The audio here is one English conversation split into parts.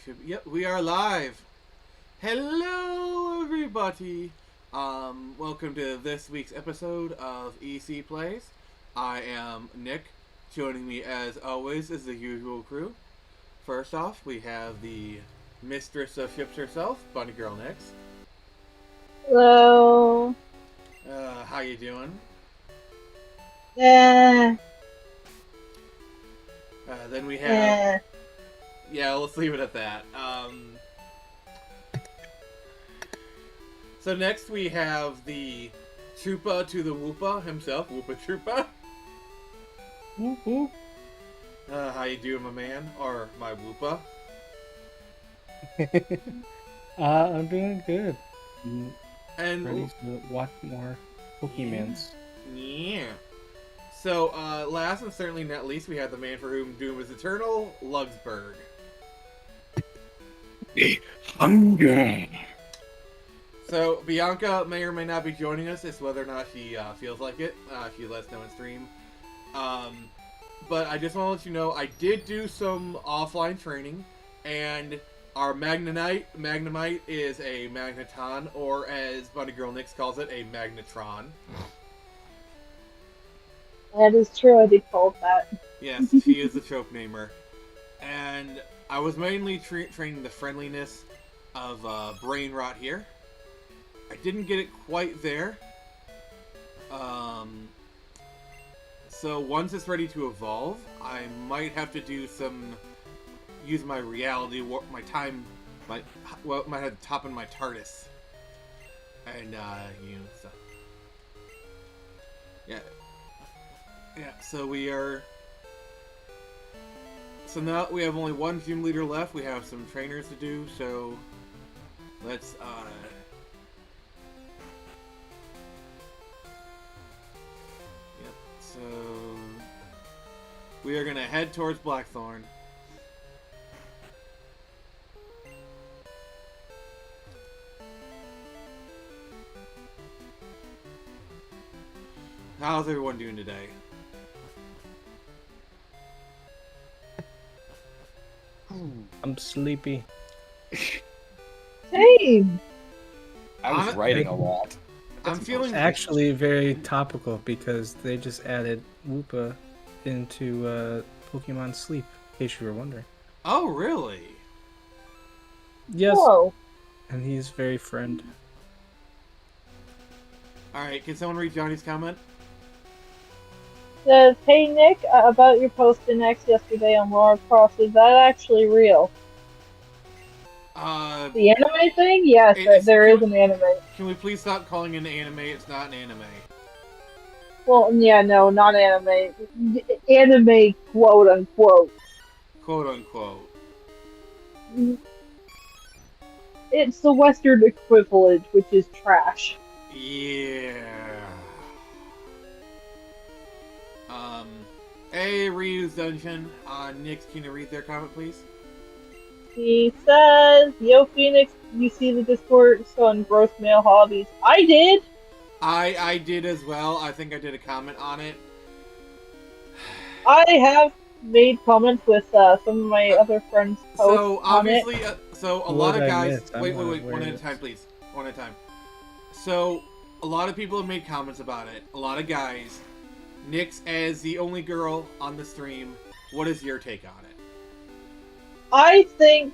Yep, we are live. Hello, everybody. Welcome to this week's episode of EC Plays. I am Nick. Joining me, as always, is the usual crew. First off, we have the mistress of ships herself, Bunny Girl Nix. Hello. How you doing? Yeah. Then we have... Yeah, let's leave it at that. So next we have the Troopa to the Woopeh himself, Woopeh Troopa. Woo-hoo. How you doing, my man? Or my Woopeh? I'm doing good. And Ready to watch more Pokemans. yeah. So, last and certainly not least, we have the man for whom doom is eternal, Lugsburg. Hunger. So, Bianca may or may not be joining us. It's whether or not she feels like it. She lets us know in stream. But I just want to let you know, I did do some offline training, and our Magnemite is a Magneton, or as Bunny Girl Nix calls it, a Magnetron. That is true, I did call that. Yes, she is the trope namer. And I was mainly training the friendliness of Brain Rot here. I didn't get it quite there. So once it's ready to evolve, I might have to do use my reality warp, might have to top in my TARDIS. And, so. Yeah. Yeah, so we are... So now we have only one gym leader left. We have some trainers to do, so let's yep. So we are gonna head towards Blackthorn. How's everyone doing today? I'm sleepy. Same. I was writing a lot. I'm feeling Actually, very topical because they just added Woopeh into Pokemon Sleep, in case you were wondering. Oh, really? Yes, Whoa. and he's very friend. Alright, can someone read Johnny's comment? Says, hey Nick, about your post in X yesterday on Laura Cross, is that actually real? The anime thing? Yes, there is an anime. Can we please stop calling it an anime? It's not an anime. Well, yeah, no, not anime. Anime, quote unquote. Quote unquote. It's the Western equivalent, which is trash. Yeah. Ryu's Dungeon. Nick, can you read their comment, please? He says, Yo Phoenix, you see the Discord on gross male hobbies. I did! I did as well. I think I did a comment on it. I have made comments with some of my other friends' posts So, on it. obviously, a lot of guys... Wait, wait, one at a time, please. One at a time. So, a lot of people have made comments about it. A lot of guys. Nyx, as the only girl on the stream, what is your take on it? I think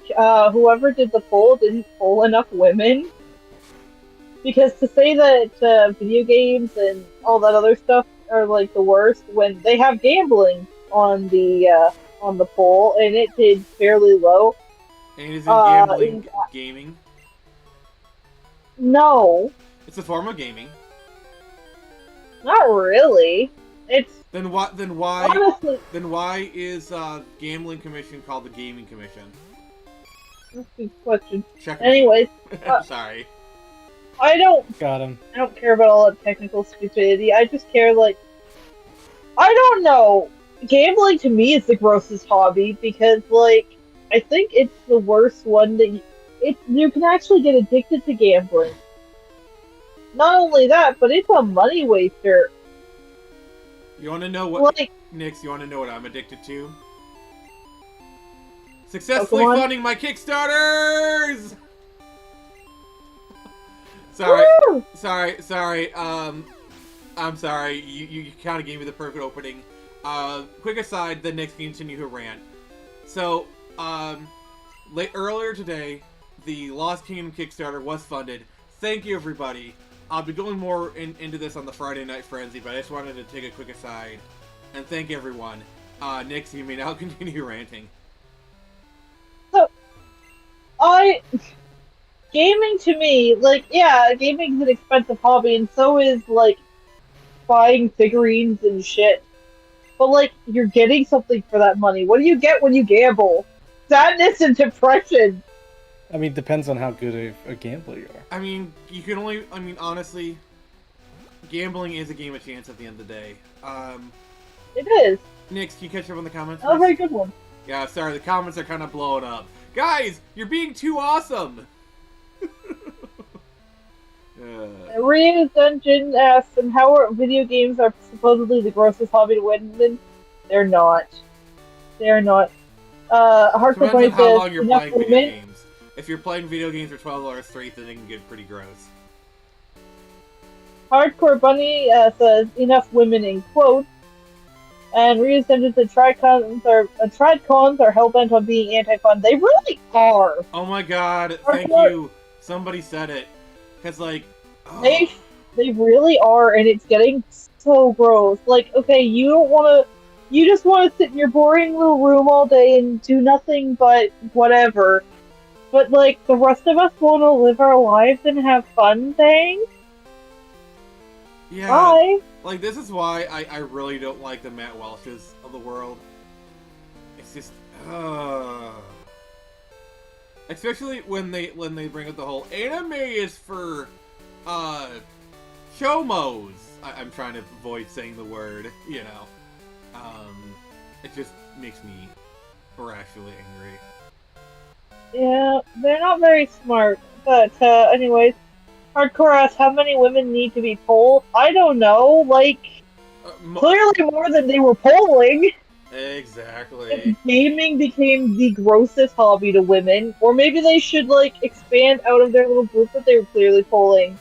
whoever did the poll didn't poll enough women. Because to say that video games and all that other stuff are like the worst when they have gambling on the poll and it did fairly low. And is it gambling gaming? No, It's a form of gaming. not really. It's Then why honestly is gambling commission called the gaming commission? that's a good question. Check. Anyways, Sorry. I don't Got him. care about all that technical stupidity. I just care I don't know. Gambling to me is the grossest hobby because I think it's the worst one that you can actually get addicted to gambling. Not only that, but it's a money waster. You want to know what, Like, Nyx? You want to know what I'm addicted to? Successfully Pokemon? funding my Kickstarters! Sorry. Woo! Sorry. I'm sorry. You kind of gave me the perfect opening. Quick aside, then Nick's continue her rant. So, earlier today, the Lost Kingdom Kickstarter was funded. Thank you, everybody. I'll be going more into this on the Friday Night Frenzy, but I just wanted to take a quick aside and thank everyone. Nick, you may now continue ranting. Gaming to me, like, yeah, gaming is an expensive hobby, and so is, like, buying figurines and shit. But, like, you're getting something for that money. What do you get when you gamble? Sadness and depression. I mean, depends on how good a gambler you are. I mean, honestly, gambling is a game of chance at the end of the day. It is. Nick, can you catch up on the comments? Oh, very good one. Yeah, sorry, the comments are kind of blowing up. Guys, you're being too awesome! Maria's Dungeon asks, and how are video games are supposedly the grossest hobby to women? They're not. They're not. Hardcore Depends Bunny on how long says, you're enough playing video women. games. If you're playing video games for 12 hours straight, then it can get pretty gross. Hardcore Bunny says, enough women in quotes. And Maria's Dungeon said, Tridcons are hellbent on being anti-fun. They really are. Oh my god, thank Hardcore- you. Somebody said it. Because, like... Oh. They really are, and it's getting so gross. Like, okay, you just want to sit in your boring little room all day and do nothing but whatever. But, like, the rest of us want to live our lives and have fun things? Yeah. Bye. Like, this is why I really don't like the Matt Welches of the world. It's just... Especially when they bring up the whole anime is for chomos. I'm trying to avoid saying the word, you know. It just makes me irrationally angry. Yeah, they're not very smart. But, anyways, Hardcore asks, how many women need to be polled? I don't know, like, clearly more than they were polling. Exactly. If gaming became the grossest hobby to women, or maybe they should, like, expand out of their little group that they were clearly polling.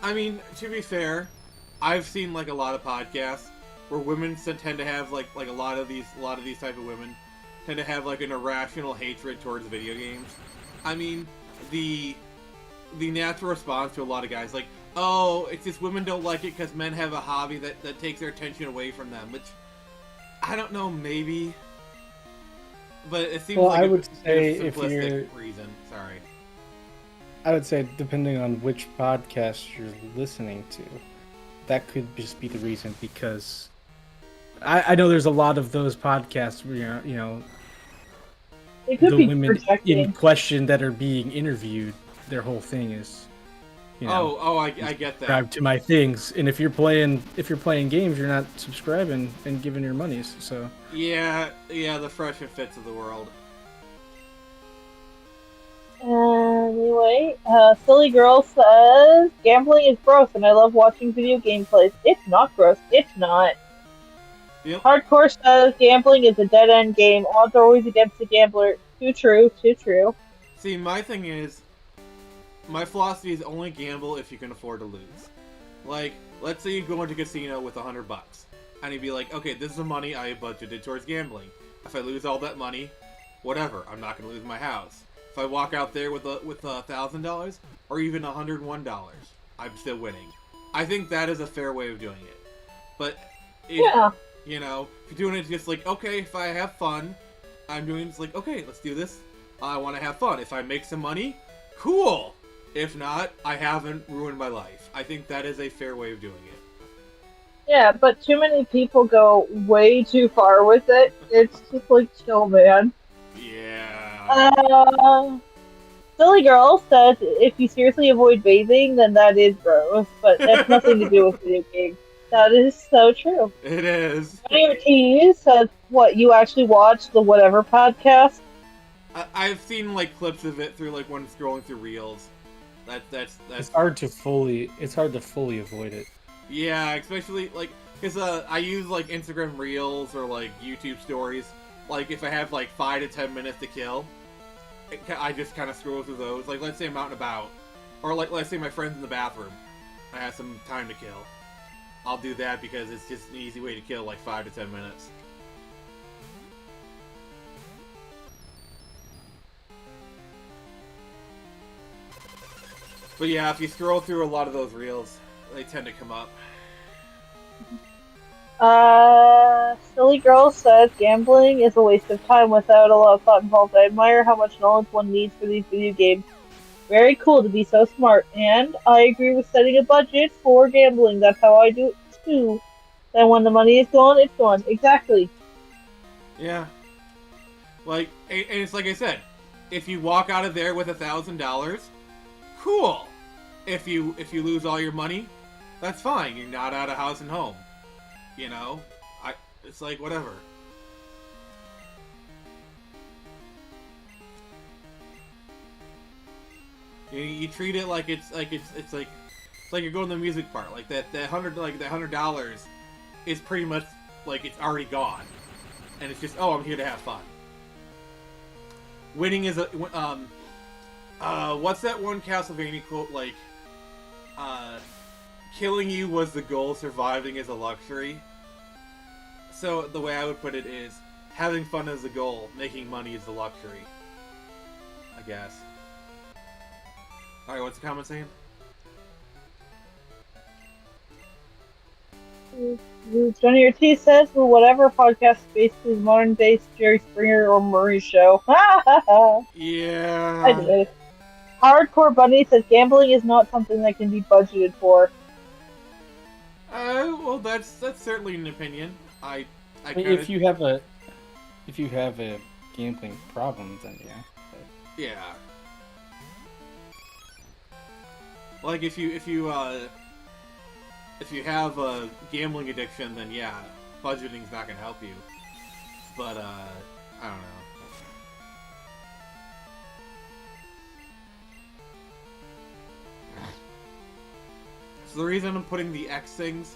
I mean, to be fair, I've seen like a lot of podcasts where women tend to have like a lot of these type of women tend to have like an irrational hatred towards video games. I mean, the natural response to a lot of guys like, oh, it's just women don't like it because men have a hobby that takes their attention away from them, which I don't know, maybe, but it seems like I would say a if simplistic you're reason. Sorry. I would say, depending on which podcast you're listening to, that could just be the reason, because I know there's a lot of those podcasts where, you know, It could the be women protecting. in question that are being interviewed, their whole thing is, you know, I get that. subscribe to my things, and if you're playing games, you're not subscribing and giving your monies, so. Yeah, the fresh and fits of the world. Anyway, Silly Girl says, gambling is gross and I love watching video game plays. It's not gross. It's not. Yep. Hardcore says, gambling is a dead-end game. Odds are always against the gambler. Too true, too true. See, my thing is, my philosophy is only gamble if you can afford to lose. Like, let's say you go into a casino with $100, and you'd be like, okay, this is the money I budgeted towards gambling. If I lose all that money, whatever, I'm not going to lose my house. If I walk out there with $1,000 or even $101, I'm still winning. I think that is a fair way of doing it. But if, Yeah. you know, if you're doing it just like, okay, if I have fun, I'm doing it's like, okay, let's do this. I want to have fun. If I make some money, cool. If not, I haven't ruined my life. I think that is a fair way of doing it. Yeah, but too many people go way too far with it. It's just like, chill, man. Yeah. Silly Girl says, if you seriously avoid bathing, then that is gross, but that's nothing to do with video games. That is so true. It is. T says, what, you actually watch the Whatever podcast? I've seen like clips of it through like when scrolling through reels. That's It's hard to fully avoid it. Yeah, especially like because I use like Instagram Reels or like YouTube Stories like if I have like 5 to 10 minutes to kill, I just kind of scroll through those. Like let's say I'm out and about, or like let's say my friend's in the bathroom, I have some time to kill. I'll do that because it's just an easy way to kill like 5 to 10 minutes. But yeah, if you scroll through a lot of those reels, they tend to come up. Silly Girl says gambling is a waste of time without a lot of thought involved. I admire how much knowledge one needs for these video games. Very cool to be so smart, and I agree with setting a budget for gambling. That's how I do it too. Then when the money is gone, it's gone. Exactly. Yeah. Like, and it's like I said, if you walk out of there with $1,000, cool. If you lose all your money, that's fine. You're not out of house and home. You know, it's like whatever. You treat it like it's like you're going to the music part. Like that $100 is pretty much like it's already gone, and it's just I'm here to have fun. Winning is a what's that one Castlevania quote like? Killing you was the goal, surviving is a luxury. So the way I would put it is, having fun is the goal, making money is the luxury. I guess. Alright, what's the comment saying? Johnny Ortiz says, well, whatever podcast basically modern day Jerry Springer or Murray show. Yeah. I did. Hardcore Bunny says gambling is not something that can be budgeted for. Well, that's certainly an opinion. I mean, if you have a gambling problem, then yeah. But... Yeah. Like if you have a gambling addiction, then yeah, budgeting's not gonna help you. But I don't know. So the reason I'm putting the X things,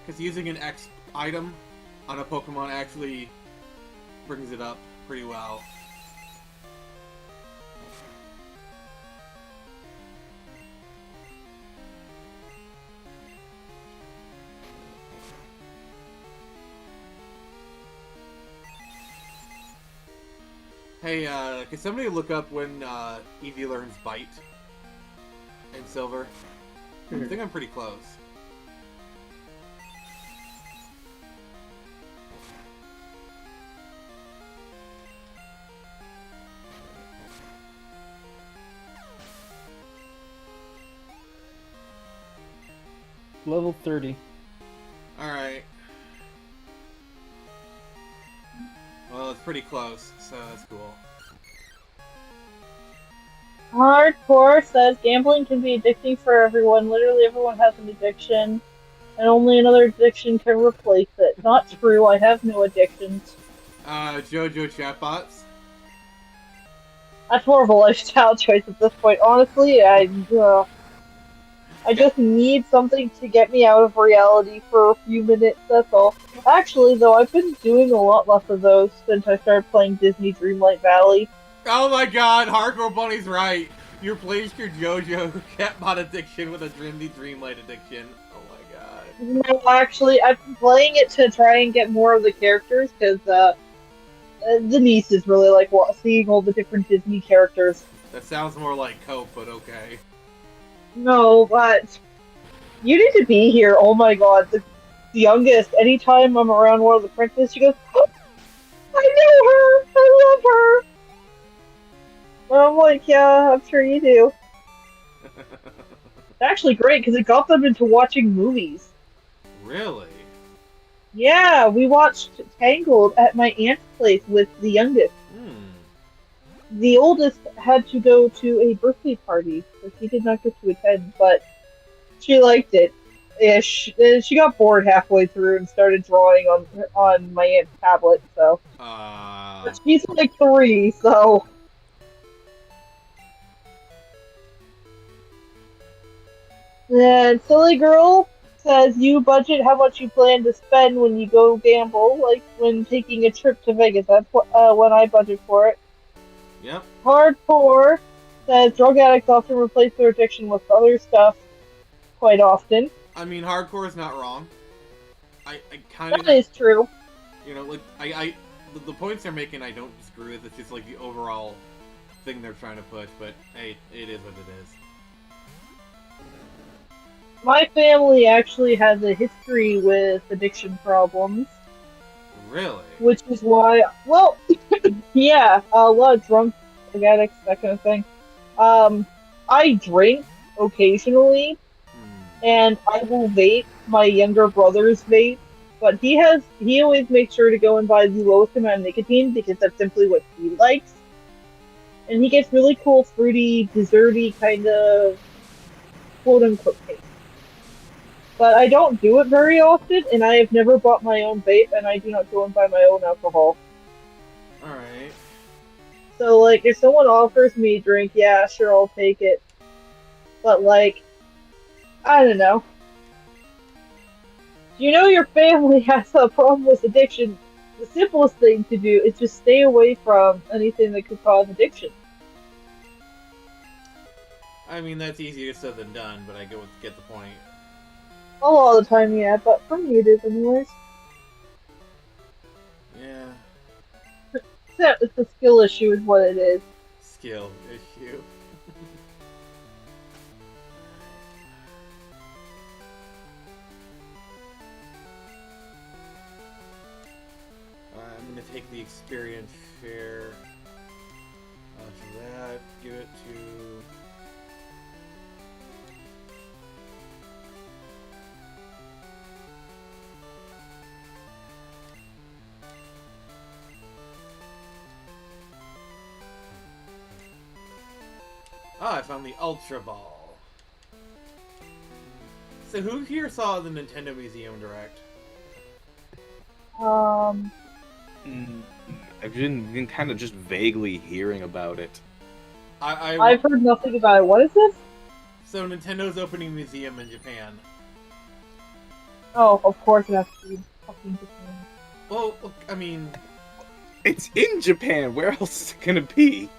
because using an X item on a Pokemon actually brings it up pretty well. Hey, can somebody look up when Eevee learns Bite in Silver? I think I'm pretty close. Level 30. Alright. Well, it's pretty close, so that's cool. Hardcore says gambling can be addicting for everyone. Literally everyone has an addiction, and only another addiction can replace it. Not true, I have no addictions. JoJo chatbots? That's more of a lifestyle choice at this point. Honestly, I just need something to get me out of reality for a few minutes, that's all. Actually, though, I've been doing a lot less of those since I started playing Disney Dreamlight Valley. Oh my god, Hardcore Bunny's right! You replaced your JoJo chatbot addiction with a Disney Dreamlight addiction. Oh my god. No, actually, I've been playing it to try and get more of the characters, because Denise is really like seeing all the different Disney characters. That sounds more like cope, but okay. No, but you need to be here. Oh my god, the youngest. Anytime I'm around one of the princesses, she goes, oh, I know her! I love her! And I'm like, yeah, I'm sure you do. It's actually great, because it got them into watching movies. Really? Yeah, we watched Tangled at my aunt's place with the youngest. The oldest had to go to a birthday party, so she did not get to attend, but she liked it. Ish. She got bored halfway through and started drawing on my aunt's tablet, so. But she's like 3, so. And Silly Girl says you budget how much you plan to spend when you go gamble, like when taking a trip to Vegas. That's what when I budget for it. Yep. Hardcore says drug addicts often replace their addiction with other stuff quite often. I mean, hardcore is not wrong. I kind of... That is true. You know, like, the points they're making, I don't disagree with. It's just, like, the overall thing they're trying to push, but, hey, it is what it is. My family actually has a history with addiction problems. Really? Which is why, well, yeah, a lot of drunk addicts, that kind of thing. I drink occasionally, and I will vape my younger brother's vape, but he always makes sure to go and buy the lowest amount of nicotine because that's simply what he likes. And he gets really cool, fruity, desserty kind of quote-unquote taste. But I don't do it very often, and I have never bought my own vape, and I do not go and buy my own alcohol. Alright. So, like, if someone offers me a drink, yeah, sure, I'll take it. But, like, I don't know. You know your family has a problem with addiction. The simplest thing to do is just stay away from anything that could cause addiction. I mean, that's easier said than done, but I get the point. A lot of the time, yeah, but for me it is anyways. Yeah. It's a skill issue is what it is. Skill issue. I'm gonna take the experience share for that, give it to... Ah, I found the Ultra Ball. So who here saw the Nintendo Museum Direct? I've been kind of just vaguely hearing about it. I've heard nothing about it. What is this? So Nintendo's opening a museum in Japan. Oh, of course it has to be fucking Japan. Well, look, I mean... It's in Japan! Where else is it gonna be?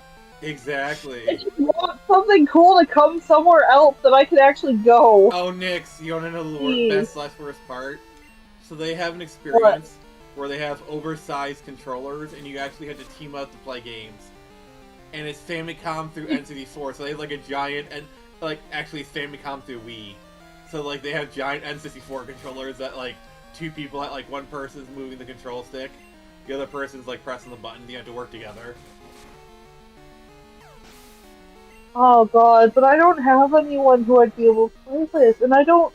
Exactly. I just want something cool to come somewhere else that I can actually go. Oh, Nix, you wanna know the Jeez. best/worst part? So they have an experience where they have oversized controllers, and you actually have to team up to play games. And it's Famicom through N64, so they have like a giant, and like actually it's Famicom through Wii. So like they have giant N64 controllers that like two people, like one person's moving the control stick, the other person's like pressing the button, you have to work together. Oh god, but I don't have anyone who I'd be able to play this, and I don't...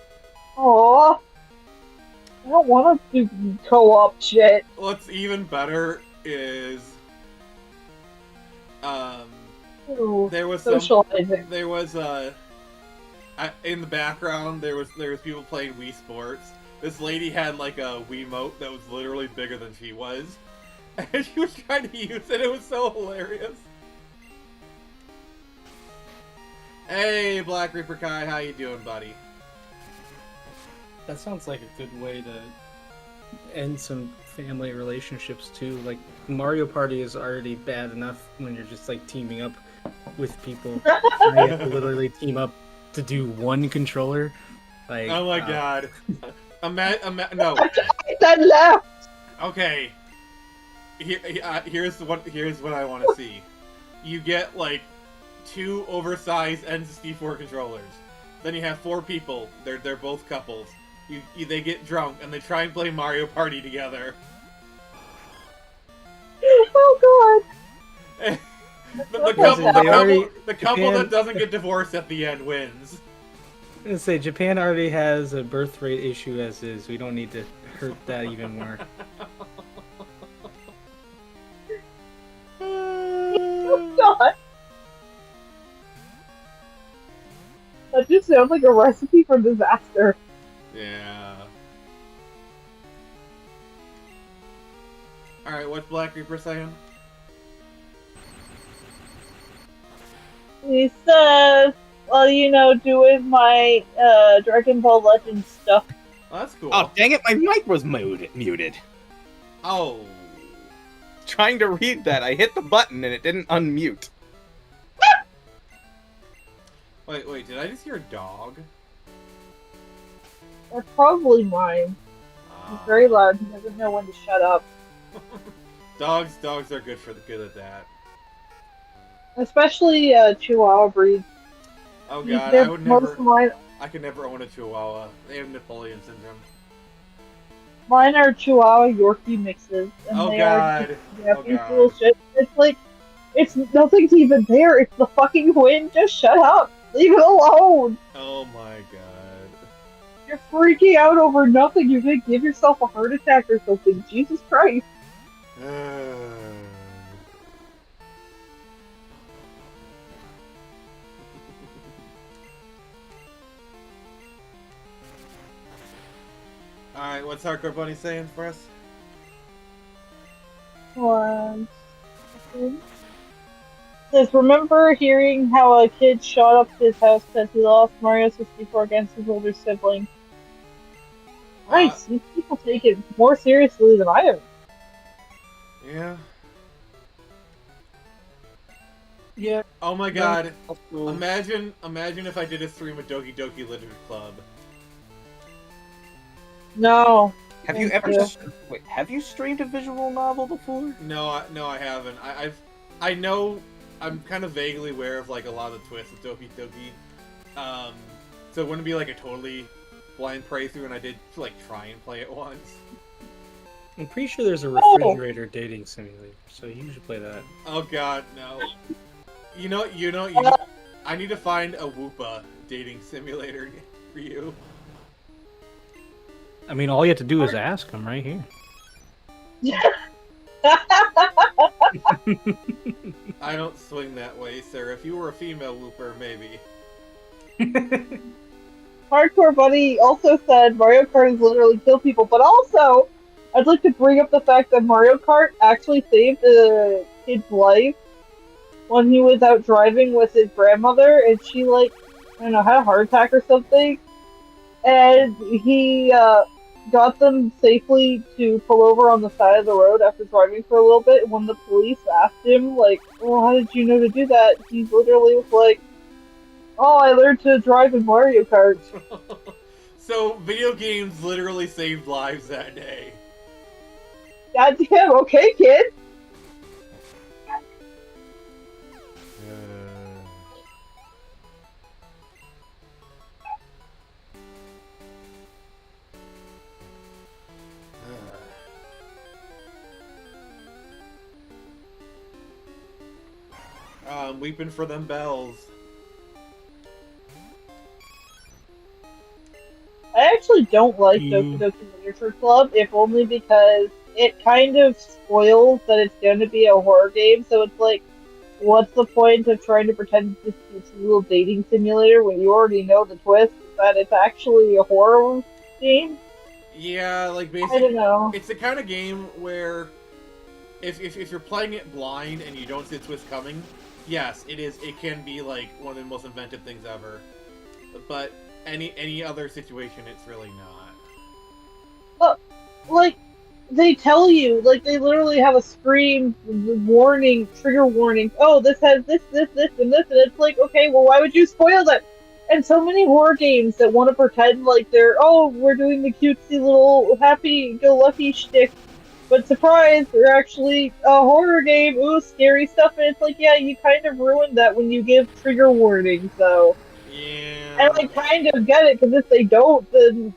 Aww. I don't want to do co-op shit. What's even better is... Ooh, there was socializing. there was in the background there was people playing Wii Sports. This lady had like a Wiimote that was literally bigger than she was, and she was trying to use it. It was so hilarious. Hey, Black Reaper Kai, how you doing, buddy? That sounds like a good way to end some family relationships too. Like Mario Party is already bad enough when you're just like teaming up with people. And you have to literally team up to do one controller. Like, Oh my god. No. That left! Okay. Here's what I want to see. You get like 2 oversized N64 controllers. Then you have 4 people. They're both couples. They get drunk and they try and play Mario Party together. Oh god! The couple that doesn't get divorced at the end wins. I'm gonna say Japan already has a birth rate issue as is. We don't need to hurt that even more. Oh god! That just sounds like a recipe for disaster. Yeah. Alright, what's Black Reaper saying? He says, well, you know, doing my Dragon Ball Legends stuff Oh, that's cool. Oh, dang it, my mic was muted. Oh. Trying to read that, I hit the button and it didn't unmute. Wait, did I just hear a dog? That's probably mine. He's very loud. He doesn't know when to shut up. Dogs are good at that. Especially Chihuahua breeds. Oh god, They're I would most never. of mine. I could never own a Chihuahua. They have Napoleon syndrome. Mine are Chihuahua Yorkie mixes, and Oh they god. are yeah, Oh these god. little shit. It's like it's nothing's even there. It's the fucking wind. Just shut up. Leave it alone. Oh my god. You're freaking out over nothing. You're gonna give yourself a heart attack or something. Jesus Christ. Alright, what's Hardcore Bunny saying for us? One second. Says, remember hearing how a kid shot up his house because he lost Mario 64 against his older sibling? Nice. These people take it more seriously than I have. Yeah. Yeah. Oh my god. Cool. Imagine if I did a stream of Doki Doki Literature Club. No. Have you Thank ever you. wait? Have you streamed a visual novel before? No, I haven't. I know. I'm kind of vaguely aware of like a lot of the twists of Doki Doki. So it wouldn't be like a totally blind playthrough, and I did like try and play it once. I'm pretty sure there's a refrigerator dating simulator, so you should play that. Oh god, no. I need to find a Woopeh dating simulator for you. I mean, all you have to do is ask him right here. I don't swing that way, sir. If you were a female Wooper, maybe. Hardcore Bunny also said Mario Kart has literally killed people, but also, I'd like to bring up the fact that Mario Kart actually saved a kid's life when he was out driving with his grandmother, and she, like, I don't know, had a heart attack or something, and he got them safely to pull over on the side of the road after driving for a little bit. When the police asked him, like, well, how did you know to do that? He literally was like, oh, I learned to drive in Mario Kart. So, video games literally saved lives that day. Goddamn, okay, kid. I'm weeping for them bells. I actually don't like Doki Doki Literature Club, if only because it kind of spoils that it's going to be a horror game, so it's like, what's the point of trying to pretend it's a little dating simulator when you already know the twist that it's actually a horror game? Yeah, like I basically, don't know. it's the kind of game where if you're playing it blind and you don't see the twist coming, yes, it can be like one of the most inventive things ever. But any other situation, it's really not. But, like, they tell you, like, they literally have a screen warning, trigger warning. Oh, this has this, and this, and it's like, okay, well, why would you spoil that? And so many horror games that want to pretend like they're, oh, we're doing the cutesy little happy-go-lucky shtick, but surprise, they're actually a horror game, ooh, scary stuff, and it's like, yeah, you kind of ruined that when you give trigger warning, so... Yeah. And I kind of get it, because if they don't, then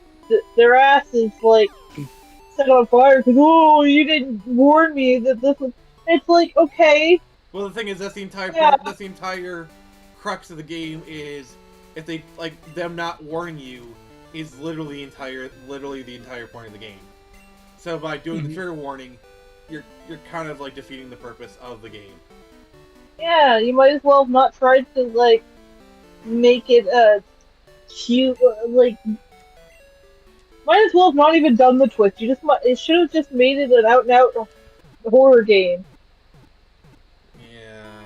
their ass is, like, set on fire, because, oh, you didn't warn me that this was... It's like, okay. Well, the thing is, that's the entire that's the entire crux of the game is if they like them not warning you is literally the entire point of the game. So by doing the trigger warning, you're kind of like defeating the purpose of the game. Yeah, you might as well have not tried to, like, make it cute, like... Might as well have not even done the twist. It should have just made it an out-and-out horror game. Yeah.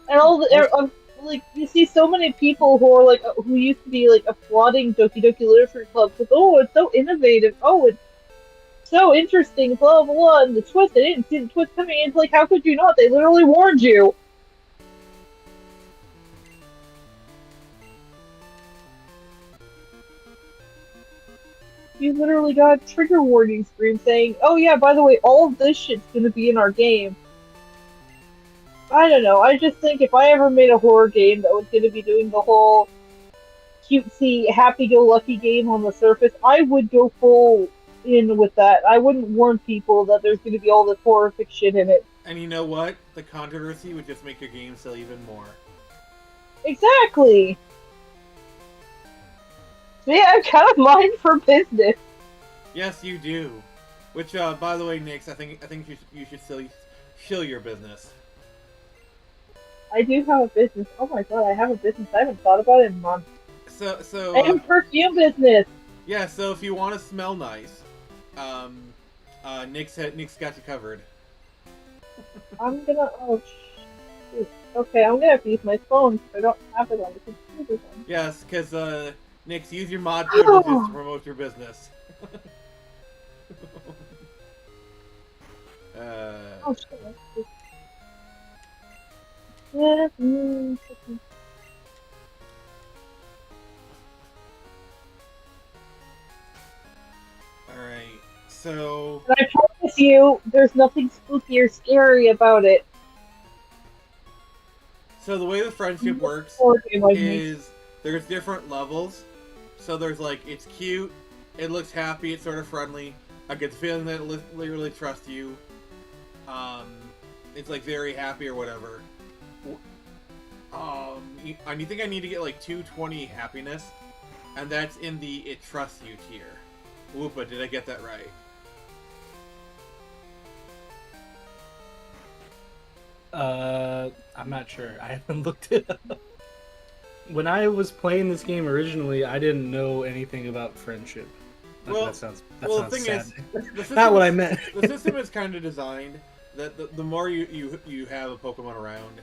And like you see so many people who are like who used to be like applauding Doki Doki Literature Club, like, oh, it's so innovative, oh, it's so interesting, blah blah blah, and the twist, I didn't see the twist coming. It's like, how could you not? They literally warned you. You literally got a trigger warning screen saying, oh yeah, by the way, all of this shit's gonna be in our game. I don't know, I just think if I ever made a horror game that was gonna be doing the whole cutesy, happy-go-lucky game on the surface, I would go full in with that. I wouldn't warn people that there's gonna be all this horrific shit in it. And you know what? The controversy would just make your game sell even more. Exactly! So yeah, I'm kind of mind for business. Yes, you do. Which, by the way, Nix, I think you should still shill your business. I do have a business. Oh my god, I have a business. I haven't thought about it in months. So I have a perfume business. yeah. So if you want to smell nice, Nix got you covered. I'm gonna. Oh, shoot. Okay, I'm gonna have to use my phone because I don't have it on the computer. Then. Yes, because Nix, use your mod privileges to promote your business. Oh shit. Yeah. Alright, so... And I promise you, there's nothing spooky or scary about it. So the way the friendship works Horror game like me. is there's different levels. So there's like, it's cute, it looks happy, it's sort of friendly. I get the feeling that it really trusts you. It's like very happy or whatever. I think I need to get like 220 happiness, and that's in the it trusts you tier. Woopeh, did I get that right? I'm not sure. I haven't looked it up. When I was playing this game originally, I didn't know anything about friendship. Well, that sounds the thing sad. is, Not what I meant. The system is kind of designed that the more you have a Pokemon around,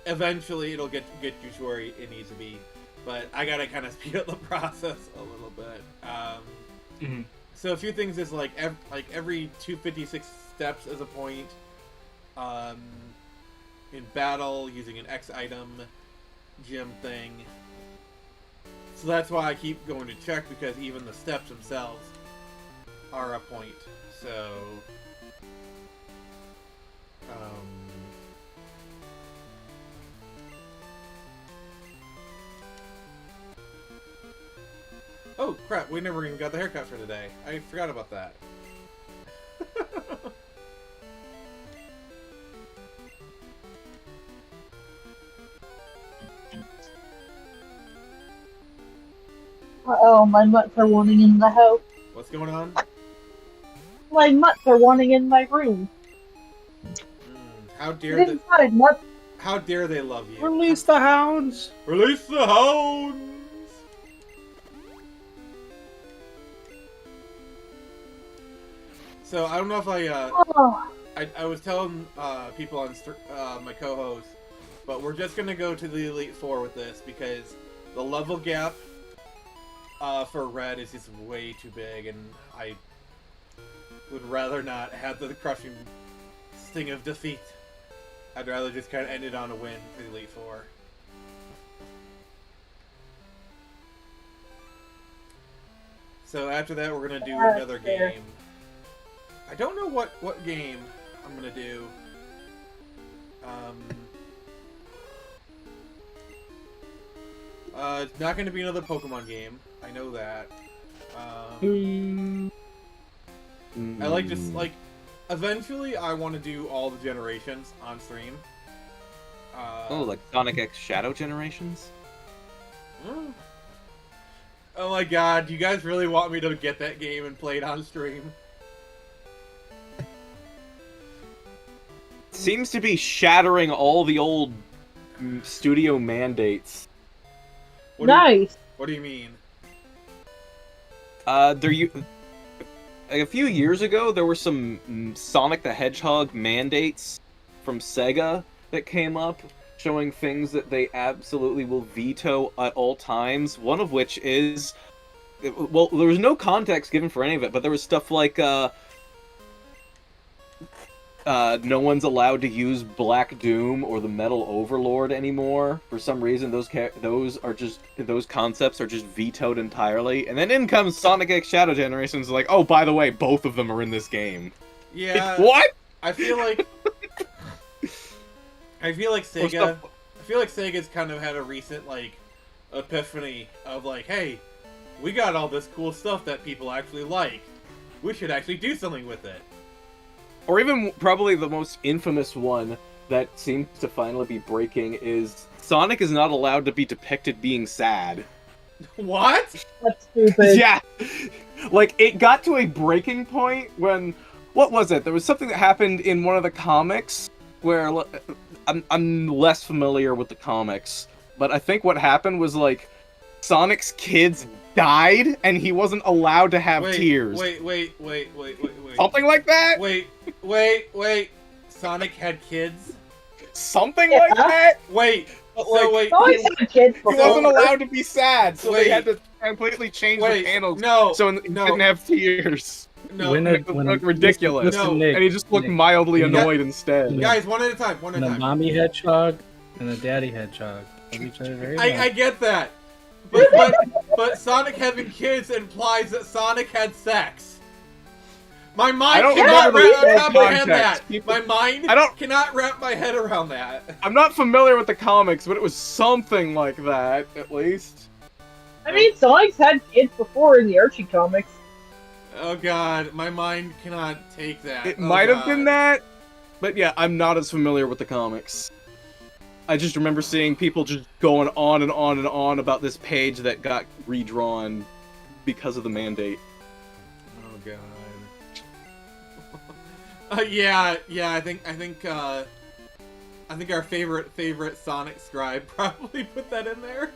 eventually it'll get you to where it needs to be. But I gotta kind of speed up the process a little bit. So a few things is like every 256 steps is a point. In battle, using an X item, gym thing. So that's why I keep going to check, because even the steps themselves are a point. So, oh crap, we never even got the haircut for today. I forgot about that. Uh-oh, my mutts are wanting in the house. What's going on? My mutts are wanting in my room. How dare Get they? inside, mutts. How dare they love you? Release the hounds! Release the hounds! So I don't know if Oh. I was telling people on my co-host, but we're just gonna go to the Elite Four with this because the level gap for Red is just way too big, and I would rather not have the crushing sting of defeat. I'd rather just kind of end it on a win for the Elite Four. So after that, we're gonna do another game. I don't know what game I'm gonna do. It's not gonna be another Pokemon game. I know that. I like just like eventually I want to do all the generations on stream. Oh, like Sonic X Shadow Generations? Oh my god, do you guys really want me to get that game and play it on stream? Seems to be shattering all the old studio mandates. Nice. What do you mean? A few years ago, there were some Sonic the Hedgehog mandates from Sega that came up, showing things that they absolutely will veto at all times. One of which is, well, there was no context given for any of it, but there was stuff like no one's allowed to use Black Doom or the Metal Overlord anymore. For some reason, those concepts are just vetoed entirely. And then in comes Sonic X Shadow Generations, like, oh, by the way, both of them are in this game. Yeah. What? I feel like Sega. I feel like Sega's kind of had a recent like epiphany of like, hey, we got all this cool stuff that people actually like. We should actually do something with it. Or even probably the most infamous one that seems to finally be breaking is Sonic is not allowed to be depicted being sad. What? That's stupid. Yeah! Like, it got to a breaking point when... What was it? There was something that happened in one of the comics where... I'm less familiar with the comics, but I think what happened was, like, Sonic's kids died, and he wasn't allowed to have tears. Wait. Something like that? Wait. Sonic had kids? Something like that? Wait. But, So like, wait. Always had kids He before. wasn't allowed to be sad, so Wait. they had to completely change the panels No. so he didn't have tears. No. When It looked ridiculous. listen, No. Nick, And he just looked Nick, mildly Nick. annoyed instead. Guys, one at a time. the mommy hedgehog and the daddy hedgehog love each other very well. I get that. But Sonic having kids implies that Sonic had sex. My mind don't cannot remember the comprehend that. context. My mind cannot wrap my head around that. I'm not familiar with the comics, but it was something like that, at least. I mean, Sonic's had kids before in the Archie comics. Oh god, my mind cannot take that. It Oh, might have God. been that, but yeah, I'm not as familiar with the comics. I just remember seeing people just going on and on and on about this page that got redrawn because of the mandate. Oh god. Yeah. I think our favorite Sonic scribe probably put that in there.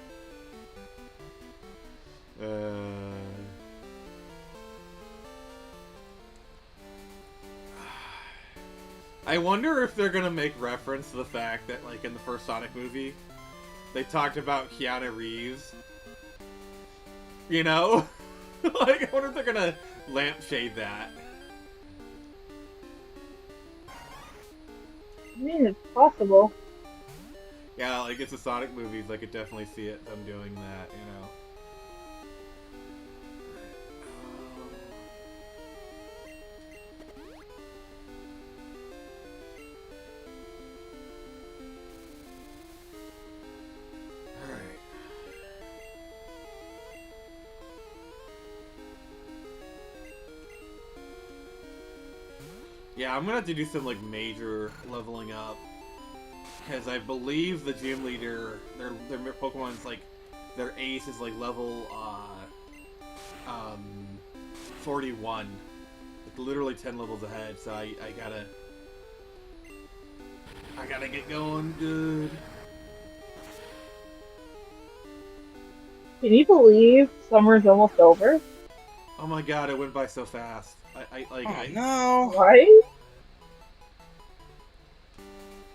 I wonder if they're gonna make reference to the fact that, like, in the first Sonic movie, they talked about Keanu Reeves. You know? Like, I wonder if they're gonna lampshade that. I mean, it's possible. Yeah, like, it's the Sonic movies, I could definitely see it, them doing that, you know? Alright. Yeah, I'm gonna have to do some, like, major leveling up. Because I believe the gym leader, their Pokemon's, like, their ace is, like, level, 41. Like, literally 10 levels ahead, so I gotta get going good. Can you believe summer's almost over? Oh my god, it went by so fast. No! Right?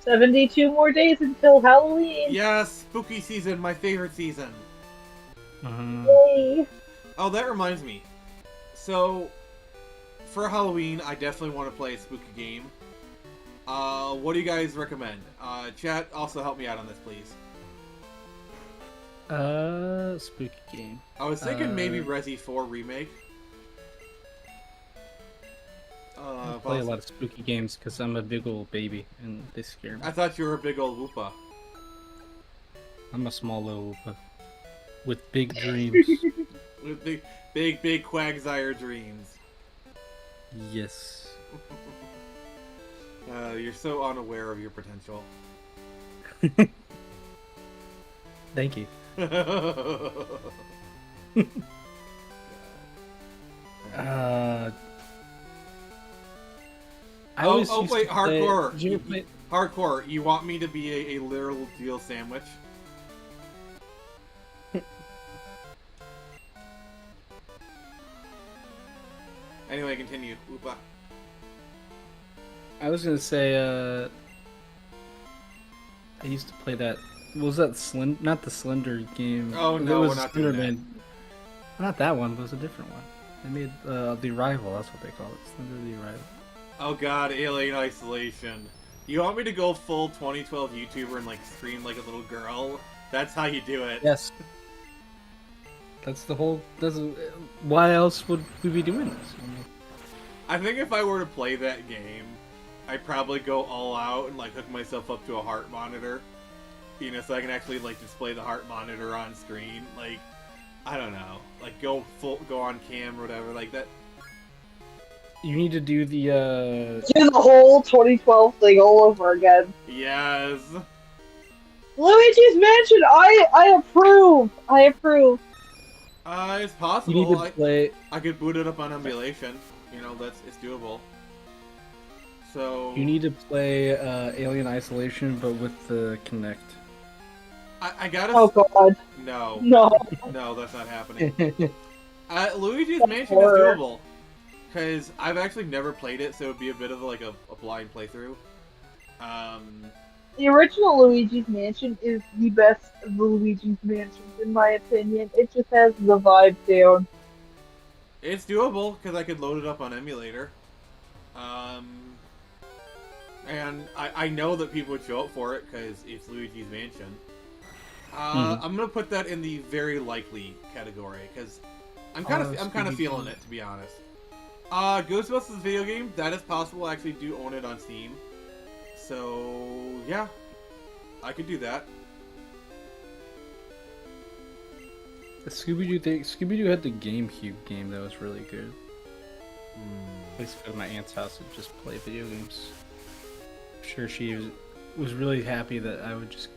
72 more days until Halloween. Yes, spooky season, my favorite season. Yay. Oh, that reminds me. So, for Halloween, I definitely want to play a spooky game. What do you guys recommend? Chat, also help me out on this, please. Spooky game. I was thinking maybe Resi 4 Remake. I play a lot of spooky games because I'm a big old baby and they scare me. I thought you were a big old Woopeh. I'm a small little Wooper with big dreams. With big Quagsire dreams. Yes. You're so unaware of your potential. Thank you. Wait, hardcore. Did you ever play... Hardcore, you want me to be a literal veal sandwich? Anyway, continue. Woopeh. I was gonna say, I used to play that. What was that Not the Slender game. Oh, There no, was we're not doing Slender Man. Not that one, but it was a different one. They made the Arrival. That's what they call it. Slender the Arrival. Oh god, Alien Isolation. You want me to go full 2012 YouTuber and like scream like a little girl? That's how you do it. Yes. That's the whole. Why else would we be doing this? I think if I were to play that game, I'd probably go all out and like hook myself up to a heart monitor. You know, so I can actually like display the heart monitor on screen. Like, I don't know. Like go on cam or whatever, like that. You need to do the. Do the whole 2012 thing all over again. Yes. Luigi's Mansion. I approve. I approve. It's possible. You need to play. I could boot it up on emulation. You know, it's doable. So You need to play Alien Isolation, but with the Kinect. I gotta. Oh god. No. No. No, that's not happening. Luigi's That's Mansion is horror. doable. Because I've actually never played it, so it would be a bit of like a blind playthrough. The original Luigi's Mansion is the best of the Luigi's Mansions, in my opinion. It just has the vibe down. It's doable, because I could load it up on emulator. And I know that people would show up for it, because it's Luigi's Mansion. I'm going to put that in the very likely category, because I'm kind of feeling it, to be honest. Ghostbusters video game, that is possible. I actually do own it on Steam. So, yeah. I could do that. The Scooby-Doo had the GameCube game that was really good. I used to go to my aunt's house and just play video games. I'm sure she was really happy that I would just...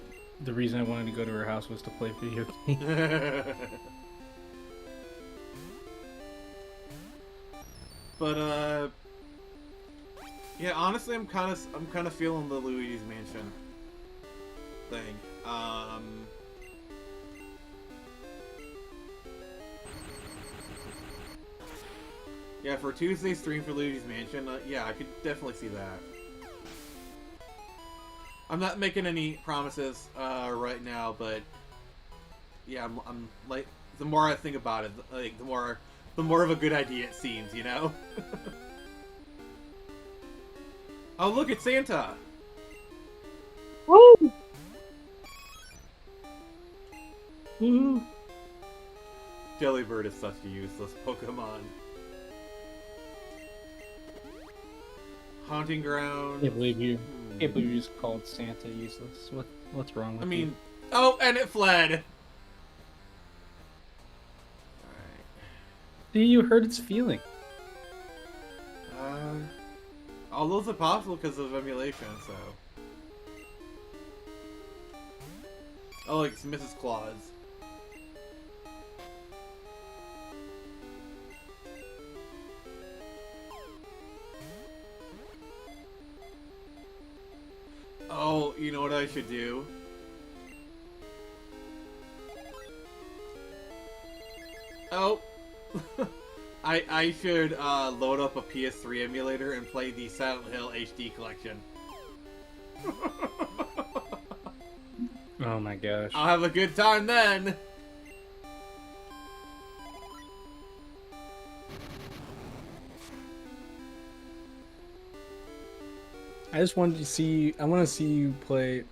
The reason I wanted to go to her house was to play video games. But yeah, honestly, I'm kind of feeling the Luigi's Mansion thing. Yeah, for Tuesday's stream for Luigi's Mansion, yeah, I could definitely see that. I'm not making any promises right now, but yeah, I'm like, the more I think about it, like the more of a good idea it seems, you know? Oh, look, it's Santa! Woo! Woohoo! Jellybird is such a useless Pokemon. Haunting Ground. Can't believe you just called Santa useless. What's wrong with I you? mean, oh, and it fled! Alright. See, you hurt its feeling. All those are possible because of emulation, so... Oh, it's Mrs. Claus. Oh, you know what I should do? Oh! I should load up a PS3 emulator and play the Silent Hill HD collection. Oh my gosh. I'll have a good time then! I just wanted to see. I want to see you play.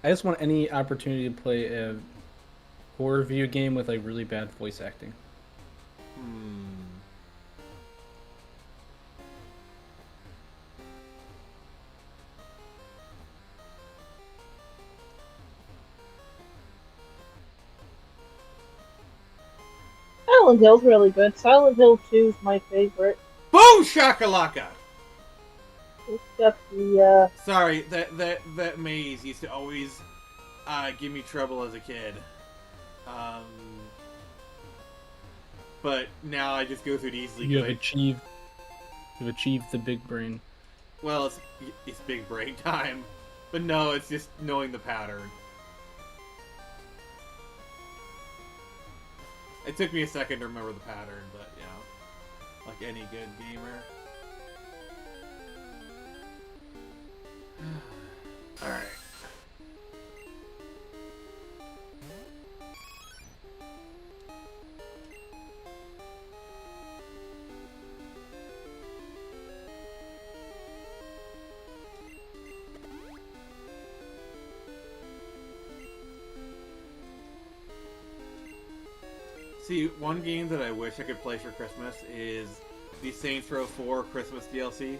I just want any opportunity to play a horror video game with like really bad voice acting. Silent Hill's really good. Silent Hill 2 is my favorite. Boom shakalaka! It's got the, Sorry, that maze used to always give me trouble as a kid. But now I just go through it easily. You've achieved the big brain. Well, it's big brain time. But no, it's just knowing the pattern. It took me a second to remember the pattern, but you know, like any good gamer. Alright. See, one game that I wish I could play for Christmas is the Saints Row 4 Christmas DLC.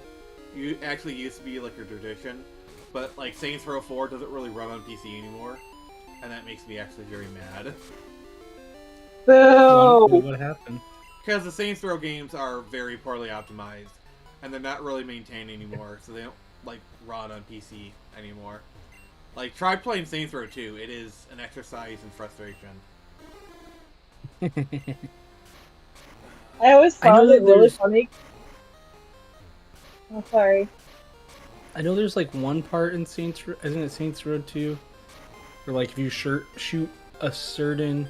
You actually used to be like your tradition, but like Saints Row 4 doesn't really run on PC anymore, and that makes me actually very mad. Boo! What happened? Because the Saints Row games are very poorly optimized, and they're not really maintained anymore, so they don't like run on PC anymore. Like, try playing Saints Row 2. It is an exercise in frustration. I always I know found that it really there's- funny. Oh, sorry. I know there's like one part in Saints Row, isn't it Saints Row 2? Where like if you shoot a certain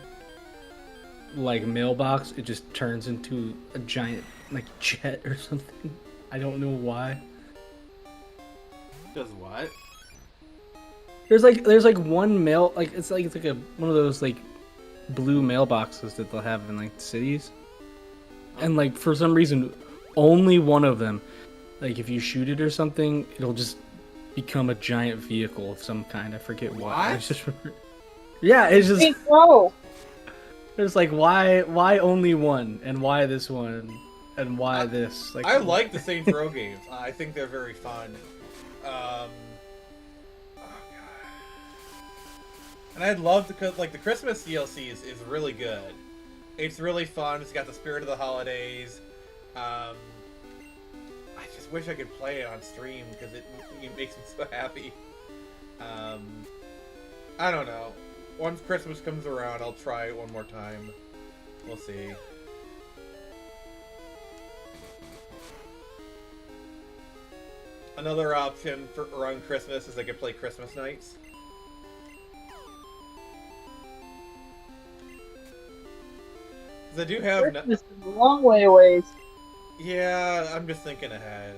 like mailbox, it just turns into a giant like jet or something. I don't know why. Does what? There's like one mail like it's like one of those like blue mailboxes that they'll have in like cities. And like for some reason only one of them, like if you shoot it or something, it'll just become a giant vehicle of some kind. I forget why. What? It's just yeah, it's just Saints Row! it's like why only one and why this one and why this? Like I like the Saints Row games. I think they're very fun. Oh god. And I'd love to, like, the Christmas DLC is really good. It's really fun. It's got the spirit of the holidays. I just wish I could play it on stream because it makes me so happy. I don't know. Once Christmas comes around, I'll try it one more time. We'll see. Another option for around Christmas is I could play Christmas nights. Because I do have... Christmas is a long way away. Yeah, I'm just thinking ahead.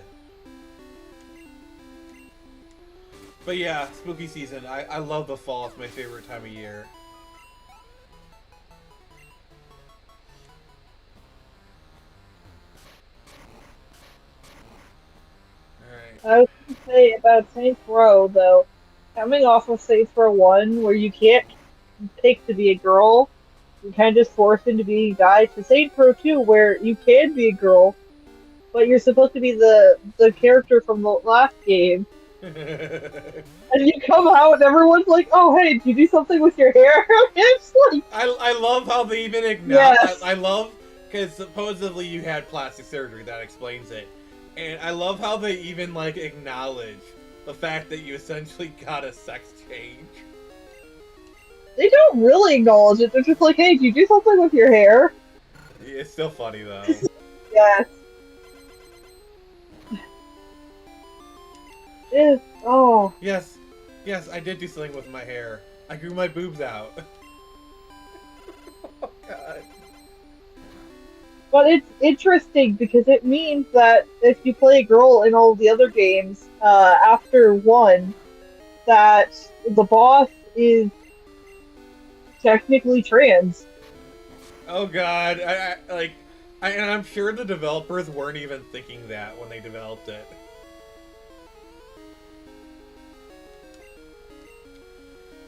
But yeah, spooky season. I love the fall. It's my favorite time of year. Alright. I was going to say about Saints Row, though, coming off of Saints Row 1, where you can't pick to be a girl, you're kind of just forced into being a guy, to Saints Row 2, where you can be a girl, but you're supposed to be the character from the last game. And you come out and everyone's like, oh, hey, did you do something with your hair? It's like... I love how they even acknowledge... Yes. I love... Because supposedly you had plastic surgery. That explains it. And I love how they even, like, acknowledge the fact that you essentially got a sex change. They don't really acknowledge it. They're just like, hey, did you do something with your hair? It's still funny, though. Yes. It's... Oh. Yes, I did do something with my hair. I grew my boobs out. Oh, God. But it's interesting because it means that if you play a girl in all the other games, after 1, that the boss is technically trans. Oh, God. And I'm sure the developers weren't even thinking that when they developed it.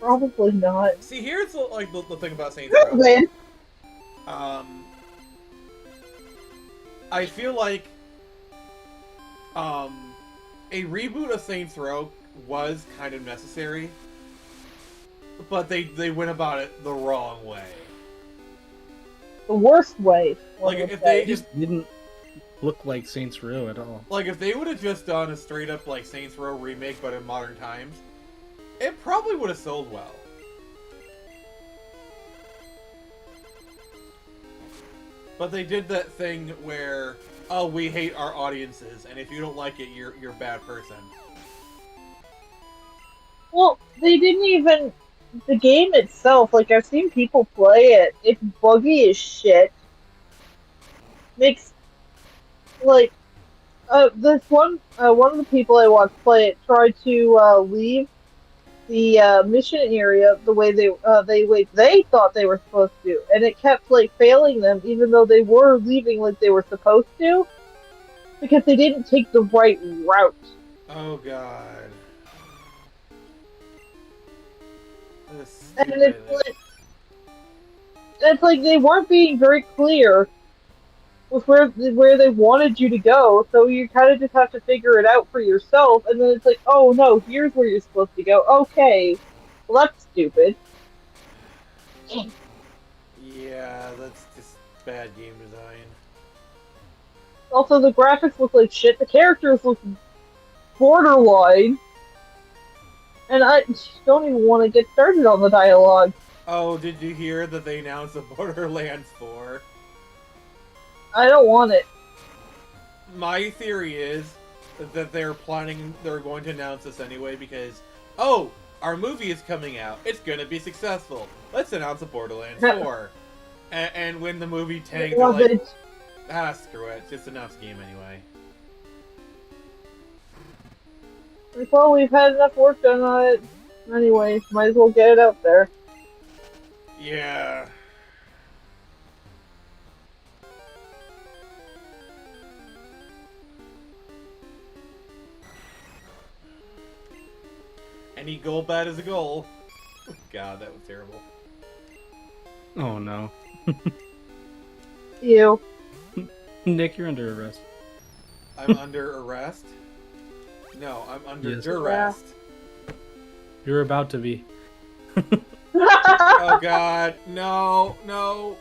Probably not. See, here's the thing about Saints Row. Then I feel like a reboot of Saints Row was kind of necessary, but they went about it the wrong way. the worst way. one Like would if say. they it just didn't look like Saints Row at all. Like if they would have just done a straight up like Saints Row remake but in modern times, it probably would have sold well. But they did that thing where, oh, we hate our audiences, and if you don't like it, you're a bad person. Well, they didn't even... The game itself, like, I've seen people play it. It's buggy as shit. Makes... Like... this one of the people I watched play it tried to leave the mission area the way they thought they were supposed to, and it kept like failing them, even though they were leaving like they were supposed to, because they didn't take the right route. Oh god. And it's like, it's like they weren't being very clear with where they wanted you to go, so you kind of just have to figure it out for yourself. And then it's like, oh no, here's where you're supposed to go. Okay, well that's stupid. Yeah, that's just bad game design. Also, the graphics look like shit. The characters look borderline, and I don't even want to get started on the dialogue. Oh, did you hear that they announced a Borderlands 4? I don't want it. My theory is that they're going to announce this anyway because, oh, our movie is coming out. It's going to be successful. Let's announce a Borderlands 4. And when the movie tanks, they're like, It. screw it. Just announce the game anyway. Well, we've had enough work done on it. Anyway, might as well get it out there. Yeah. Any goal bad is a goal. God, that was terrible. Oh no. Ew. Nick, you're under arrest. I'm under arrest? No, I'm under Yes. duress. You're about to be. Oh God, no, no.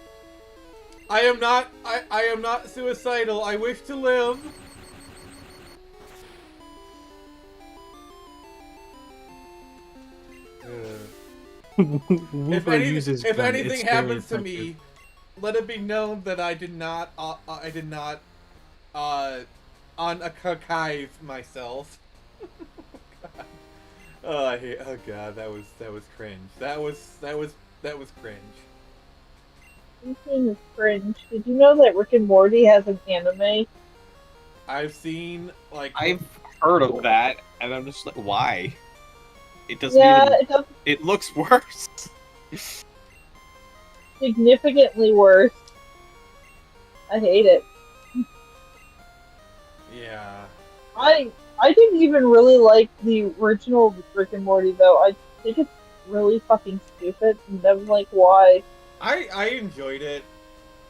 I am not suicidal. I wish to live. Wooper If gun. anything It's happens to very me, let it be known that I did not unachieve myself. Oh, oh God, that was cringe. That was cringe. Speaking of cringe, did you know that Rick and Morty has an anime? I've seen like I've heard of that, and I'm just like, why? It doesn't Yeah, even. it does It looks worse. significantly worse. I hate it. yeah. I didn't even really like the original Rick and Morty though. I think it's really fucking stupid, and I'm like, why? I enjoyed it.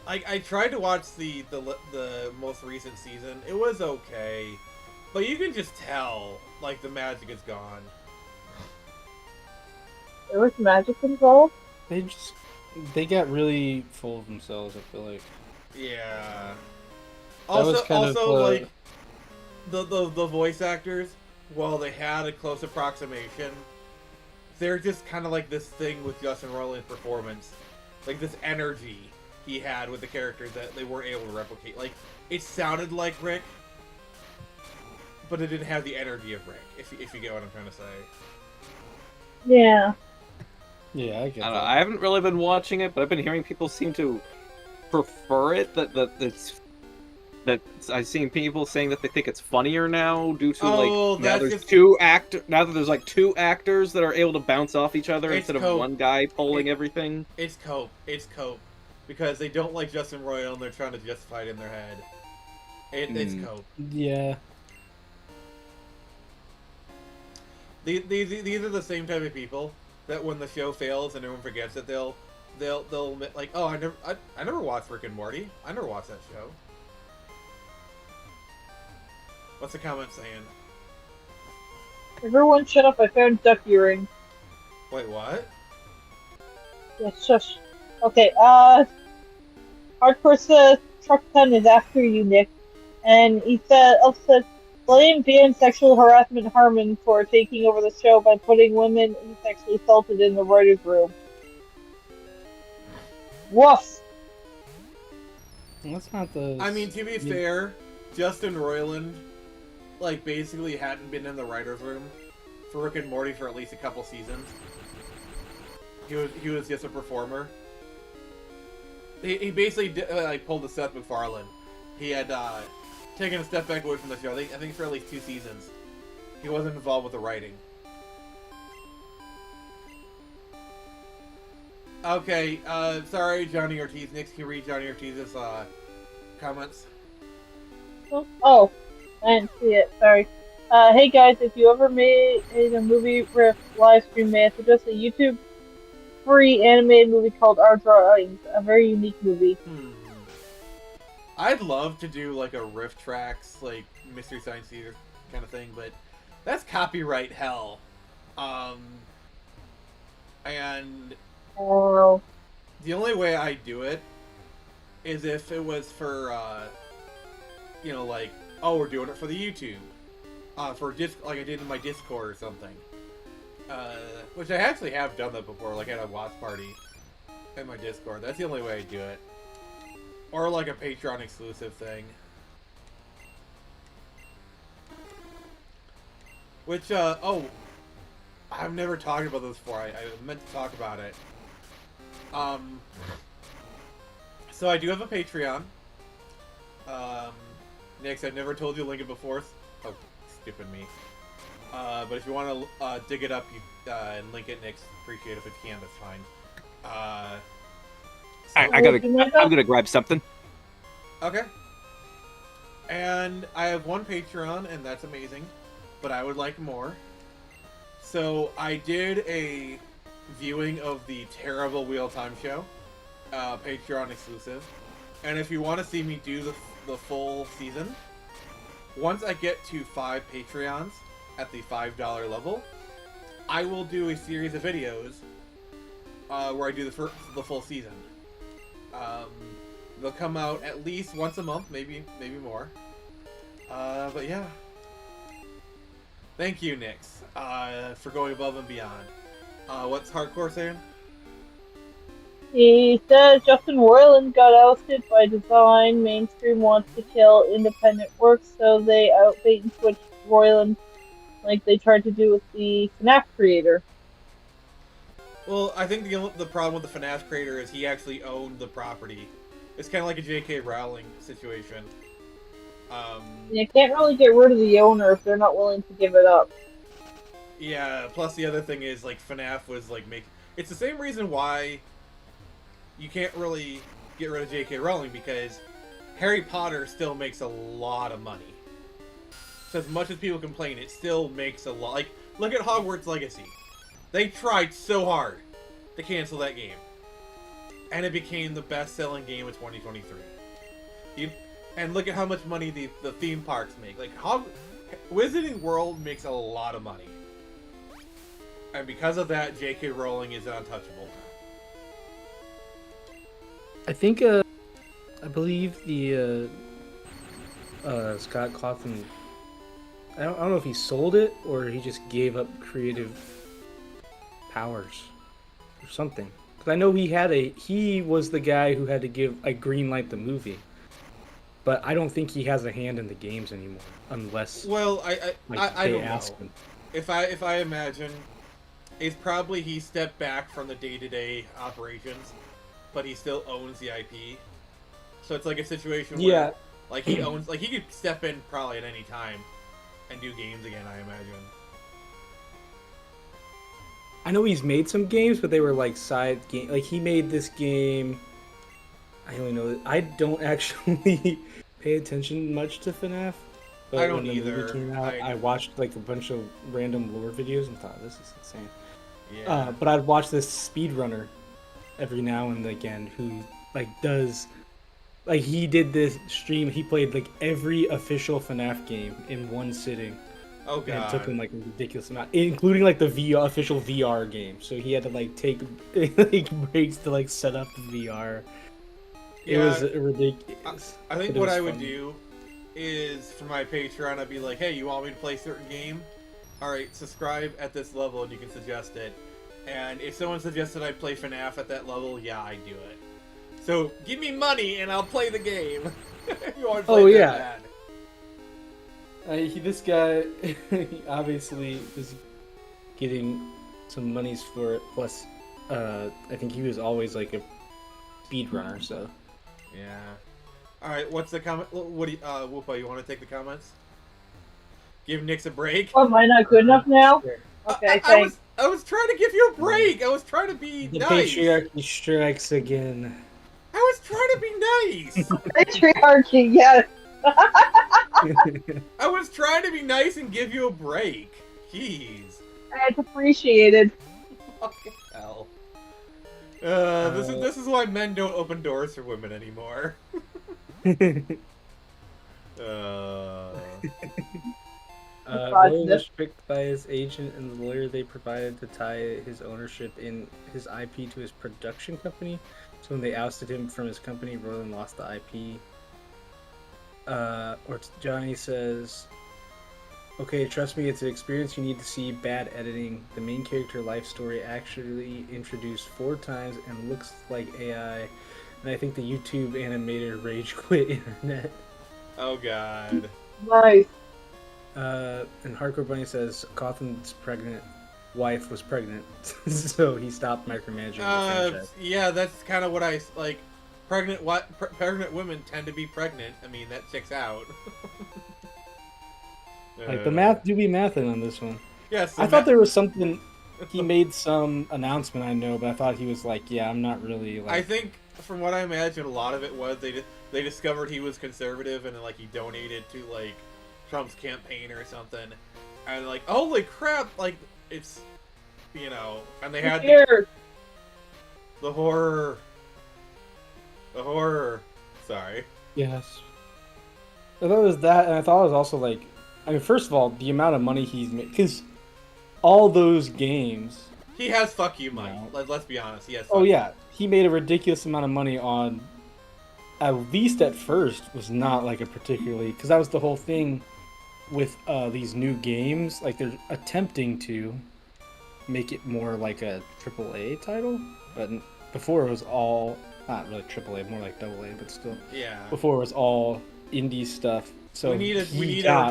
I tried to watch the most recent season. It was okay, but you can just tell like the magic is gone. There was magic involved. They got really full of themselves, I feel like. Yeah. That was Also, kind of, like the voice actors, while they had a close approximation, they're just kind of like this thing with Justin Roiland's performance, like this energy he had with the characters that they weren't able to replicate. Like it sounded like Rick, but it didn't have the energy of Rick. If you get what I'm trying to say. Yeah. Yeah, I get I don't know. that. I haven't really been watching it, but I've been hearing people seem to prefer it. That I've seen people saying that they think it's funnier now due to like now there's now that there's like two actors that are able to bounce off each other It's instead of cope. one guy pulling everything. It's cope. It's cope. Because they don't like Justin Roiland and they're trying to justify it in their head. It's cope. Yeah. These are the same type of people that when the show fails and everyone forgets it, they'll admit like, oh, I never watched Rick and Morty. I never watched that show. What's the comment saying? Everyone shut up, I found duck earring. Wait, what? Yeah, shush. Okay, Hardcore says Truck 10 is after you, Nick. And he said, blame Dan sexual harassment Harmon for taking over the show by putting women he sexually assaulted in the writer's room. Woof! That's not the... I mean, to be fair, Justin Roiland, like, basically hadn't been in the writer's room for Rick and Morty for at least a couple seasons. He was just a performer. He basically like pulled a Seth MacFarlane. He had taken a step back away from the show. I think for at least 2 seasons. He wasn't involved with the writing. Okay, sorry, Johnny Ortiz. Nick, can you read Johnny Ortiz's comments? Oh, I didn't see it, sorry. Hey guys, if you ever made a movie riff live stream, may I suggest a YouTube free animated movie called Our Drawings, a very unique movie. I'd love to do like a Riff Tracks, like Mystery Science Theater kind of thing, but that's copyright hell. And Oh, the only way I do it is if it was for, like, oh, we're doing it for the YouTube, for like I did in my Discord or something. Which I actually have done that before, like at a watch party in my Discord. That's the only way I do it. Or like a Patreon exclusive thing. Which, I've never talked about this before. I meant to talk about it. So I do have a Patreon. Nix, I've never told you to link it before. Oh, stupid me. But if you want to dig it up and link it, Nix, appreciate it. If you can, that's fine. I'm gonna grab something. Okay. And I have one Patreon, and that's amazing. But I would like more. So I did a viewing of the terrible Wheel Time show, Patreon exclusive. And if you want to see me do the full season, once I get to 5 Patreons at the $5 level, I will do a series of videos where I do the full season. They'll come out at least once a month, maybe more. But yeah. Thank you, Nix, for going above and beyond. What's Hardcore saying? he says Justin Roiland got ousted by design. Mainstream wants to kill independent works, so they outbait and switch Roiland like they tried to do with the FNAF creator. Well, I think the problem with the FNAF creator is he actually owned the property. It's kind of like a J.K. Rowling situation. You can't really get rid of the owner if they're not willing to give it up. Yeah, plus the other thing is, like, FNAF was, like, it's the same reason why you can't really get rid of J.K. Rowling, because Harry Potter still makes a lot of money. So as much as people complain, it still makes a lot. Like, look at Hogwarts Legacy. They tried so hard to cancel that game. And it became the best-selling game of 2023. And look at how much money the theme parks make. Like, Wizarding World makes a lot of money. And because of that, J.K. Rowling is untouchable. I think, I believe the, Scott Cawthon, I don't know if he sold it or he just gave up creative powers or something. Because I know he was the guy who had to green light the movie. But I don't think he has a hand in the games anymore, unless well, I don't know. Him. If I imagine, it's probably he stepped back from the day-to-day operations, but he still owns the IP. So it's like a situation where, like, he owns, like, he could step in probably at any time and do games again, I imagine. I know he's made some games, but they were like side game. Like he made this game. I only know that I don't actually pay attention much to FNAF. But I don't when the either. movie came out, I watched like a bunch of random lore videos and thought this is insane. Yeah. But I'd watch this speedrunner every now and again who like does like he did this stream. He played like every official FNAF game in one sitting. Oh god. And it took him like a ridiculous amount, including like the official VR game. So he had to like take like breaks to like set up the VR. It was ridiculous. I think what I would do is for my Patreon, I'd be like, hey, you want me to play a certain game? Alright, subscribe at this level and you can suggest it. And if someone suggested I play FNAF at that level, yeah, I do it. So give me money and I'll play the game. You want to play that bad. This guy he obviously was getting some monies for it. Plus, I think he was always like a speedrunner, so. Yeah. Alright, what's the comment? What do you, Woopeh, you want to take the comments? Give Nix a break? Oh, am I not good enough now? Sure. Okay, thanks. I was trying to give you a break! I was trying to be The nice! patriarchy strikes again. I was trying to be nice! Patriarchy, yes. I was trying to be nice and give you a break. Jeez. It's appreciated. Fucking hell. This is why men don't open doors for women anymore. Will was tricked by his agent and the lawyer they provided to tie his ownership in his IP to his production company. So when they ousted him from his company, Roland lost the IP. Or Johnny says, "Okay, trust me, it's an experience you need to see. Bad editing. The main character life story actually introduced 4 times and looks like AI. And I think the YouTube animator rage quit internet." Oh god. Nice. And Hardcore Bunny says Cawthon's wife was pregnant, so he stopped micromanaging the franchise. Yeah, that's kind of what I like. Pregnant women tend to be pregnant. I mean, that checks out. Like the math do be mathing on this one. Yes, I thought there was something. He made some announcement, I know, but I thought he was like, "Yeah, I'm not really." Like... I think, from what I imagine, a lot of it was they discovered he was conservative and like he donated to like Trump's campaign or something, and like, holy crap, like it's, and they had the horror. Sorry. Yes. I thought it was that, and I thought it was also like, I mean, first of all, the amount of money he's made, because all those games. He has fuck you money. Let's be honest. He has. Oh yeah, he made a ridiculous amount of money on. At least at first, was not like a particularly, because that was the whole thing with these new games. Like they're attempting to make it more like a AAA title, but before it was all not really AAA, more like AA, but still. Yeah. Before it was all indie stuff. So we need a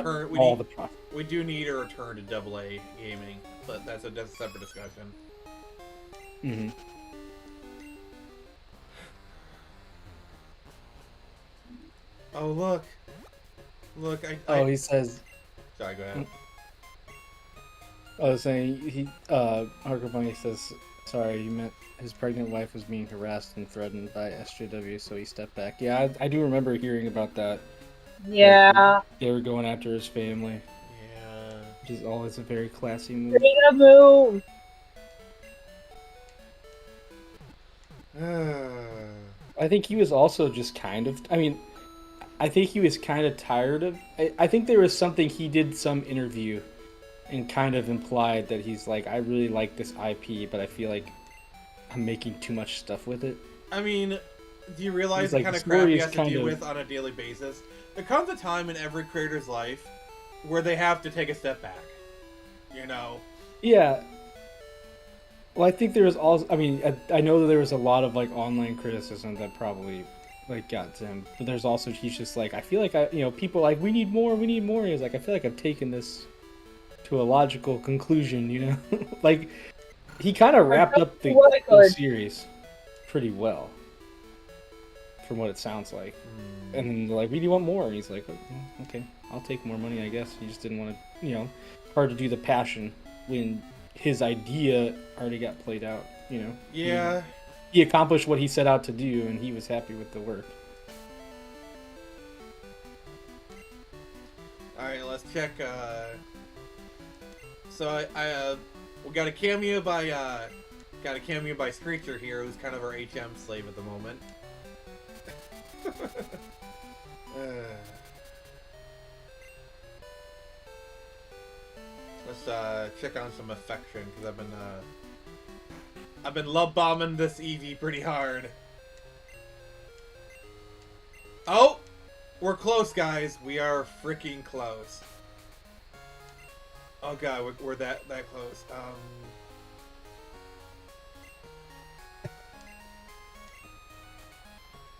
return. We do need a return to AA gaming, but that's a separate discussion. Mm-hmm. Oh look! He says. Sorry, go ahead. I was saying Hardcore Bunny says, "Sorry, you meant his pregnant wife was being harassed and threatened by SJW, so he stepped back." Yeah, I do remember hearing about that. Yeah. Like, they were going after his family. Yeah. Which is always a very classy move. Move. I think he was also just kind of. I mean, I think he was kind of tired of. I think there was something he did some interview, and kind of implied that he's like, I really like this IP, but I feel like I'm making too much stuff with it. I mean, do you realize like, the kind of crap he has to deal with on a daily basis? There comes a time in every creator's life where they have to take a step back. Yeah. Well, I think there was also. I mean, I know that there was a lot of like online criticism that probably like got to him, but there's also he's just like, I feel like people are like, we need more. He's like, I feel like I've taken this to a logical conclusion, like he kind of wrapped up the whole series pretty well, from what it sounds like. And then they're like, we do want more. And he's like, oh, okay, I'll take more money, I guess. He just didn't want to, hard to do the passion when his idea already got played out, Yeah. He accomplished what he set out to do, and he was happy with the work. Alright, let's check, So we got a cameo by Screecher here, who's kind of our HM slave at the moment. Let's check on some affection, because I've been love bombing this Eevee pretty hard. Oh, we're close, guys. We are freaking close. Oh god, we're that close.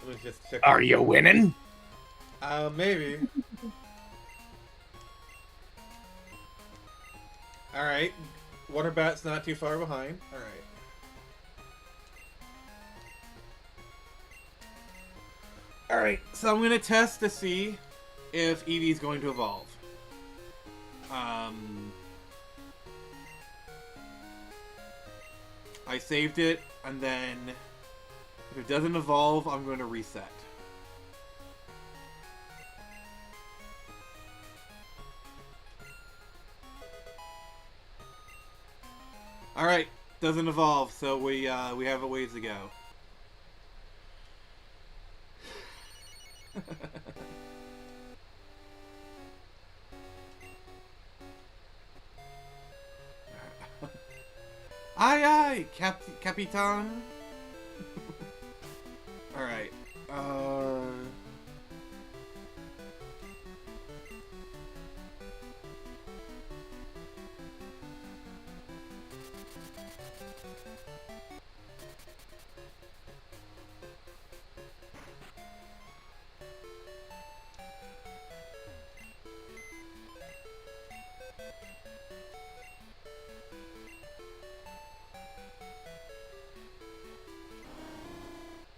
Let's just check. Are you winning? Maybe. Alright. Waterbat's not too far behind. Alright. Alright, so I'm gonna test to see if Eevee's going to evolve. I saved it, and then if it doesn't evolve, I'm going to reset. Alright, Doesn't evolve, so we have a ways to go. Aye, aye, Capitan. Alright.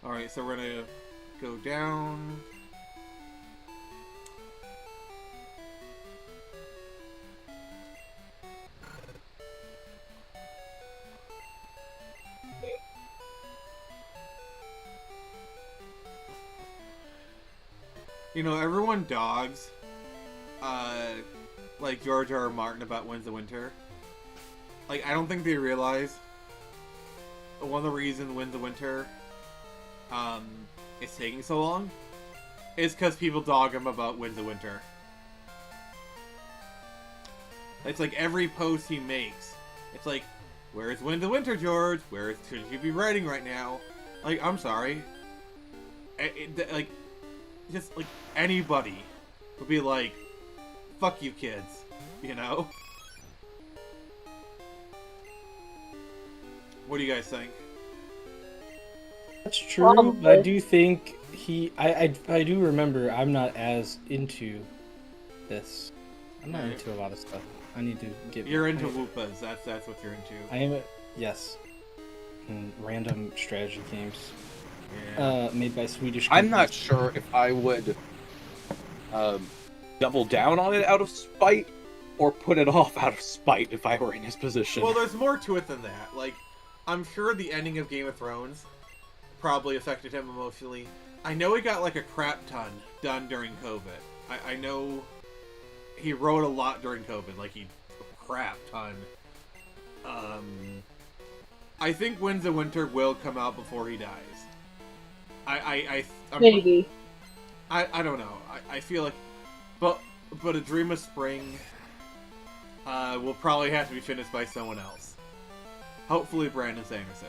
Alright, so we're gonna go down. You know, everyone dogs, like George R. R. Martin about Winds of Winter. Like, I don't think they realize one of the reasons Winds of Winter it's taking so long is because people dog him about Winds of Winter. It's like every post he makes, it's like, where's Winds of Winter, George? Where should you be writing right now? Like, I'm sorry. Like, just like anybody would be like, fuck you kids, you know? What do you guys think? That's true. I do think I do remember I'm not as into this. I'm not into a lot of stuff. I need to get. You're into Woopehs. That's what you're into. I am. Yes. And random strategy games. Yeah. Made by Swedish. I'm not sure if I would double down on it out of spite or put it off out of spite if I were in his position. Well, there's more to it than that. Like, I'm sure the ending of Game of Thrones probably affected him emotionally. I know he got like a crap ton done during COVID. I know he wrote a lot during COVID, like a crap ton. I think Winds of Winter will come out before he dies. Maybe. I don't know. I feel like, but A Dream of Spring will probably have to be finished by someone else. Hopefully Brandon Sanderson.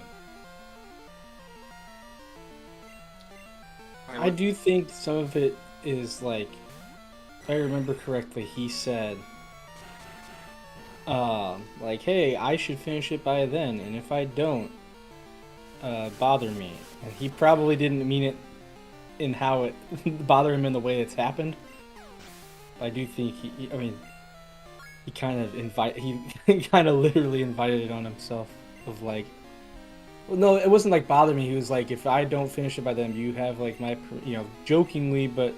I do think some of it is like, if I remember correctly, he said, like, hey, I should finish it by then, and if I don't, bother me. And he probably didn't mean it in how it bother him in the way it's happened. I do think he kind of literally invited it on himself of like, well, no, it wasn't like bother me. He was like, if I don't finish it by then, you have like my, jokingly, but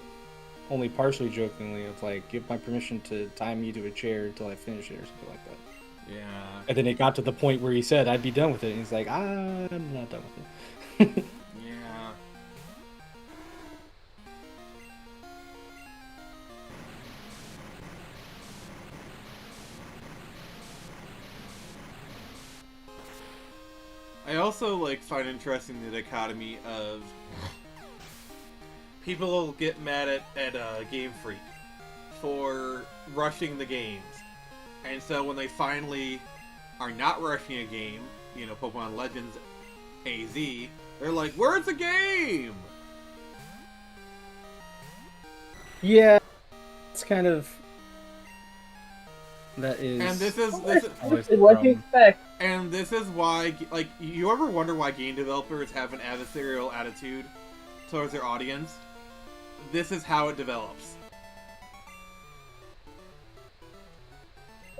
only partially jokingly, of like, give my permission to tie me to a chair until I finish it or something like that. Yeah. And then it got to the point where he said, I'd be done with it. And he's like, I'm not done with it. Yeah. I also find interesting the dichotomy of people will get mad at Game Freak for rushing the games, and so when they finally are not rushing a game, Pokemon Legends AZ, they're like, "Where's the game?" Yeah, it's kind of that is. And this is What do you expect? And this is why, you ever wonder why game developers have an adversarial attitude towards their audience? This is how it develops.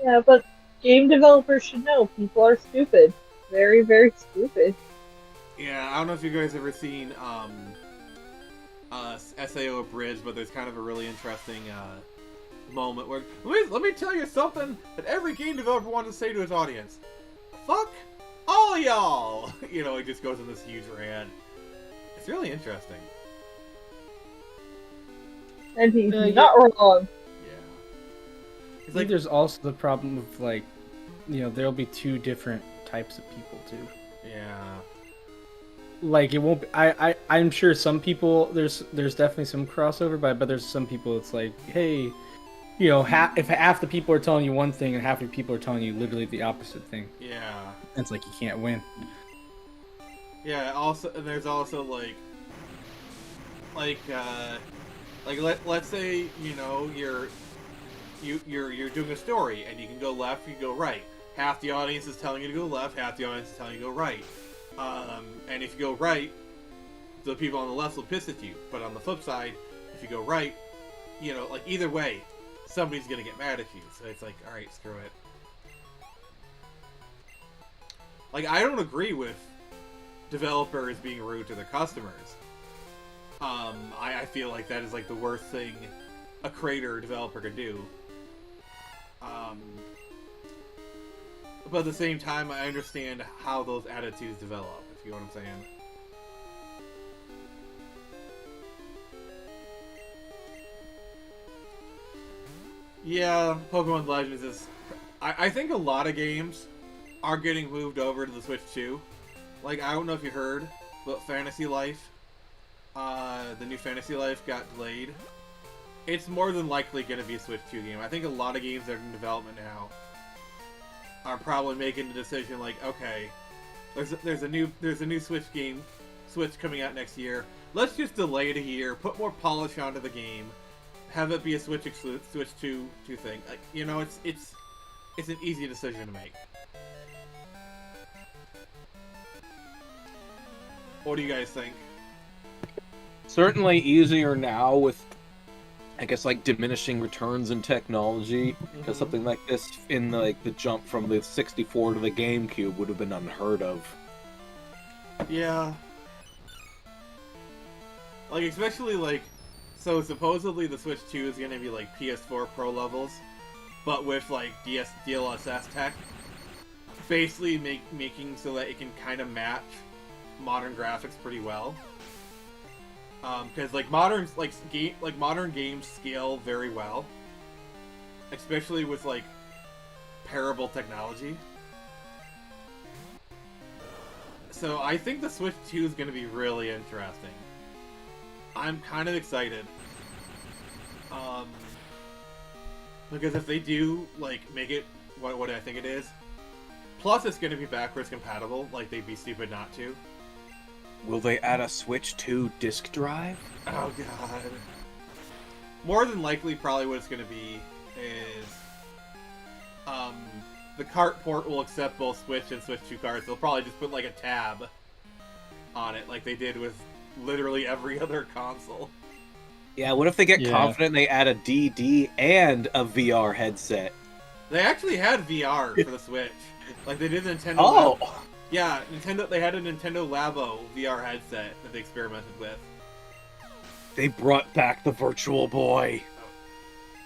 Yeah, but game developers should know people are stupid. Very, very stupid. Yeah, I don't know if you guys ever seen SAO Abridged, but there's kind of a really interesting moment where let me tell you something that every game developer wants to say to his audience. Fuck all y'all! It just goes in this huge rant. It's really interesting. And he's not wrong. Yeah. I think there's also the problem of there'll be two different types of people too. Yeah. Like it won't be, I'm sure some people there's definitely some crossover, but there's some people it's like, hey, you know, if half the people are telling you one thing and half the people are telling you literally the opposite thing, Yeah. it's like you can't win. Yeah. Also, and there's also let's say you know you're doing a story and you can go left, you can go right. Half the audience is telling you to go left, half the audience is telling you to go right. And if you go right, the people on the left will piss at you. But on the flip side, if you go right, you know, like either way, somebody's gonna get mad at you. So it's like, all right, screw it. Like I don't agree with developers being rude to their customers. I feel like that is like the worst thing a creator or developer could do. But at the same time, I understand how those attitudes develop, if you know what I'm saying. Yeah, Pokemon Legends is... I think a lot of games are getting moved over to the Switch 2. Like, I don't know if you heard, but Fantasy Life, the new Fantasy Life got delayed. It's more than likely going to be a Switch 2 game. I think a lot of games that are in development now are probably making the decision like, okay, there's a new Switch coming out next year. Let's just delay it a year, put more polish onto the game, have it be a Switch 2 thing. Like, you know, it's an easy decision to make. What do you guys think? Certainly easier now with, I guess, like diminishing returns in technology. Because something like this in like the jump from the 64 to the GameCube would have been unheard of. Yeah. Like, especially like, so supposedly the Switch 2 is gonna be like PS4 Pro levels, but with like DLSS tech, basically making so that it can kind of match modern graphics pretty well. Because like modern games scale very well, especially with like parable technology. So I think the Switch 2 is going to be really interesting. I'm kind of excited. Because if they do like make it what I think it is, plus it's going to be backwards compatible, like they'd be stupid not to. Will they add a Switch 2 disk drive? Oh god. More than likely, probably what it's going to be is the cart port will accept both Switch and Switch 2 carts. They'll probably just put like a tab on it, like they did with literally every other console. Yeah, what if they get confident and they add a DD and a VR headset? They actually had VR for the Switch. Like they did Nintendo. Oh! Lab. Yeah, Nintendo. They had a Nintendo Labo VR headset that they experimented with. They brought back the Virtual Boy.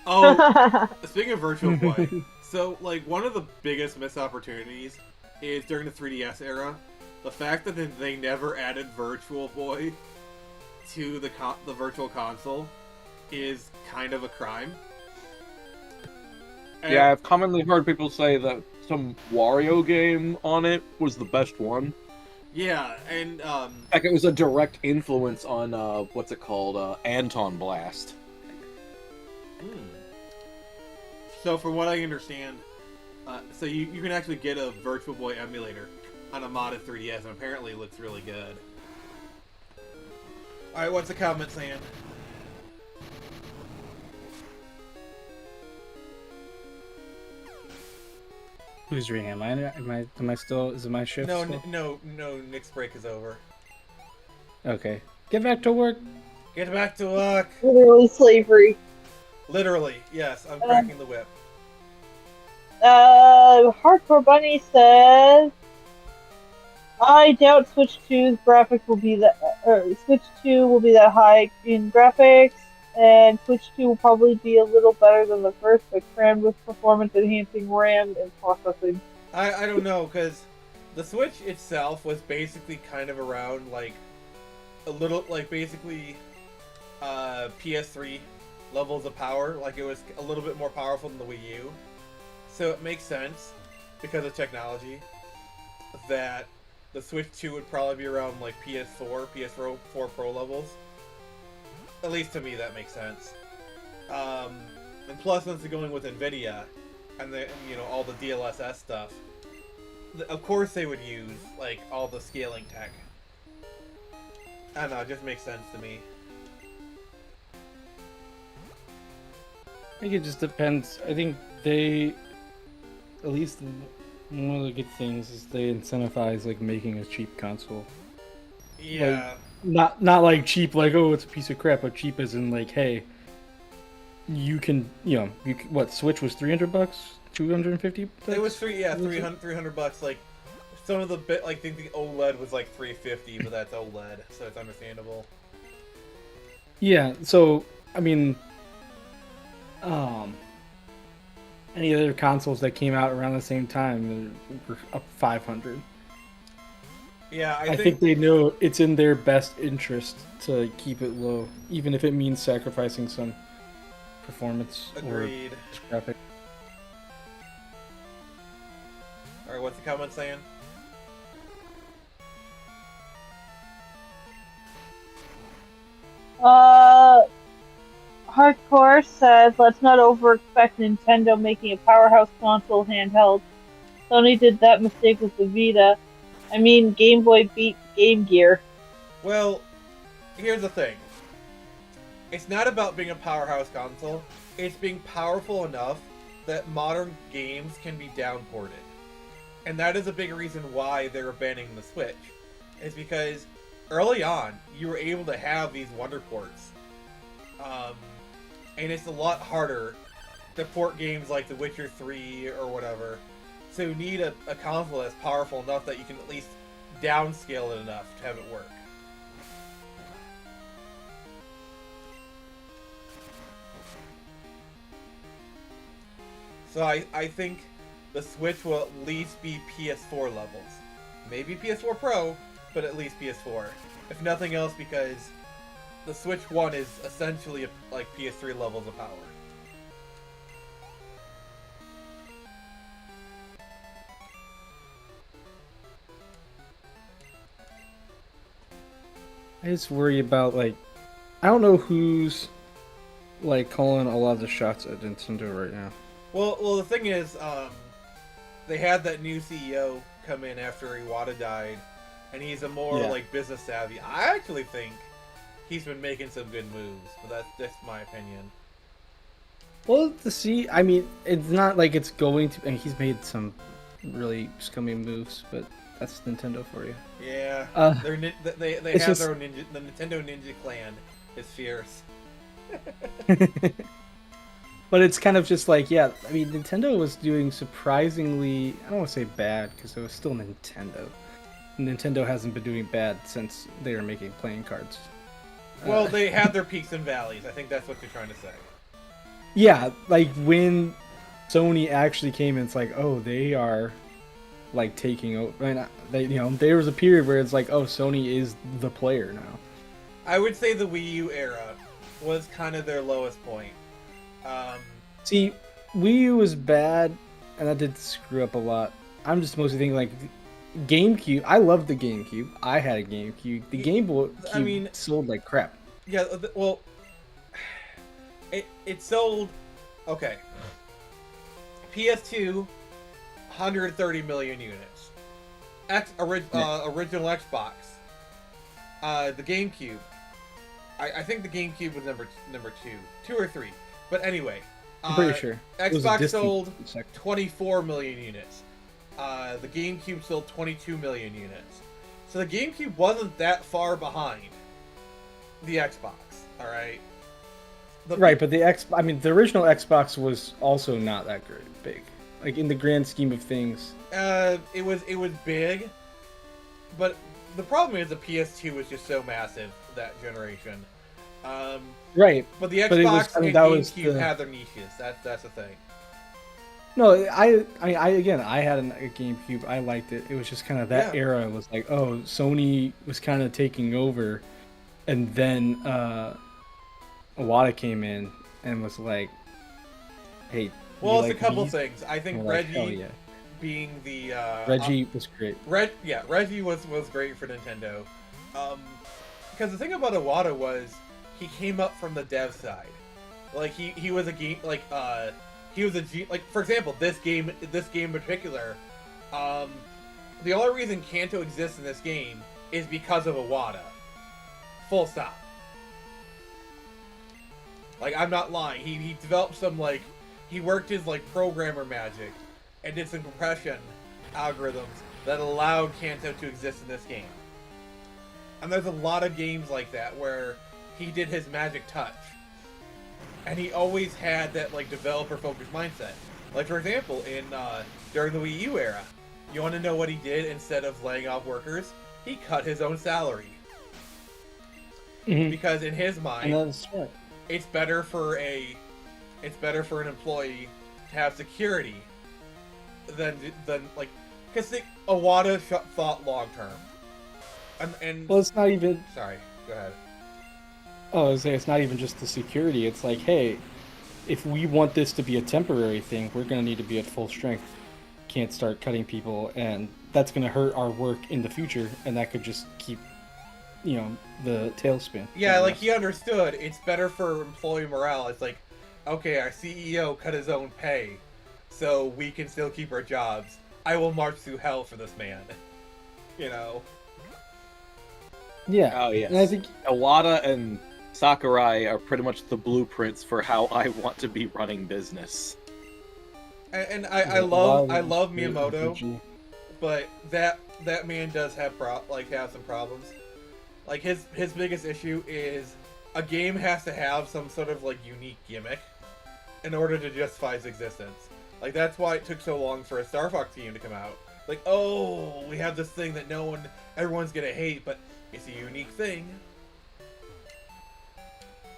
Oh, speaking of Virtual Boy, so like one of the biggest missed opportunities is during the 3DS era, the fact that they never added Virtual Boy to the Virtual Console is kind of a crime. And yeah, I've commonly heard people say that some Wario game on it was the best one. Yeah, and Like it was a direct influence on what's it called, Anton Blast. So from what I understand, so you can actually get a Virtual Boy emulator on a modded 3DS, and apparently it looks really good. Alright, what's the comment saying? Who's reading? Am I still? Is it my shift? No, still? no, Nick's break is over. Okay. Get back to work. Get back to work! Literally slavery. Literally, yes, I'm cracking the whip. Hardcore Bunny says, I doubt Switch 2's graphics will be that, Switch 2 will be that high in graphics, and Switch 2 will probably be a little better than the first, but crammed with performance-enhancing RAM and processing. I don't know, because the Switch itself was basically kind of around, like, a little, like, basically, PS3 levels of power. Like, it was a little bit more powerful than the Wii U. So it makes sense, because of technology. that the Switch 2 would probably be around like PS4 Pro levels. At least to me, that makes sense. And plus, since they're going with NVIDIA and all the DLSS stuff, of course they would use like all the scaling tech. I don't know, it just makes sense to me. I think it just depends. I think they, at least one of the good things is they incentivize like making a cheap console. Yeah. Not like cheap, like, oh, it's a piece of crap, but cheap as in like, hey, you can, what, Switch was $300, 250. It was $300. Like some of the I think the OLED was like $350, but that's OLED, so it's understandable. Yeah. So I mean, any other consoles that came out around the same time were up 500. Yeah, I think they know it's in their best interest to keep it low, even if it means sacrificing some performance agreed. Or graphic. All right, what's the comment saying? Hardcore says, let's not over-expect Nintendo making a powerhouse console handheld. Sony did that mistake with the Vita. I mean, Game Boy beat Game Gear. Well, here's the thing. It's not about being a powerhouse console. It's being powerful enough that modern games can be downported. And that is a big reason why they're abandoning the Switch. Is because early on, you were able to have these wonder ports. And it's a lot harder to port games like The Witcher 3 or whatever. So you need a console that's powerful enough that you can at least downscale it enough to have it work. So I think the Switch will at least be PS4 levels. Maybe PS4 Pro, but at least PS4. If nothing else, because the Switch 1 is essentially like PS3 levels of power. I just worry about, like, I don't know who's like calling a lot of the shots at Nintendo right now. Well, the thing is, they had that new CEO come in after Iwata died, and he's a more like business savvy. I actually think he's been making some good moves, but that's my opinion. Well, I mean, it's not like it's going to. I mean, he's made some really scummy moves, but that's Nintendo for you. Yeah, they have their own ninja. The Nintendo Ninja Clan is fierce. But it's kind of just like, yeah, I mean, Nintendo was doing surprisingly, I don't want to say bad, because it was still Nintendo. Nintendo hasn't been doing bad since they were making playing cards. Well, they had their peaks and valleys. I think that's what you're trying to say. Yeah, like when Sony actually came in, it's like, oh, they are like taking over. I mean, there was a period where it's like, oh, Sony is the player now. I would say the Wii U era was kind of their lowest point. See, Wii U was bad, and that did screw up a lot. I'm just mostly thinking like GameCube. I loved the GameCube. I had a GameCube. The Game Boy Cube sold like crap. Yeah, well, it sold. Okay. PS2, 130 million units. Original Xbox. The GameCube. I think the GameCube was number 2 or 3. But anyway, I'm pretty sure Xbox sold 24 million units. The GameCube sold 22 million units. So the GameCube wasn't that far behind the Xbox. All right. Right, but the original Xbox was also not that big. Like in the grand scheme of things. It was big, but the problem is the PS2 was just so massive that generation. Right. But the Xbox and GameCube had their niches. That's the thing. No, I had a GameCube. I liked it. It was just kind of that era was like, oh, Sony was kind of taking over, and then Iwata came in and was like, hey. Well, it's a couple things. I think Reggie being the Reggie was great. Reggie was great for Nintendo. Because the thing about Iwata was he came up from the dev side. Like he was a game like for example this game in particular, the only reason Kanto exists in this game is because of Iwata. Full stop. Like, I'm not lying. He developed some he worked his programmer magic and did some compression algorithms that allowed Kanto to exist in this game. And there's a lot of games like that where he did his magic touch. And he always had that developer-focused mindset. Like, for example, in during the Wii U era, you want to know what he did instead of laying off workers? He cut his own salary. Mm-hmm. Because in his mind, And that's right. it's better for an employee to have security than because Iwata thought long term. And Well, it's not even. sorry, go ahead. Oh, I was saying it's not even just the security. It's like, hey, if we want this to be a temporary thing, we're gonna need to be at full strength. Can't start cutting people, and that's gonna hurt our work in the future, and that could just keep, the tailspin. Yeah, he understood it's better for employee morale. It's like, okay, our CEO cut his own pay, so we can still keep our jobs. I will march through hell for this man. Yeah. Oh yes. And I think Iwata and Sakurai are pretty much the blueprints for how I want to be running business. And I love Miyamoto, RPG. but that man does have some problems. Like his biggest issue is a game has to have some sort of unique gimmick in order to justify its existence. Like that's why it took so long for a Star Fox game to come out. Like, oh, we have this thing that everyone's gonna hate, but it's a unique thing.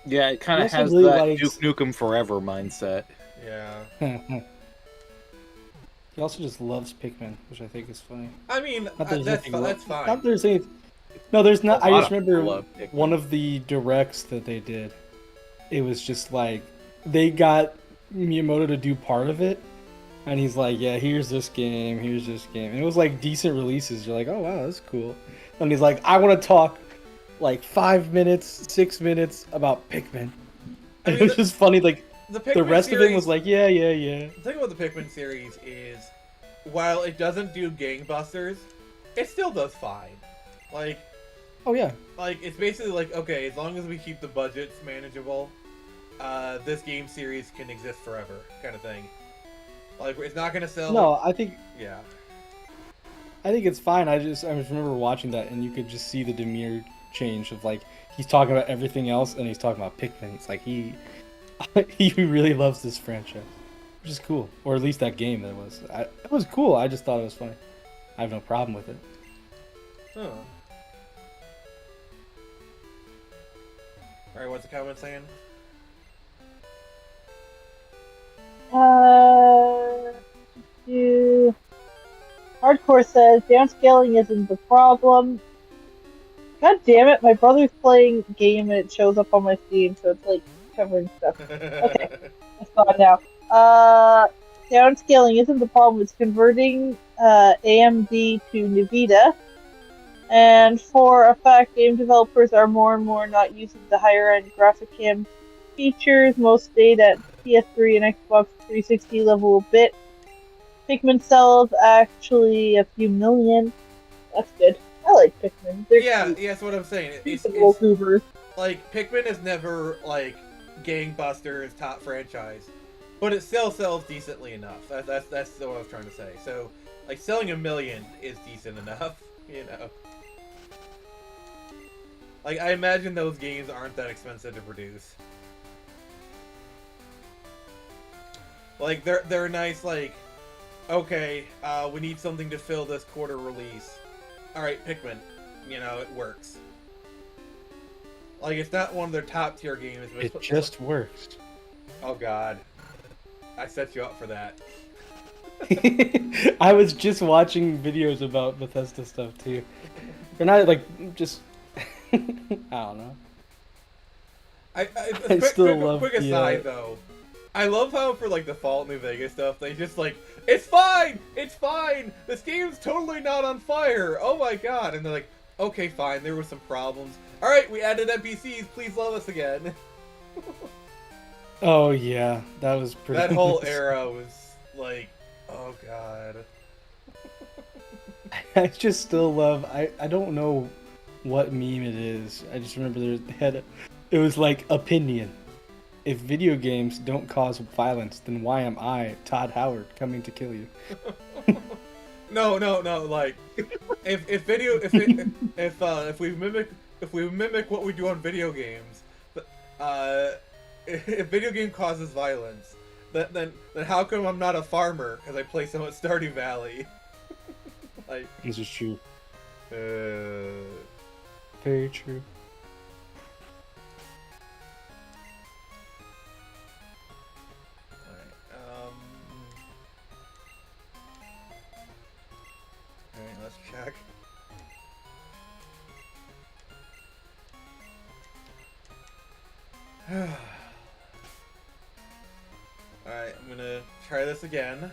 Yeah, it kind He of also has really that likes- Duke Nukem Forever mindset. Yeah. He also just loves Pikmin, which I think is funny. I mean, Not that there's that's anything that's Not fine. there's any. No, there's not. A I lot just of people remember love Pikmin. one of the directs that they did. It was just they got Miyamoto to do part of it, and he's like, "Yeah, here's this game, and it was decent releases. You're like, "Oh wow, that's cool." And he's like, "I want to talk 5 minutes, 6 minutes about Pikmin." I And mean, it was just funny. The The rest of it was yeah. The thing about the Pikmin series is, while it doesn't do gangbusters, it still does fine. Oh yeah. It's basically okay, as long as we keep the budgets manageable, this game series can exist forever, kind of thing. It's not gonna sell. No, I think Yeah. it's fine. I just remember watching that, and you could just see the demeanor change of he's talking about everything else, and he's talking about Pikmin. It's like he really loves this franchise, which is cool, or at least that game. It was cool. I just thought it was funny. I have no problem with it. Huh. Alright, what's the comment saying? Hardcore says downscaling isn't the problem. God damn it, my brother's playing a game and it shows up on my Steam, so it's covering stuff. Okay, it's gone now. Downscaling isn't the problem, it's converting AMD to NVIDIA. And for a fact, game developers are more and more not using the higher end graphic cam features. Most stayed at PS3 and Xbox 360 level a bit. Pikmin sells actually a few million. That's good. I like Pikmin. They're cute. That's what I'm saying. Cute little goobers. Pikmin is never gangbusters top franchise, but it still sells decently enough. That's what I was trying to say. So selling 1 million is decent enough, I imagine those games aren't that expensive to produce. They're nice. Okay, we need something to fill this quarter release. Alright, Pikmin. It works. It's not one of their top tier games, but It just works. Oh god. I set you up for that. I was just watching videos about Bethesda stuff too. They're not just. I don't know. I I still love quick the, aside though. I love how for like default New Vegas stuff, they just like, it's fine, this game's totally not on fire. Oh my god, and they're like, okay, fine, there were some problems. All right, we added NPCs. Please love us again. Oh yeah, that was pretty. That whole era was like, oh god. I just still love. I don't know what meme it is. I just remember it was like opinion. If video games don't cause violence, then why am I, Todd Howard, coming to kill you? No, like if we mimic what we do on video games, if video game causes violence, then how come I'm not a farmer because I play so much Stardew Valley? Like, This is true. uh, Very true. Alright, let's check. Alright, I'm gonna try this again.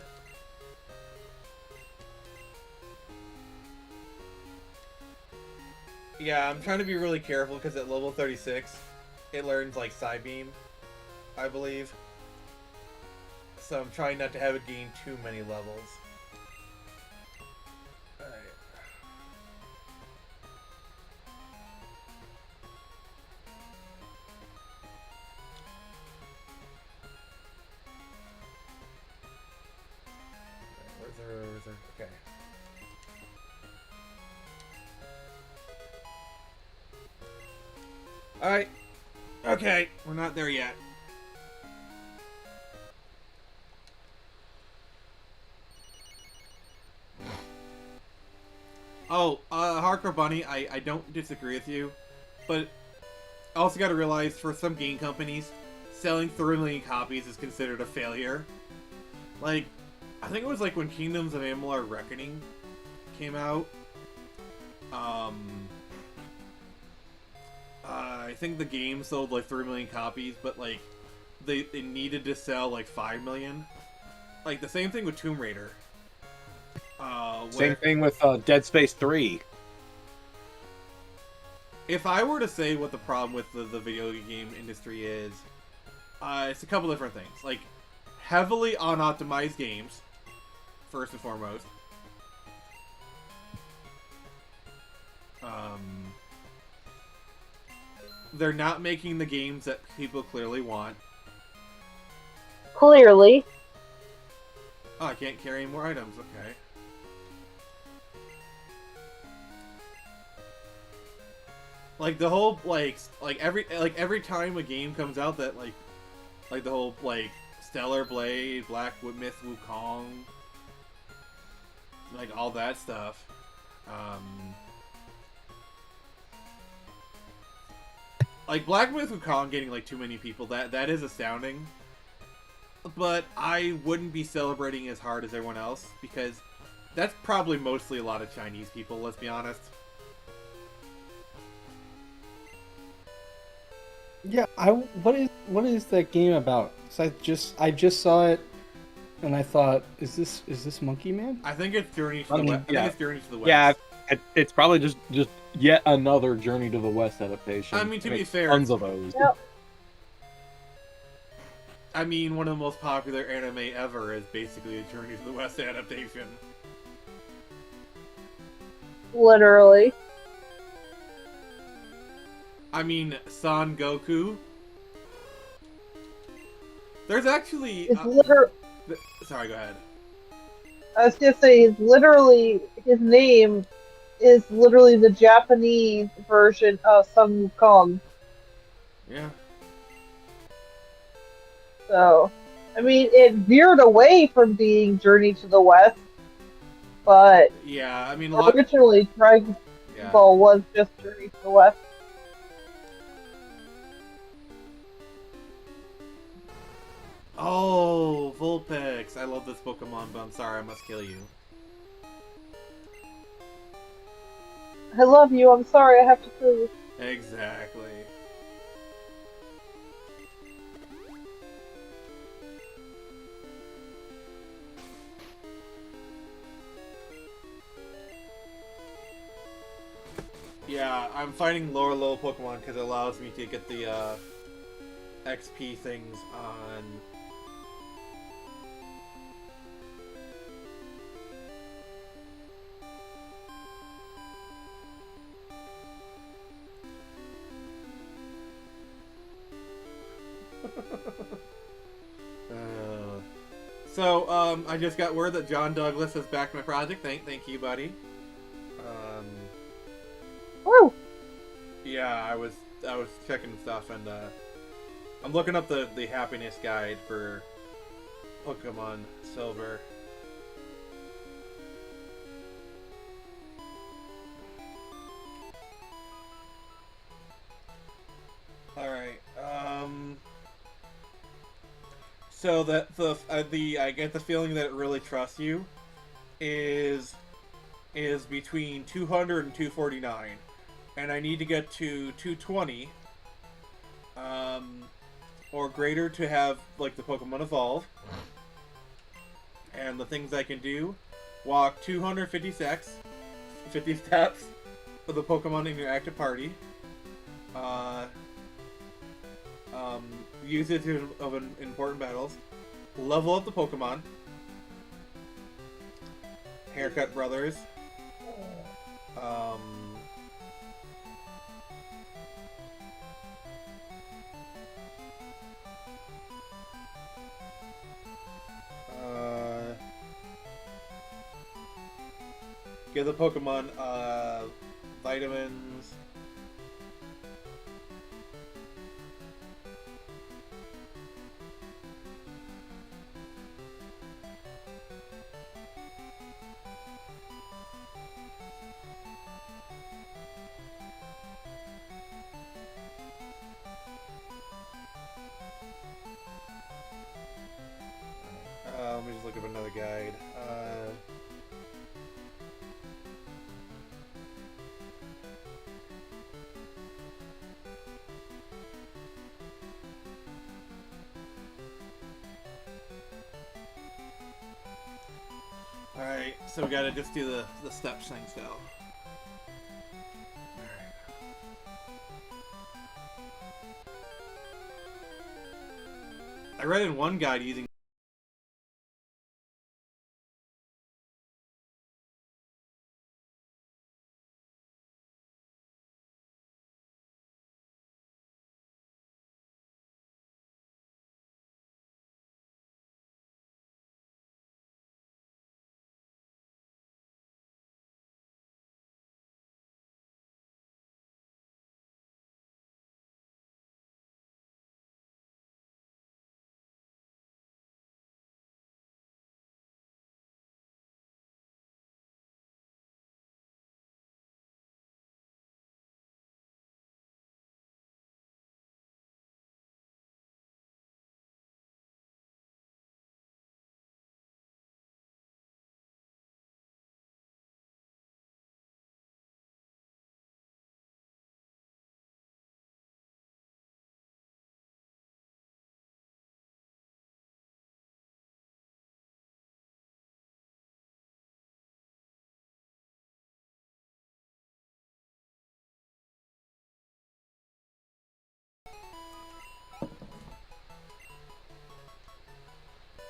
Yeah, I'm trying to be really careful because at level 36, it learns like Psybeam, I believe. So I'm trying not to have it gain too many levels. Alright. Where's there? Okay. Alright. Okay, we're not there yet. Oh, Hardcore Bunny, I don't disagree with you, but I also gotta realize for some game companies, selling 3 million copies is considered a failure. Like, I think it was like when Kingdoms of Amalur Reckoning came out. I think the game sold like 3 million copies, but like they needed to sell like 5 million. Like the same thing with Tomb Raider. Same thing with Dead Space 3. If I were to say what the problem with the video game industry is, it's a couple different things. Like, heavily unoptimized games, first and foremost. They're not making the games that people clearly want. Clearly. Oh, I can't carry any more items. Okay. Like the whole like every time a game comes out that like the whole like Stellar Blade, Black Myth Wukong, like all that stuff. Like Black Myth Wukong getting like too many people, that is astounding. But I wouldn't be celebrating as hard as everyone else because that's probably mostly a lot of Chinese people, let's be honest. Yeah, what is that game about? So I just saw it, and I thought, is this Monkey Man? I think it's Journey to the West. I think it's Journey to the West. Yeah, it's probably just yet another Journey to the West adaptation. I mean, to be There's fair, tons of those. Yep. I mean, one of the most popular anime ever is basically a Journey to the West adaptation. Literally. I mean, Son Goku. There's actually. It's Sorry, go ahead. I was gonna say, his name is literally the Japanese version of Sun Wukong. Yeah. So, I mean, it veered away from being Journey to the West, but Yeah, I mean, originally Dragon Ball was just Journey to the West. Oh, Vulpix. I love this Pokemon, but I'm sorry, I must kill you. I love you, I'm sorry, I have to kill you. Exactly. Yeah, I'm fighting lower level Pokemon because it allows me to get the XP things on. I just got word that John Douglas has backed my project. Thank you, buddy. Woo! Yeah, I was checking stuff and I'm looking up the happiness guide for Pokemon Silver. All right. So that the I get the feeling that it really trusts you is between 200 and 249, and I need to get to 220 or greater to have like the Pokemon evolve. And the things I can do: walk 250 steps for the Pokemon in your active party. Use it in important battles. Level up the Pokemon. Haircut Brothers. Give the Pokemon vitamins. Let me just look up another guide. Alright, so we gotta just do the steps thing still. Alright. I read in one guide using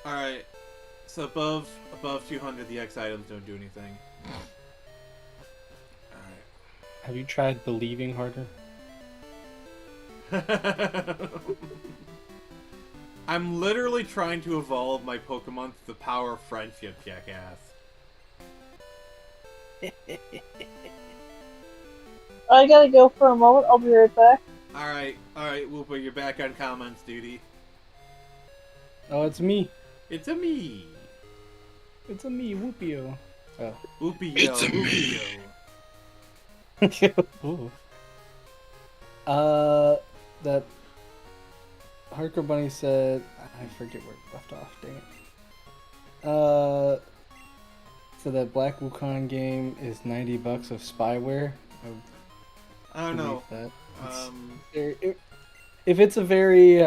Alright, so above 200 the X items don't do anything. Have you tried believing harder? Alright. I'm literally trying to evolve my Pokemon to the power of friendship, jackass. I gotta go for a moment. I'll be right back. Alright, Wooper, you're back on comments duty. Oh, it's me. It's a me. It's a me, Woopeo. Oh. Woopeo, It's a me. Ooh. That Hardcore Bunny said, I forget where it left off, dang it. So that Black Wukong game is $90 of spyware. I don't know. That. If it's a very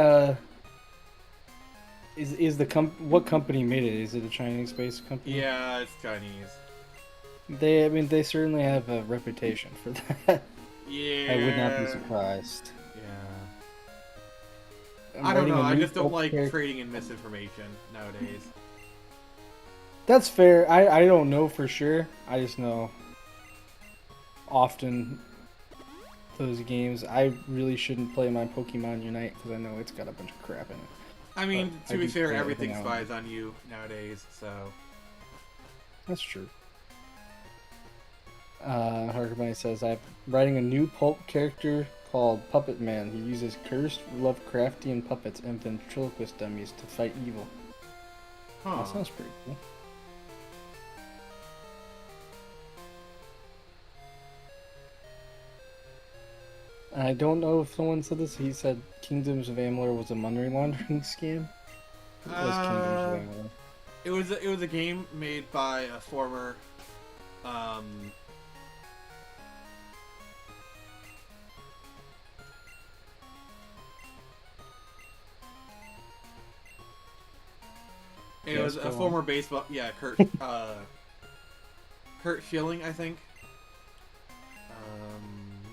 is the what company made it? Is it a Chinese-based company? Yeah, it's Chinese. They certainly have a reputation for that. Yeah. I would not be surprised. Yeah. I'm I don't writing know. a I new just don't pulp like character. trading in misinformation nowadays. That's fair. I don't know for sure. I just know often those games. I really shouldn't play my Pokemon Unite because I know it's got a bunch of crap in it. I mean, But to I be do fair, play it everything every now and spies on you nowadays, so. That's true. Harkabani says, I'm writing a new pulp character called Puppet Man. He uses cursed Lovecraftian puppets and ventriloquist dummies to fight evil. Huh. That sounds pretty cool. I don't know if someone said this. He said Kingdoms of Amalur was a money laundering scam. It was Kingdoms of Amalur. It was a game made by a former it Yes, was a go former on. baseball Kurt Schilling, I think.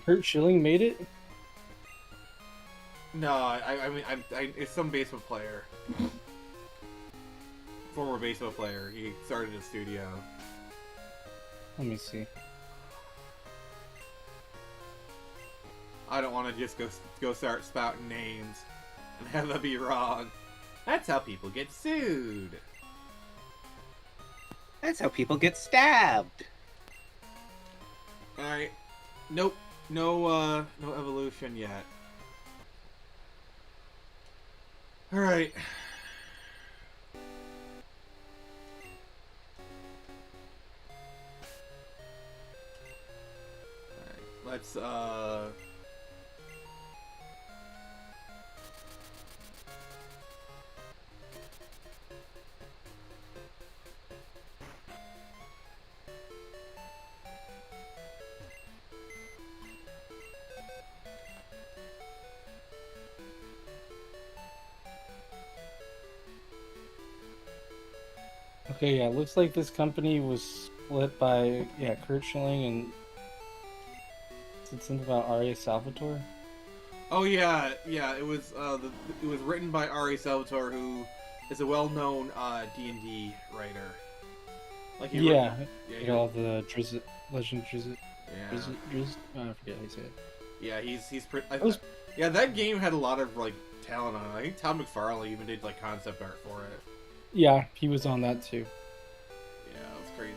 Kurt Schilling made it? No, I mean it's some baseball player. Former baseball player. He started a studio. Let me see. I don't want to just go start spouting names and have that be wrong. That's how people get sued. That's how people get stabbed. All right. Nope. No evolution yet. All right. Let's Okay, yeah, it looks like this company was split by, Kurt Schilling and said something about Aria Salvatore. Oh yeah, it was it was written by Ari Salvatore, who is a well-known D&D writer. Like he Yeah, yeah, you know, all the Drizzt, Legend Drizzt, yeah, Drizzt, I forget how you say it. yeah. He's pretty. was- Yeah, that game had a lot of like talent on it. I think Tom McFarlane even did like concept art for it. Yeah, he was on that too. Yeah, it was crazy.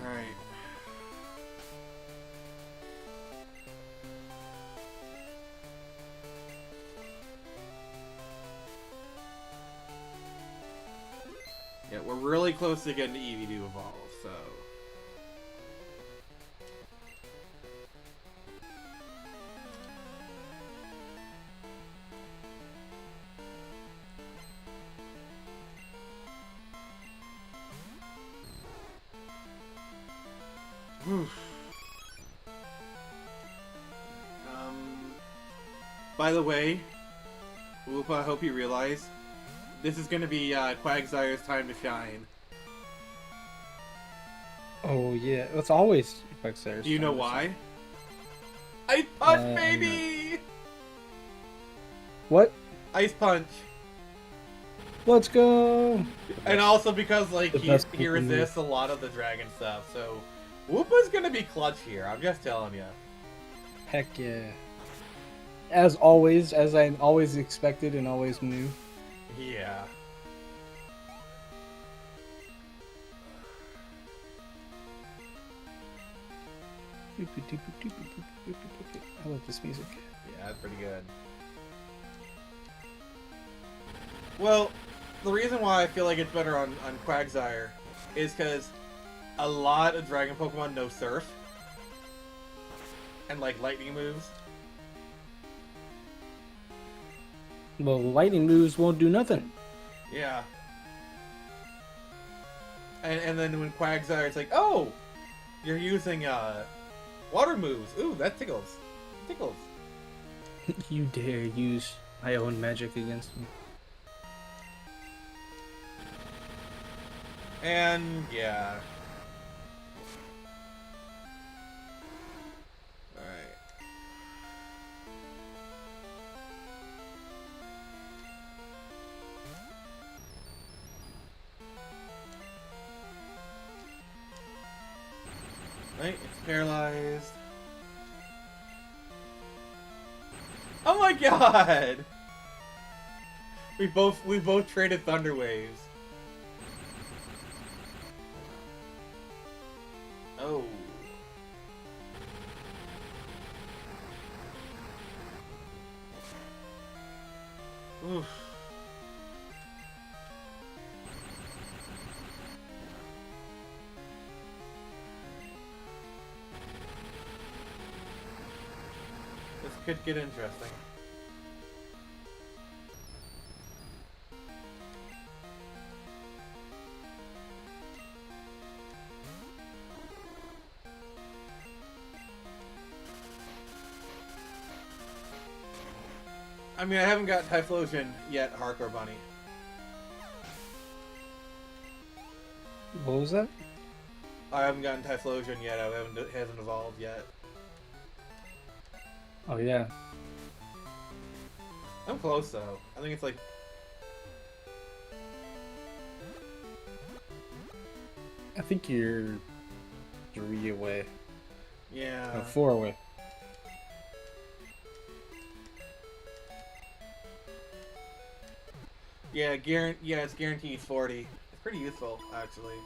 All right. Yeah, we're really close to getting Eevee to evolve, so. Oof. By the way, Woopeh, I hope you realize this is gonna be Quagsire's time to shine. Oh yeah, it's always Quagsire. Do you know why? Ice Punch, no. baby! What? Ice Punch. Let's go! And also because like The he best Pokemon resists a lot of the dragon stuff, so Woopeh's gonna be clutch here. I'm just telling you. Heck yeah. As always, as I always expected and always knew. Yeah. I love this music. Yeah, that's pretty good. Well, the reason why I feel like it's better on Quagsire is because a lot of Dragon Pokemon know Surf. And like lightning moves. Well, lightning moves won't do nothing. Yeah. And then when Quagsire's like, oh! You're using water moves. Ooh, that tickles. Tickles. You dare use my own magic against me. And yeah. Alright. Right, it's paralyzed. Oh my god! We both traded Thunder Waves. Oh. Oof. This could get interesting. I mean, I haven't got Typhlosion yet, Hardcore Bunny. What was that? I haven't gotten Typhlosion yet. It hasn't evolved yet. Oh yeah. I'm close though. I think it's like. I think you're 3 away. Yeah. No, 4 away. Yeah, it's guaranteed 40. It's pretty useful, actually.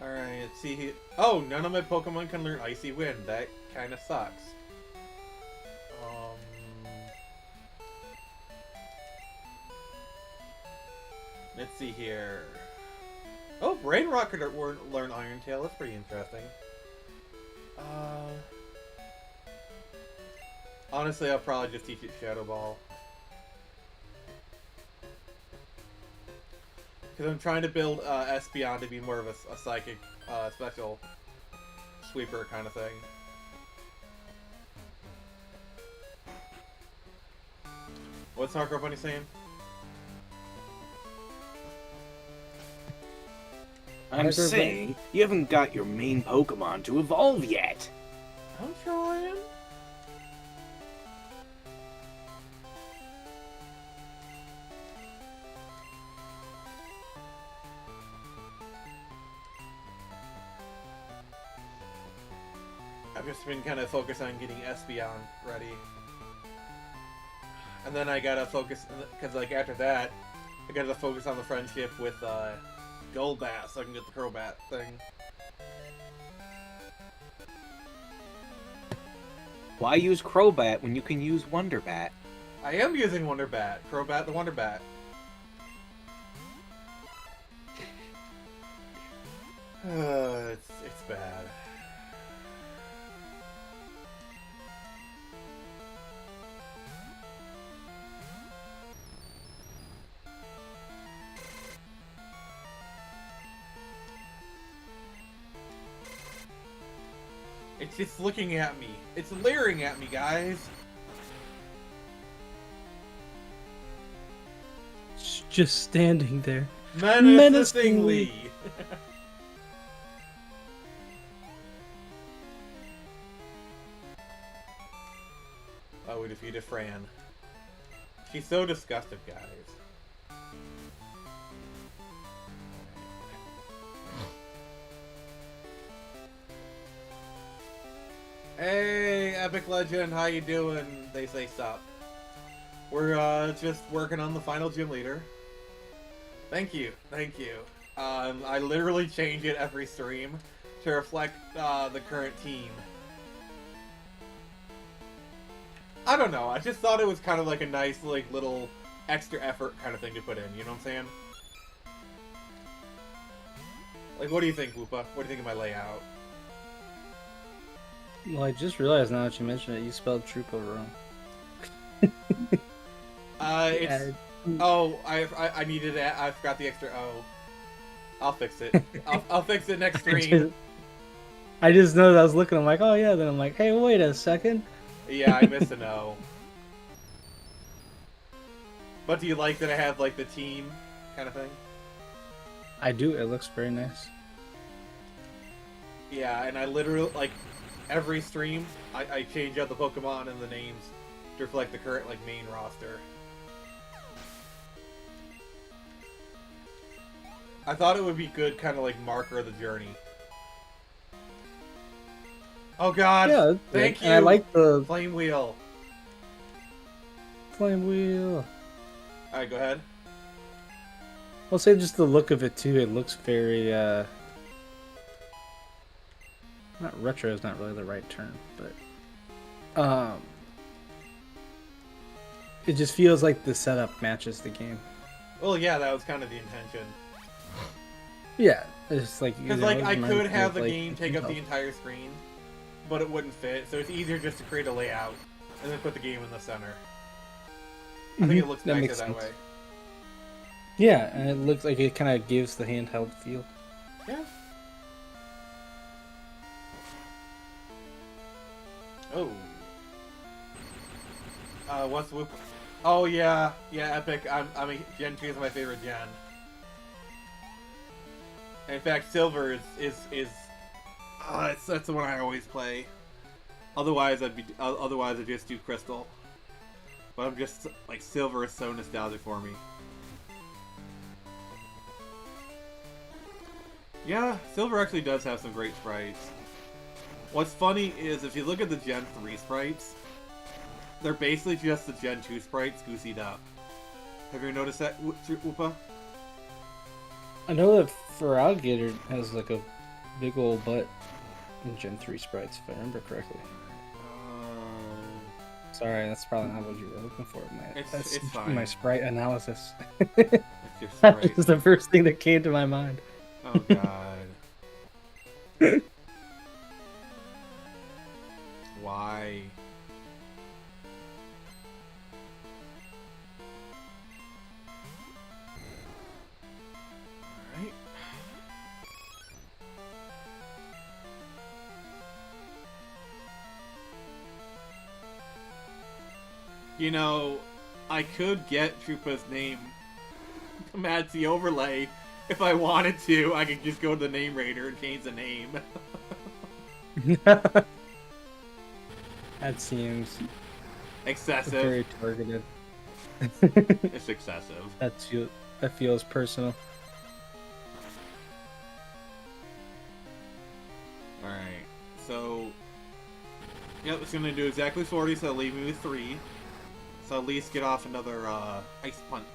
Alright, let's see here. Oh, none of my Pokemon can learn Icy Wind. That kind of sucks. Let's see here. Oh, Brain Rock could learn Iron Tail. That's pretty interesting. Honestly, I'll probably just teach it Shadow Ball. Because I'm trying to build Espeon to be more of a psychic special sweeper kind of thing. What's Hardcore Bunny saying? I'm saying you haven't got your main Pokemon to evolve yet. I'm trying. I've just been kind of focused on getting Espeon ready. And then I gotta focus, because like after that, I gotta focus on the friendship with Golbat so I can get the Crobat thing. Why use Crobat when you can use Wonderbat? I am using Wonderbat. Crobat the Wonderbat. It's bad. It's just looking at me. It's leering at me, guys. It's just standing there. Menacingly. Oh, we defeated Fran. She's so disgusted, guys. Hey, Epic Legend, how you doing? They say sup. We're just working on the final gym leader. Thank you, thank you. I literally change it every stream to reflect the current team. I don't know, I just thought it was kind of like a nice, like, little extra effort kind of thing to put in, you know what I'm saying? Like, what do you think, Woopeh? What do you think of my layout? Well, I just realized now that you mentioned it, you spelled Truco wrong. It's... Oh, I needed that. I forgot the extra O. I'll fix it. I'll fix it next stream. I just know that I was looking. I'm like, oh yeah. Then I'm like, hey, wait a second. Yeah, I missed an O. But do you like that I have like the team kind of thing? I do. It looks very nice. Yeah, and I literally like every stream I change out the Pokemon and the names to reflect the current like main roster. I thought it would be good kind of like marker of the journey. Oh god! Yeah, Thank you! And I like the Flame Wheel. flame wheel. Alright, go ahead. I'll say just the look of it too. It looks very not retro is not really the right term, but it just feels like the setup matches the game. Well, yeah, that was kind of the intention. Yeah, it's like Because you know, like it I reminds could me have of, the like, game take up the entire screen, but it wouldn't fit. So it's easier just to create a layout and then put the game in the center. I think it looks That nicer makes that sense. way. Yeah, and it looks like it kind of gives the handheld feel. Yeah. Oh. What's Wooper? Oh yeah, yeah, Epic. I'm a Gen 2 is my favorite gen. In fact, Silver is that's the one I always play. Otherwise, I'd just do Crystal. But I'm just like Silver is so nostalgic for me. Yeah, Silver actually does have some great sprites. What's funny is if you look at the Gen 3 sprites, they're basically just the Gen 2 sprites goosied up. Have you noticed that, Woopeh? I know that Feraligatr has like a big old butt in Gen 3 sprites, if I remember correctly. Sorry, that's probably not what you were looking for. That's it's fine. my sprite analysis. It's your That sprite. was the first thing that came to my mind. Oh god. Why? Alright. You know, I could get Troopa's name to match the overlay. If I wanted to, I could just go to the name raider and change the name. That seems Excessive. very targeted. It's excessive. That feels personal. Alright, so... Yep, it's gonna do exactly 40, so leave me with 3. So at least get off another, Ice Punch.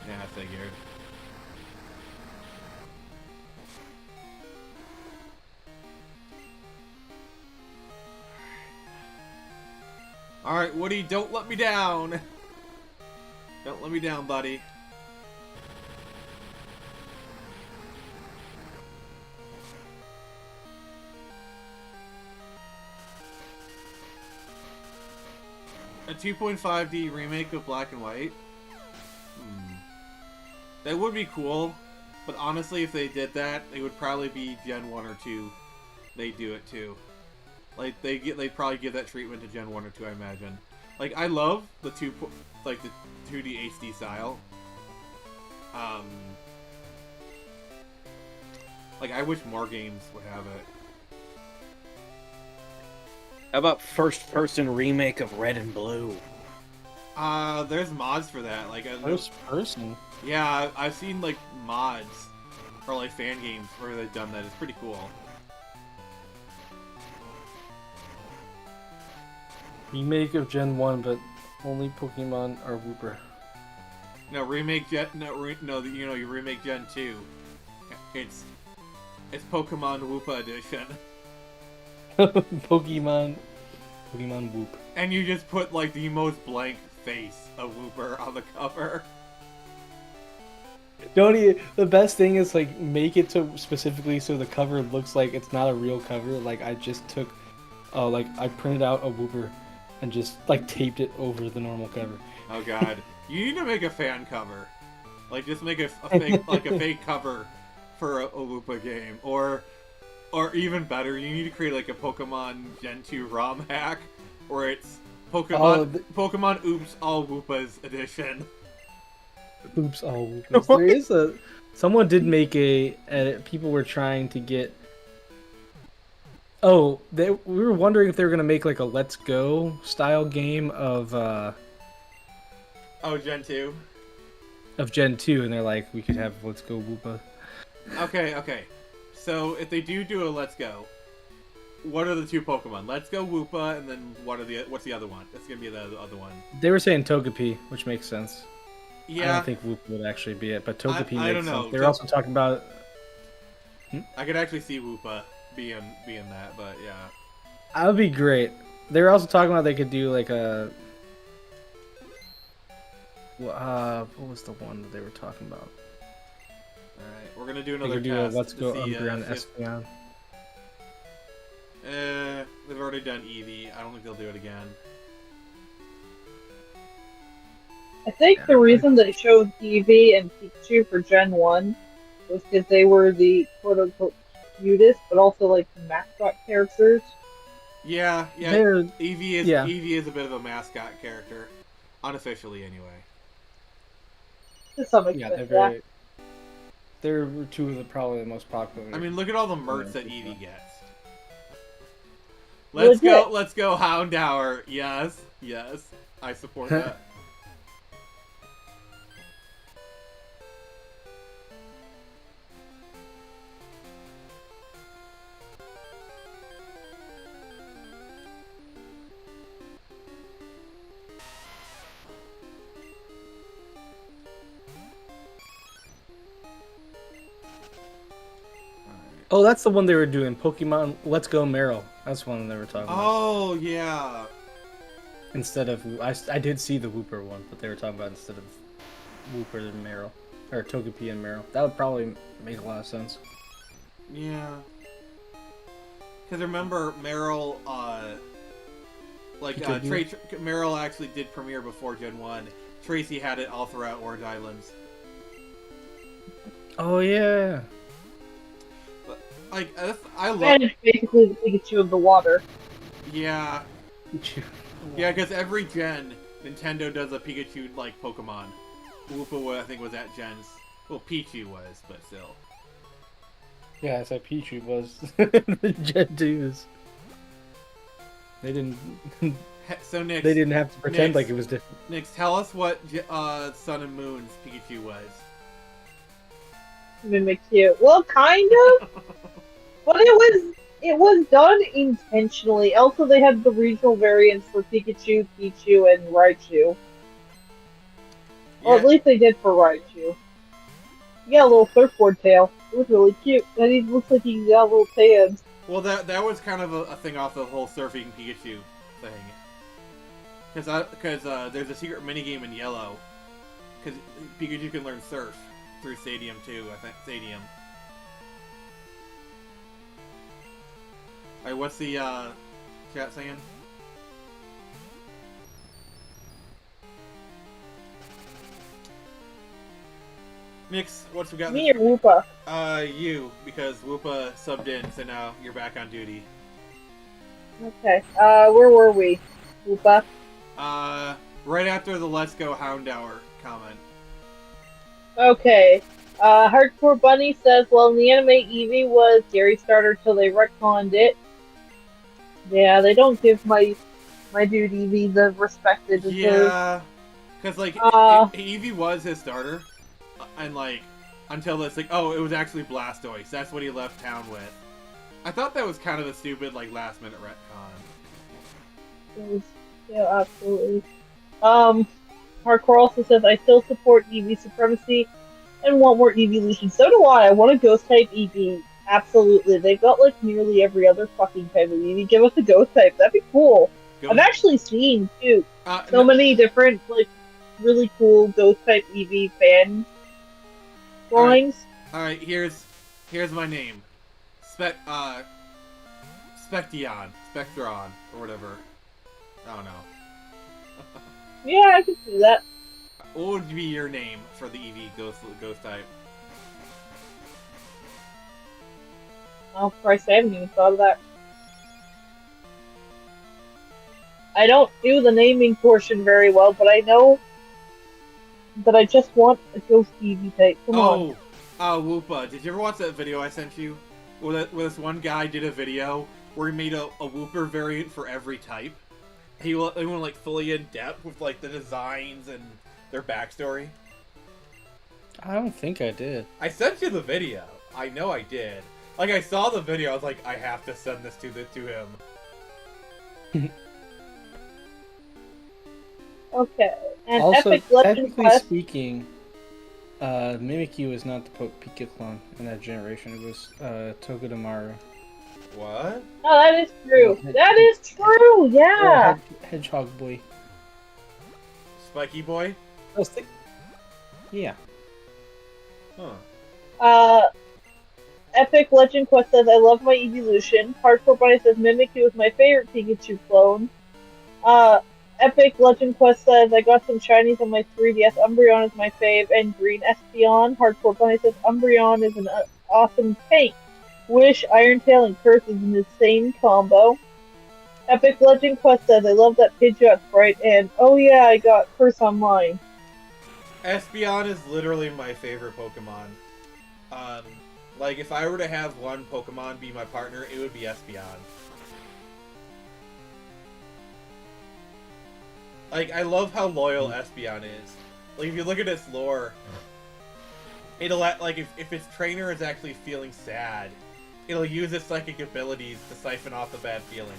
Yeah, I figured. Alright, Woody, don't let me down! Don't let me down, buddy. A 2.5D remake of Black and White? That would be cool, but honestly, if they did that, it would probably be Gen 1 or 2. They do it too. Like they probably give that treatment to Gen 1 or 2, I imagine. Like I love the the 2D HD style. Like I wish more games would have it. How about first-person remake of Red and Blue? There's mods for that. Like First person. yeah, I've seen like mods or like fan games where they've done that. It's pretty cool. Remake of Gen 1, but only Pokemon are Wooper. No, remake Gen. No, you remake Gen 2. It's Pokemon Woopeh edition. Pokemon Whoop. And you just put like the most blank face of Wooper on the cover. The best thing is like make it to specifically so the cover looks like it's not a real cover. Like I just took, I printed out a Wooper and just like taped it over the normal cover. Oh god, you need to make a fan cover. Like just make a fake like a fake cover for a Woopeh game, or even better, you need to create like a Pokemon Gen 2 ROM hack where it's Pokemon Oops All Woopas edition. Oops, all Woopers. There is someone did make people were trying to get. Oh, we were wondering if they were gonna make like a Let's Go style game of Gen 2. Of Gen 2, and they're like, we could have Let's Go Woopeh. Okay. So if they do a Let's Go, what are the two Pokemon? Let's Go Woopeh, and then what's the other one? It's gonna be the other one. They were saying Togepi, which makes sense. Yeah. I don't think Woopeh would actually be it, but Togepi makes I don't know. sense. They're also talking about. I could actually see Woopeh being that, but yeah. That would be great. They were also talking about they could do like a. What was the one that they were talking about? Alright, we're gonna do They another could do a test. Let's Go to see, Umbreon Espeon. They've already done Eevee. I don't think they'll do it again. I think the reason they chose Eevee and Pikachu for Gen 1 was because they were the quote-unquote cutest, but also like mascot characters. Yeah. Eevee is a bit of a mascot character, unofficially anyway. To some extent, Yeah, they're two of probably the most popular. I mean, look at all the merch that Eevee gets. Legit. Let's go Houndour. Yes, I support that. Oh, that's the one they were doing. Pokemon Let's Go Meryl. That's one they were talking about. Oh yeah. Instead of I did see the Wooper one, but they were talking about instead of Wooper and Meryl, or Togepi and Meryl. That would probably make a lot of sense. Yeah. Because remember, Meryl, Meryl actually did premiere before Gen 1. Tracy had it all throughout Orange Islands. Oh yeah. Like, I love. And it's basically the Pikachu of the water. Yeah. Yeah, because every gen, Nintendo does a Pikachu-like Pokemon. Woopeh, I think, was at gens. Well, Pichu was, but still. Yeah, I said Pichu was the Gen 2s. They didn't. So Nix, They didn't have to pretend Nix, like it was different. Nix, tell us what Sun and Moon's Pikachu was. Mimikyu. Well, kind of. But it was done intentionally. Also, they had the regional variants for Pikachu, Pichu, and Raichu. Or at least they did for Raichu. He got a little surfboard tail. It was really cute. And he looks like he's got little hands. Well, that was kind of a thing off the whole surfing Pikachu thing. Because there's a secret minigame in Yellow. Because Pikachu can learn surf through Stadium 2, I think. Stadium. Alright, what's the chat saying? Nix, what's we got? Me or Woopeh? You, because Woopeh subbed in, so now you're back on duty. Okay. Where were we? Woopeh? Right after the Let's Go Houndour comment. Okay. Hardcore Bunny says, well, in the anime, Eevee was Gary Starter till they retconned it. Yeah, they don't give my dude Eevee the respect it deserves. Yeah, because, like, Eevee was his starter, and, like, until it's like, oh, it was actually Blastoise. That's what he left town with. I thought that was kind of a stupid, like, last-minute retcon. Yeah, absolutely. Hardcore also says, I still support Eevee supremacy and want more Eevee legions. So do I. I want a Ghost-type Eevee. Absolutely. They've got, like, nearly every other fucking type of Eevee. Give us a Ghost-type. That'd be cool. I've actually seen, too, So many different, like, really cool ghost type EV fan drawings. Alright, here's my name. Spectron, or whatever. I don't know. Yeah, I can see that. What would be your name for the EV ghost type? Oh, Christ, I haven't even thought of that. I don't do the naming portion very well, but I know that I just want a ghost EV type. Come on. Woopeh. Did you ever watch that video I sent you? Where this one guy did a video where he made a Wooper variant for every type. He went like fully in depth with like the designs and their backstory. I don't think I did. I sent you the video. I know I did. Like I saw the video, I was like, I have to send this to him. Okay. And Also, Epic Legend technically Quest. speaking, Mimikyu was not the Pika clone in that generation. It was Togedemaru. What? Oh, that is true. Yeah. That is true. Yeah. Hedgehog boy. Spiky boy? Yeah. Huh. Epic Legend Quest says, I love my evolution. Hardcore Bunny says, Mimikyu is my favorite Pikachu clone. Epic Legend Quest says, I got some shinies on my 3DS. Umbreon is my fave, and Green Espeon. Hardcore Bunny says, Umbreon is an awesome tank. Wish, Iron Tail, and Curse is an insane combo. Epic Legend Quest says, I love that Pidgeot sprite, and oh yeah, I got Curse on mine. Espeon is literally my favorite Pokemon. Like, if I were to have one Pokemon be my partner, it would be Espeon. Like, I love how loyal Espeon is. Like, if you look at its lore, it'll, like, if its trainer is actually feeling sad, it'll use its psychic abilities to siphon off the bad feelings.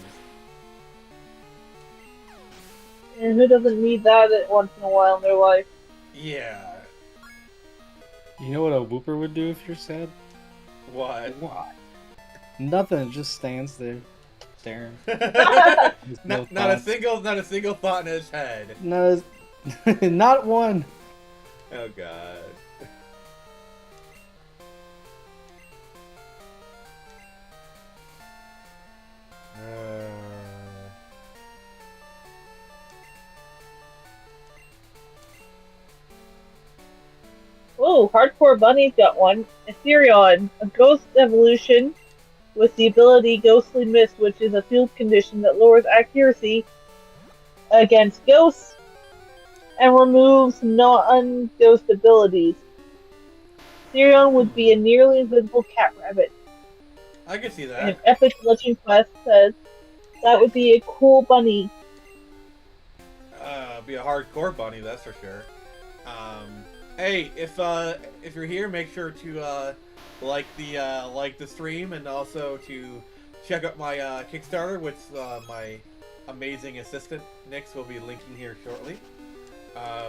And who doesn't need that once in a while in their life? Yeah. You know what a Wooper would do if you're sad? What? Nothing. It just stands there, staring. not a single thought in his head. No, not one. Oh god. Oh, Hardcore Bunny's got one. Ethereon, a ghost evolution with the ability Ghostly Mist, which is a field condition that lowers accuracy against ghosts and removes non-ghost abilities. Ethereon would be a nearly invisible cat rabbit. I can see And that. Epic Legend Quest says that would be a cool bunny. Be a hardcore bunny, that's for sure. Hey, if you're here, make sure to like the stream, and also to check out my Kickstarter, which my amazing assistant Nix will be linking here shortly.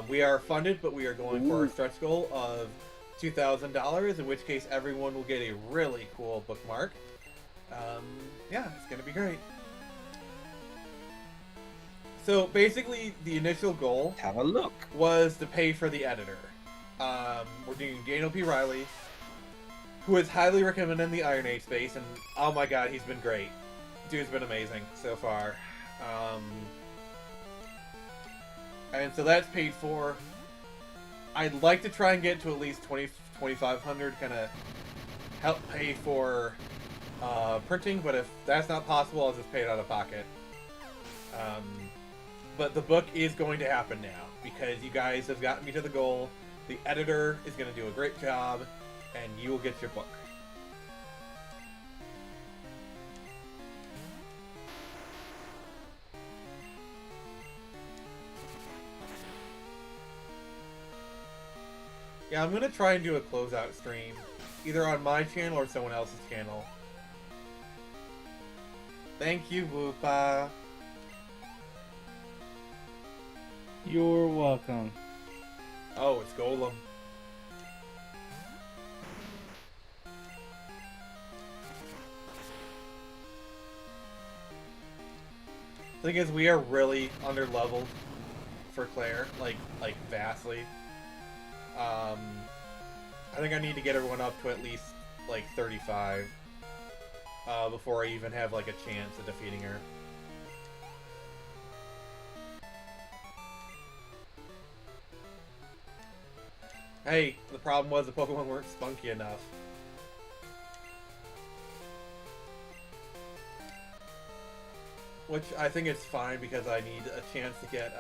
We are funded, but we are going for a stretch goal of $2,000, in which case everyone will get a really cool bookmark. Yeah, it's gonna be great. So basically, the initial goal Have a look. was to pay for the editor. We're doing Daniel P. Riley, who is highly recommended in the Iron Age space, and oh my god, he's been great. Dude's been amazing so far. And so that's paid for. I'd like to try and get to at least $2,500, kind of help pay for printing, but if that's not possible, I'll just pay it out of pocket. But the book is going to happen now, because you guys have gotten me to the goal. The editor is going to do a great job, and you will get your book. Yeah, I'm going to try and do a closeout stream, either on my channel or someone else's channel. Thank you, Woopeh. You're welcome. Oh, it's Golem. Thing is, we are really under-leveled. for Claire, like vastly. I think I need to get everyone up to at least like 35 before I even have like a chance of defeating her. Hey, the problem was the Pokemon weren't spunky enough. Which I think it's fine because I need a chance to get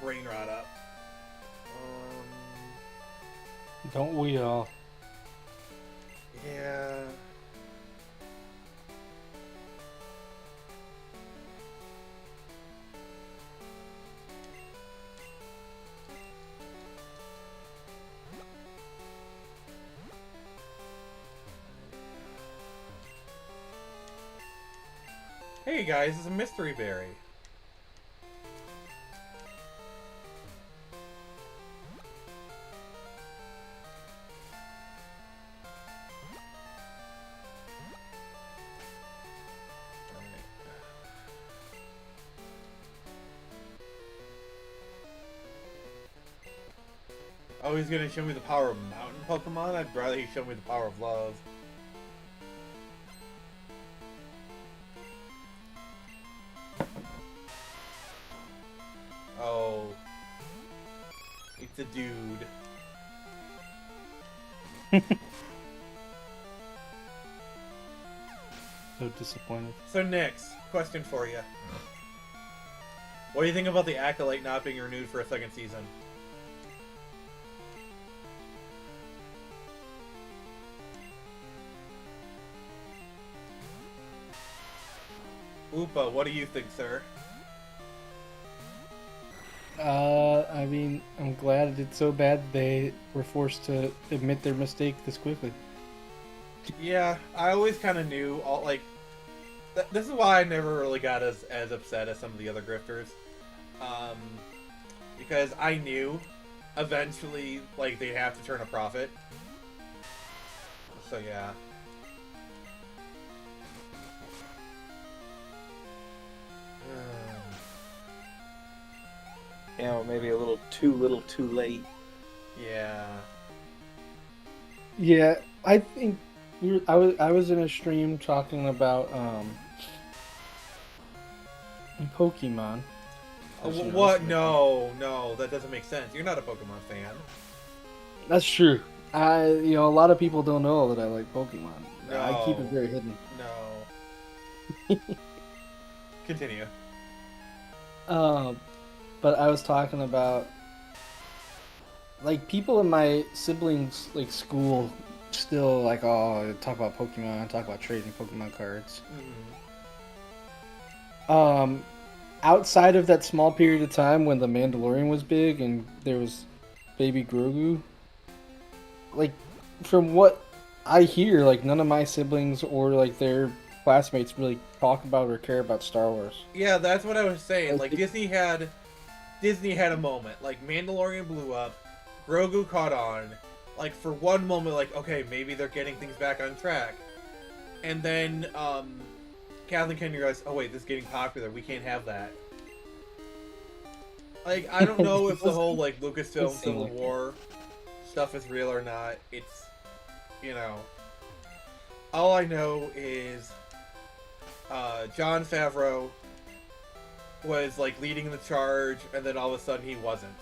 Brain Rot up. Don't we all? Yeah. Hey guys, it's a mystery berry. Oh, he's gonna show me the power of mountain Pokemon? I'd rather he show me the power of love. Oh. It's a dude. So disappointed. So Nix, question for you. What do you think about the Acolyte not being renewed for a second season? Woopeh, what do you think, sir? I mean, I'm glad it did so bad they were forced to admit their mistake this quickly. Yeah, I always kind of knew, this is why I never really got as upset as some of the other grifters. Because I knew eventually, like, they'd have to turn a profit. So, yeah. You know, maybe a little too late. Yeah. Yeah, I think I was in a stream talking about Pokemon. What? No, that doesn't make sense. You're not a Pokemon fan. That's true. A lot of people don't know that I like Pokemon. No. I keep it very hidden. No. Continue. But I was talking about, like, people in my siblings, like, school still, like, talk about Pokemon, talk about trading Pokemon cards. Outside of that small period of time when The Mandalorian was big and there was Baby Grogu, like, from what I hear, like, none of my siblings or, like, their classmates really talk about or care about Star Wars. Yeah, that's what I was saying. Like, Like, Disney had a moment. Like, Mandalorian blew up, Grogu caught on. Like, for one moment, like, okay, maybe they're getting things back on track. And then, Kathleen Kennedy realized, oh wait, this is getting popular, we can't have that. Like, I don't know if the whole, like, Lucasfilm Civil War stuff is real or not. It's, all I know is, Jon Favreau was, like, leading the charge, and then all of a sudden he wasn't.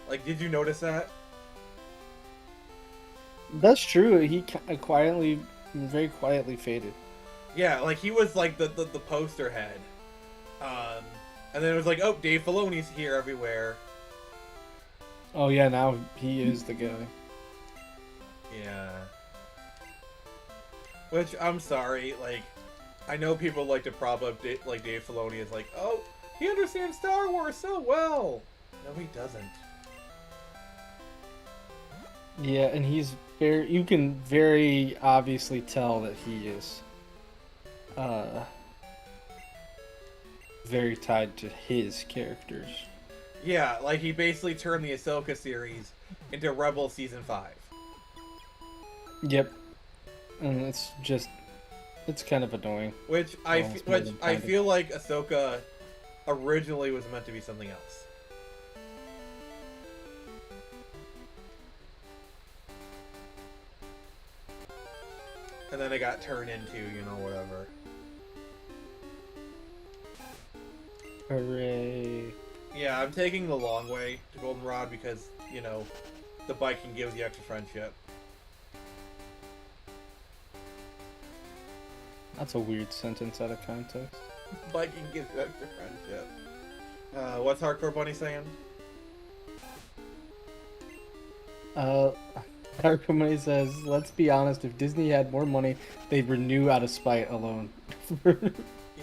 Like, did you notice that? That's true. He very quietly faded. Yeah, like, he was, like, the poster head. And then it was like, oh, Dave Filoni's here everywhere. Oh yeah, now he is the guy. Yeah. Which, I'm sorry, like, I know people like to prop up Dave Filoni as like, oh, he understands Star Wars so well. No, he doesn't. Yeah, and you can very obviously tell that he is very tied to his characters. Yeah, like, he basically turned the Ahsoka series into Rebel Season 5. Yep. And it's kind of annoying. Which I feel like Ahsoka originally was meant to be something else. And then it got turned into, you know, whatever. Hooray. Yeah, I'm taking the long way to Goldenrod because, you know, the biking gives you extra friendship. That's a weird sentence out of context. Biking gives you extra friendship. What's Hardcore Bunny saying? Hardcore Money says, let's be honest, if Disney had more money, they'd renew out of spite alone.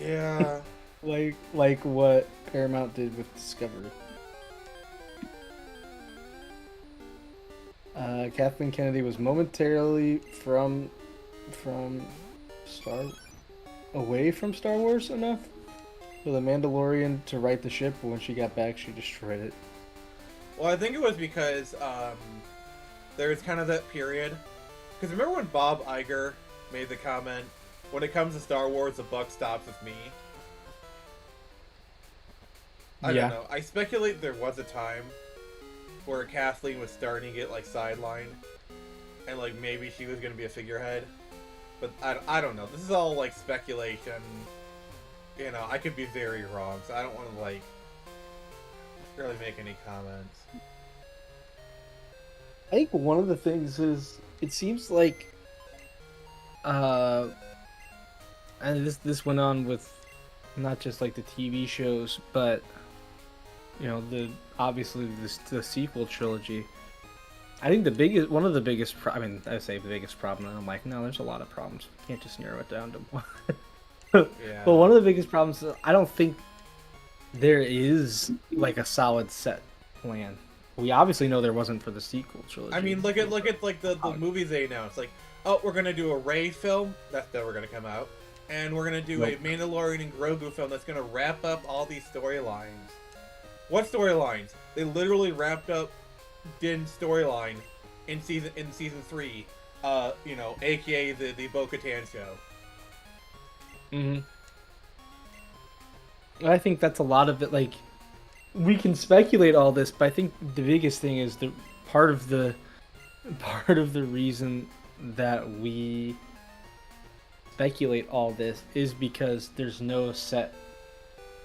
Yeah. like what Paramount did with Discovery. Kathleen Kennedy was momentarily away from Star Wars enough for the Mandalorian to right the ship, but when she got back, she destroyed it. Well, I think it was because there was kind of that period. Because remember when Bob Iger made the comment, when it comes to Star Wars, the buck stops with me? I don't know. I speculate there was a time where Kathleen was starting to get, like, sidelined. And, like, maybe she was going to be a figurehead. But I don't know. This is all, like, speculation. You know, I could be very wrong, so I don't want to, like, really make any comments. I think one of the things is, it seems like, and this went on with not just like the TV shows, but you know, obviously the sequel trilogy. I think one of the biggest, I mean, I say the biggest problem, and I'm like, no, there's a lot of problems. You can't just narrow it down to one. Yeah. But one of the biggest problems, I don't think there is like a solid set plan. We obviously know there wasn't for the sequel trilogy. I mean, look at like the movies they announced. Like, oh, we're gonna do a Rey film that's never gonna come out, and we're gonna do a Mandalorian and Grogu film that's gonna wrap up all these storylines. What storylines? They literally wrapped up Din's storyline in season 3. You know, aka the Bo-Katan show. Mm-hmm. I think that's a lot of it. Like, we can speculate all this, but I think the biggest thing is the part of the reason that we speculate all this is because there's no set.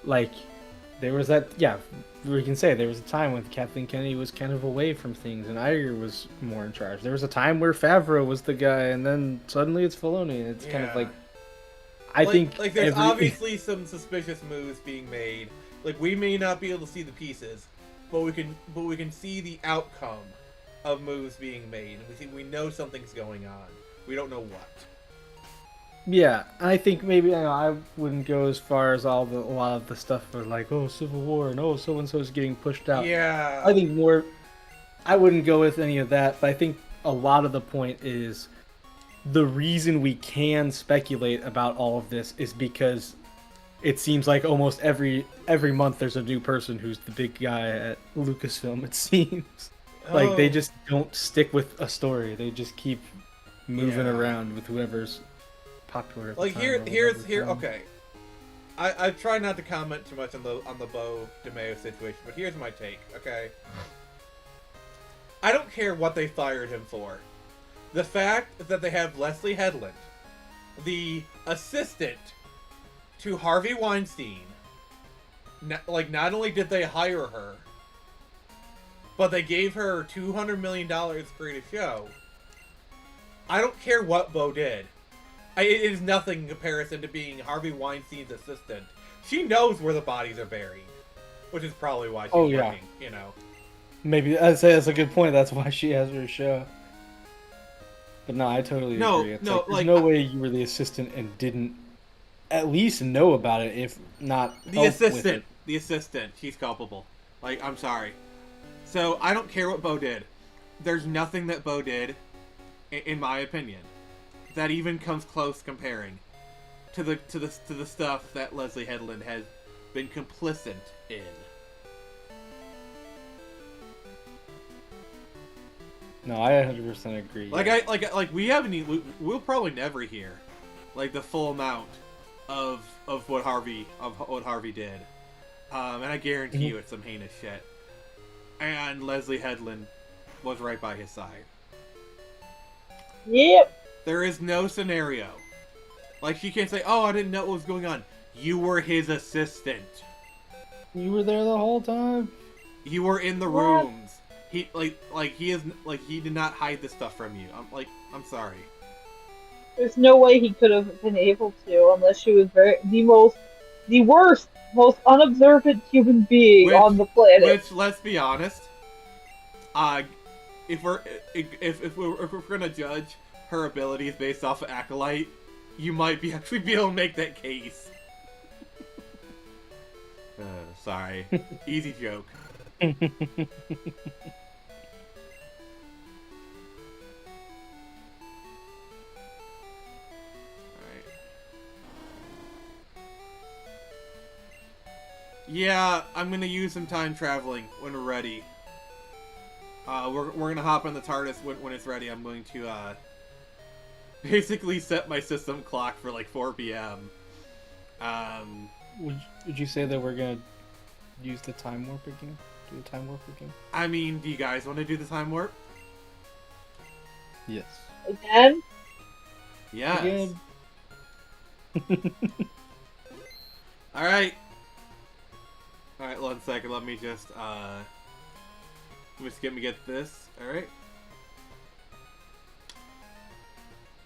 Like, there was that, yeah, we can say there was a time when Kathleen Kennedy was kind of away from things and Iger was more in charge. There was a time where Favreau was the guy, and then suddenly it's Filoni, and it's kind of like, I think like there's obviously some suspicious moves being made. Like, we may not be able to see the pieces, but we can see the outcome of moves being made, and we know something's going on. We don't know what. Yeah, I think maybe I wouldn't go as far as a lot of the stuff was like, oh, Civil War, and oh, so and so is getting pushed out. Yeah. I think more. I wouldn't go with any of that, but I think a lot of the point is the reason we can speculate about all of this is because it seems like almost every month there's a new person who's the big guy at Lucasfilm, it seems. Like, they just don't stick with a story. They just keep moving around with whoever's popular at the like time here's okay. I try not to comment too much on the Bo DeMeo situation, but here's my take, okay? I don't care what they fired him for. The fact that they have Leslie Headland, the assistant to Harvey Weinstein, not only did they hire her, but they gave her $200 million to create a show. I don't care what Bo did. It is nothing in comparison to being Harvey Weinstein's assistant. She knows where the bodies are buried, which is probably why she's working, you know. Maybe, I'd say that's a good point. That's why she has her show. But no, I totally agree. It's there's no way you were the assistant and didn't at least know about it, if not the assistant. The assistant. She's culpable. Like, I'm sorry. So, I don't care what Bo did. There's nothing that Bo did, in my opinion, that even comes close comparing to the stuff that Leslie Headland has been complicit in. No, I 100% agree. Like we haven't. We'll probably never hear, like, the full amount of what Harvey did. And I guarantee you it's some heinous shit. And Leslie Headland was right by his side. Yep. There is no scenario. Like, she can't say, oh, I didn't know what was going on. You were his assistant. You were there the whole time. You were in the What? rooms. He he did not hide this stuff from you. I'm sorry. There's no way he could have been able to unless she was the worst, most unobservant human being on the planet. Which, let's be honest, if we're gonna judge her abilities based off of Acolyte, you might actually be able to make that case. Sorry, easy joke. Yeah, I'm gonna use some time traveling when we're ready. We're gonna hop on the TARDIS when it's ready. I'm going to basically set my system clock for like 4 p.m. Would you say that we're gonna use the time warp again? Do the time warp again? I mean, do you guys want to do the time warp? Yes. Again? Yes. Again. All right. All right. 1 second. Let me just get this. All right.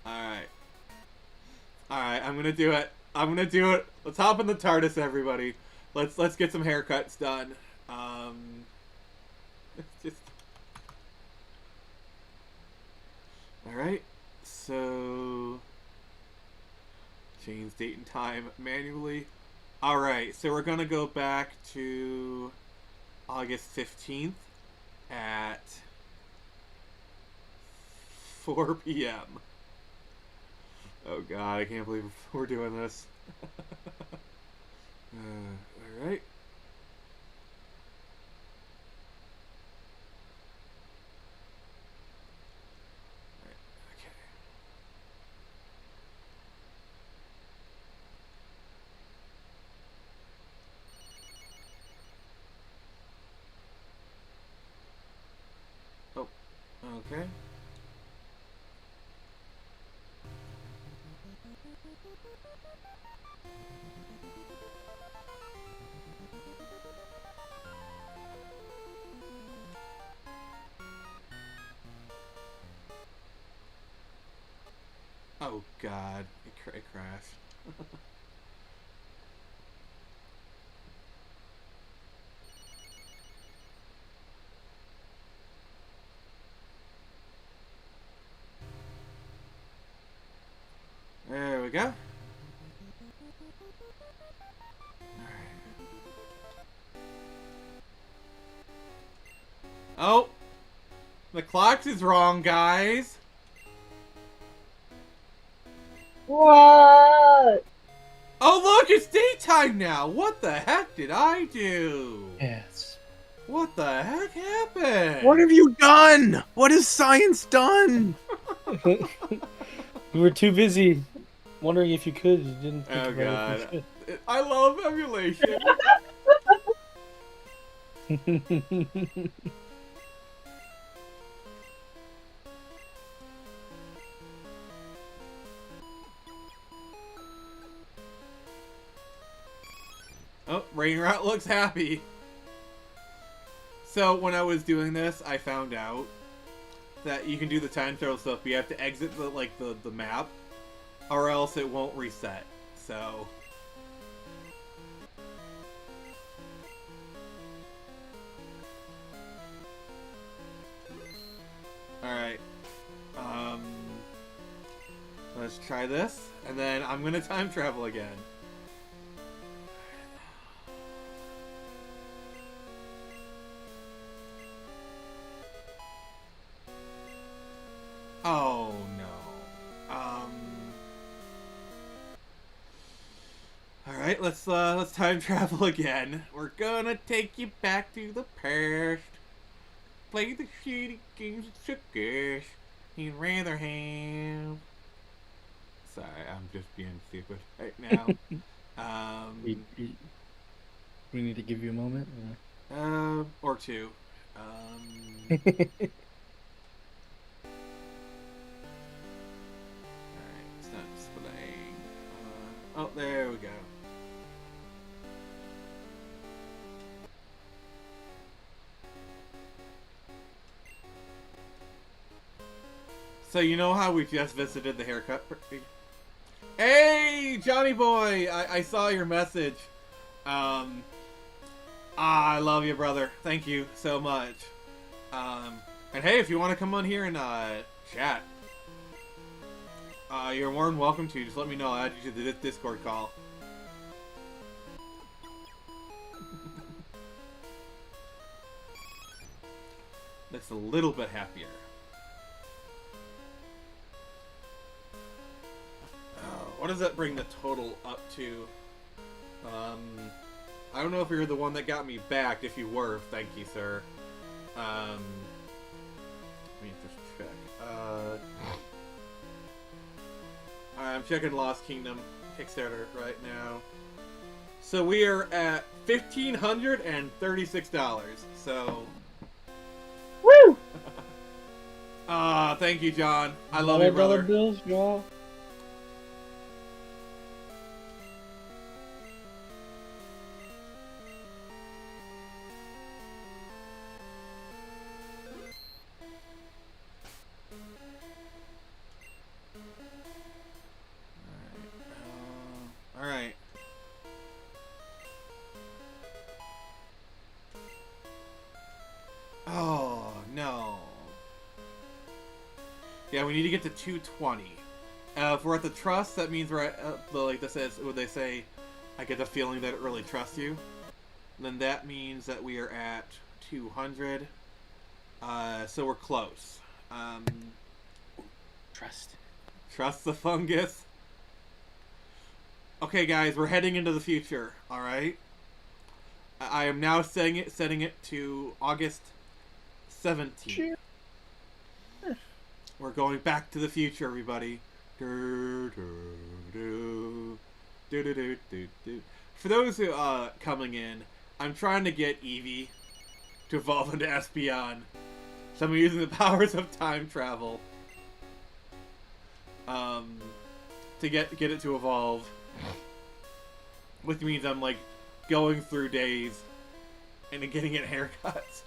All right. All right. I'm gonna do it. Let's hop in the TARDIS, everybody. Let's get some haircuts done. It's just. All right. So. Change date and time manually. Alright, so we're going to go back to August 15th at 4 p.m. Oh god, I can't believe we're doing this. Alright. Okay. Oh god, it crashed. There we go. Oh! The clock is wrong, guys! What? Oh look, it's daytime now! What the heck did I do? Yes. What the heck happened? What have you done? What has science done? We were too busy wondering if you could. You didn't think Oh about god. I love emulation. if you should. Oh, Rainrot looks happy. So when I was doing this, I found out that you can do the time travel stuff, but you have to exit the map, or else it won't reset. So alright. Let's try this, and then I'm gonna time travel again. Oh no. Alright, let's time travel again. We're gonna take you back to the past. Play the shitty games of suckers you'd rather have. Sorry, I'm just being stupid right now. We need to give you a moment. Or two. Alright, it's not displaying. Oh, there we go. So you know how we just visited the haircut? Hey, Johnny boy! I saw your message. I love you, brother. Thank you so much. And hey, if you want to come on here and chat, you're more than welcome to. Just let me know. I'll add you to the Discord call. That's a little bit happier. What does that bring the total up to? I don't know if you're the one that got me back. If you were, thank you, sir. Let me just check. I'm checking Lost Kingdom Kickstarter right now. So we are at $1,536. So. Woo! Thank you, John. I love you, brother. Bills, y'all. Alright. Oh, no. Yeah, we need to get to 220. If we're at the trust, that means we're at, like this is, would they say, I get the feeling that it really trusts you. Then that means that we are at 200. So we're close. Trust. Trust the fungus. Okay, guys, we're heading into the future. All right. I am now setting it to August 17th. We're going back to the future, everybody. For those who coming in, I'm trying to get Eevee to evolve into Espeon. So I'm using the powers of time travel to get it to evolve. Which means I'm like going through days and then getting it haircuts.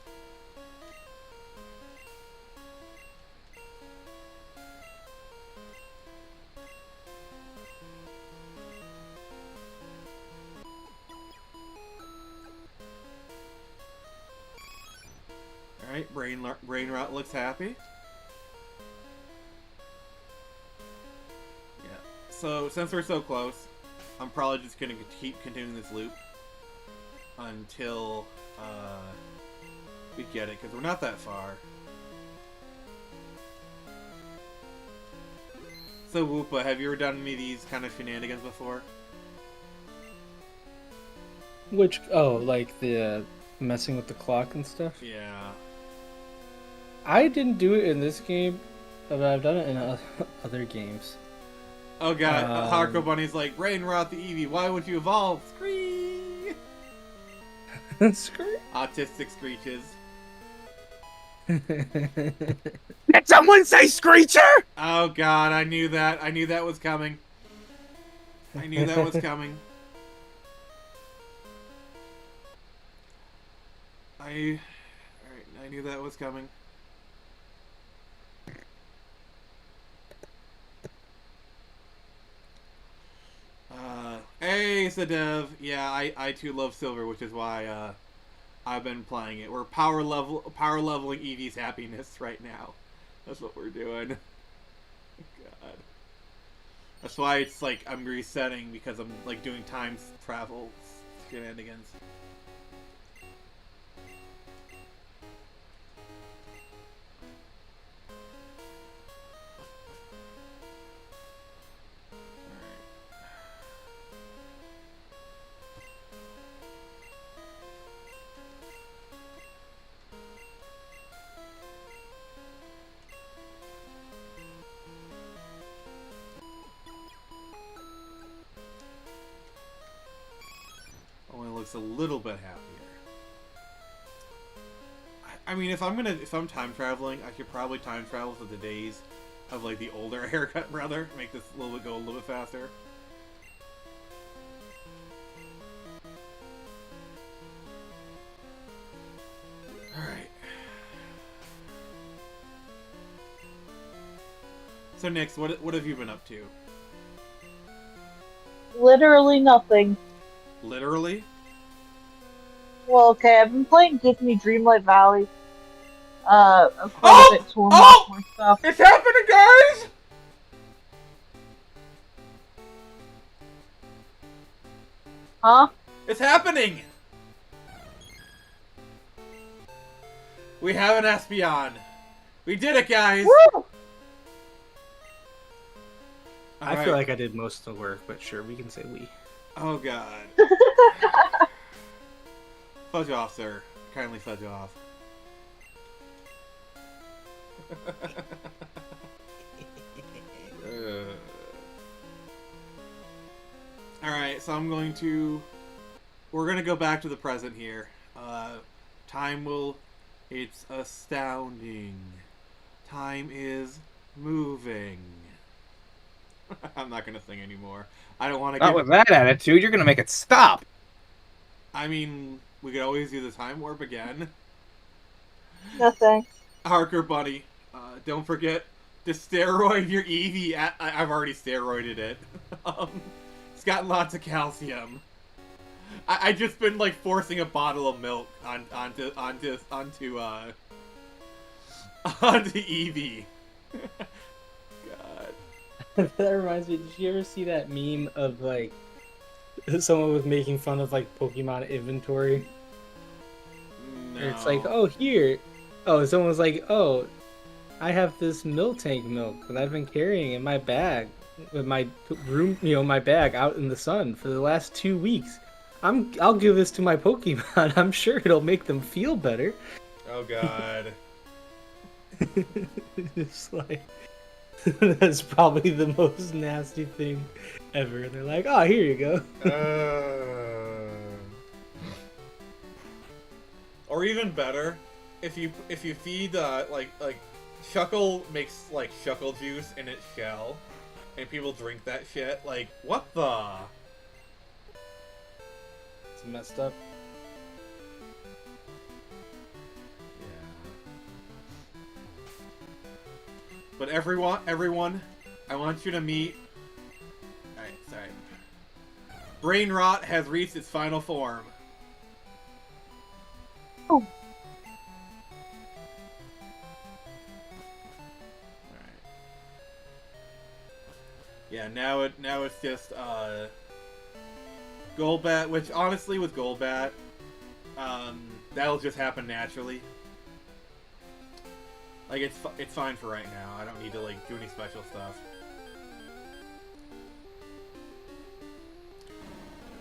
Alright, brain rot looks happy. Yeah. So since we're so close, I'm probably just gonna keep continuing this loop until we get it, because we're not that far. So Woopeh, have you ever done any of these kind of shenanigans before? Which, oh, like the messing with the clock and stuff? Yeah. I didn't do it in this game, but I've done it in other games. Oh god, Hardcore Bunny's like, Brain rot the Eevee, why would you evolve? Scree! Screw. Autistic screeches. Did someone say Screecher? Oh god, I knew that. I knew that was coming. I knew that was coming. Alright, I knew that was coming. Hey, Sadev. Yeah, I too love Silver, which is why I've been playing it. We're power leveling Eevee's happiness right now. That's what we're doing. God. That's why it's like I'm resetting, because I'm like doing time travel shenanigans. just a little bit happier. I mean, if I'm time traveling, I should probably time travel to the days of like the older haircut brother. Make this a little bit go a little bit faster. Alright. So Nix, what have you been up to? Literally nothing. Literally? Well, okay, I've been playing Disney Dreamlight Valley. I've played a bit to unlock more stuff. It's happening, guys! Huh? It's happening! We have an Espeon. We did it, guys! Woo! I feel like I did most of the work, but sure, we can say we. Oh god. Fudge off, sir. Kindly fudge off. Alright, so we're gonna go back to the present here. It's astounding. Time is moving. I'm not gonna sing anymore. I don't want to Not with that attitude, you're gonna make it stop. I mean, we could always do the time warp again. No thanks. Harker Bunny, don't forget to steroid your Eevee. I've already steroided it. It's got lots of calcium. I just been like forcing a bottle of milk onto Eevee. God. That reminds me, did you ever see that meme of like someone was making fun of like Pokemon inventory? No. It's like, oh here, oh someone was like, oh, I have this Miltank milk that I've been carrying in my bag, with my room, my bag out in the sun for the last 2 weeks. I'll give this to my Pokemon. I'm sure it'll make them feel better. Oh god. It's like that's probably the most nasty thing ever. They're like, oh, here you go. Or even better, if you feed like Shuckle makes like Shuckle juice in its shell, and people drink that shit. Like, what the? It's messed up. But everyone, I want you to meet... Alright, sorry. Brain Rot has reached its final form. Oh. Alright. Yeah, now it's just, Golbat, which honestly with Golbat, that'll just happen naturally. Like, it's fine for right now. I don't need to, like, do any special stuff.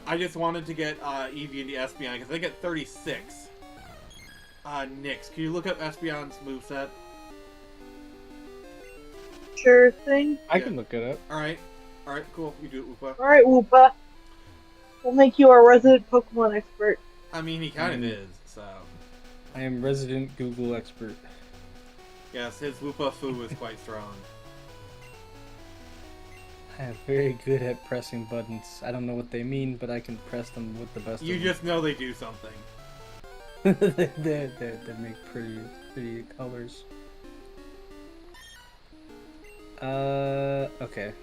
I just wanted to get, Eevee into Espeon, because I get 36. Nix, can you look up Espeon's moveset? Sure thing. I can look it up. Alright, cool. You do it, Woopeh. Alright, Woopeh. We'll make you our resident Pokemon expert. I mean, he kind of is, so... I am resident Google expert. Yes, his Woopeh Foo is quite strong. I am very good at pressing buttons. I don't know what they mean, but I can press them with the best You of just know they do something. them. they make pretty colors. Okay.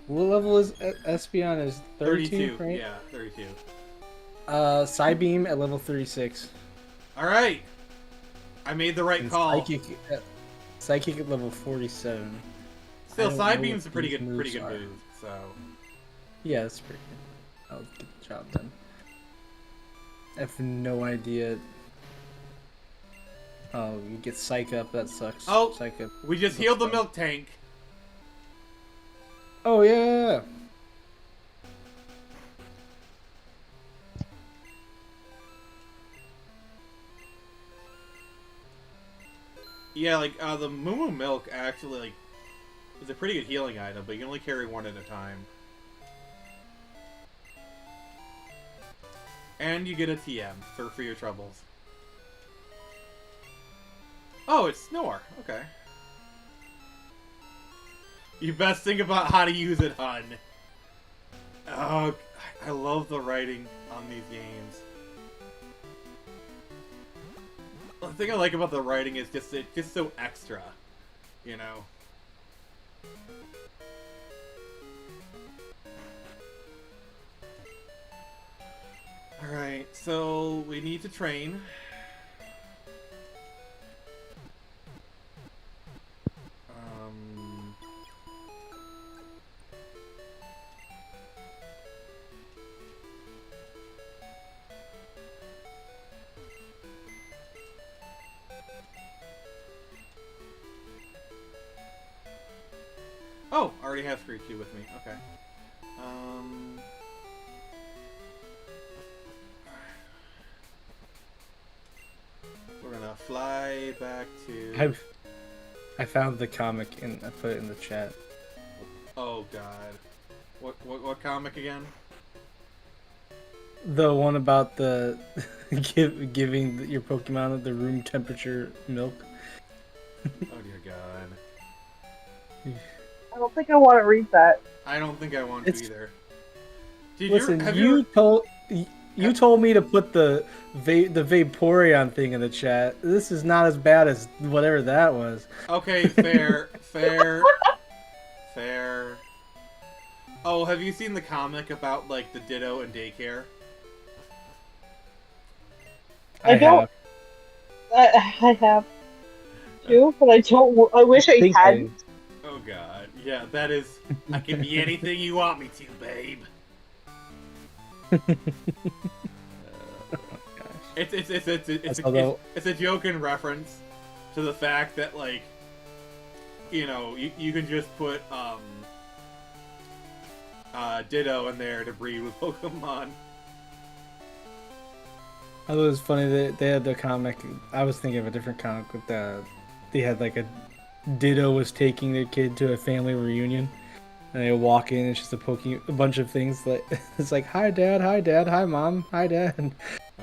What level is Espeon? Is 32, right? Yeah, 32. Psybeam at level 36. Alright! I made the right And call. Psychic at level 47. Still, I don't know Psybeam's what a pretty these good moves are. move, so... Yeah, that's pretty good. I'll get the job done. I have no idea. Oh, you get Psych Up, that sucks. Oh, Psych Up. we just healed the milk tank. Oh, yeah! Yeah, like, the Moo Milk actually, like, is a pretty good healing item, but you can only carry one at a time. And you get a TM for your troubles. Oh, it's Snore. Okay. You best think about how to use it, hun. Oh, I love the writing on these games. The thing I like about the writing is it's just so extra, you know. All right, so we need to train. Oh, I already have Screechy with me. Okay. We're gonna fly back to. I found the comic and I put it in the chat. Oh God, what comic again? The one about the giving your Pokemon the room temperature milk. Oh dear God. I don't think I want to read that. I don't think I want to either. Listen, you told me to put the Vaporeon thing in the chat. This is not as bad as whatever that was. Okay, fair. Oh, have you seen the comic about like the Ditto and daycare? I don't. I have too, but I don't. I wish I hadn't. Oh God, yeah, that is. I can be anything you want me to, babe. It's a joke in reference to the fact that like, you know, you can just put Ditto in there to breed with Pokemon. I thought it was funny that they had the comic. I was thinking of a different comic with they had like a Ditto was taking their kid to a family reunion, and they walk in and it's just a bunch of things like it's like hi dad, hi mom, hi dad.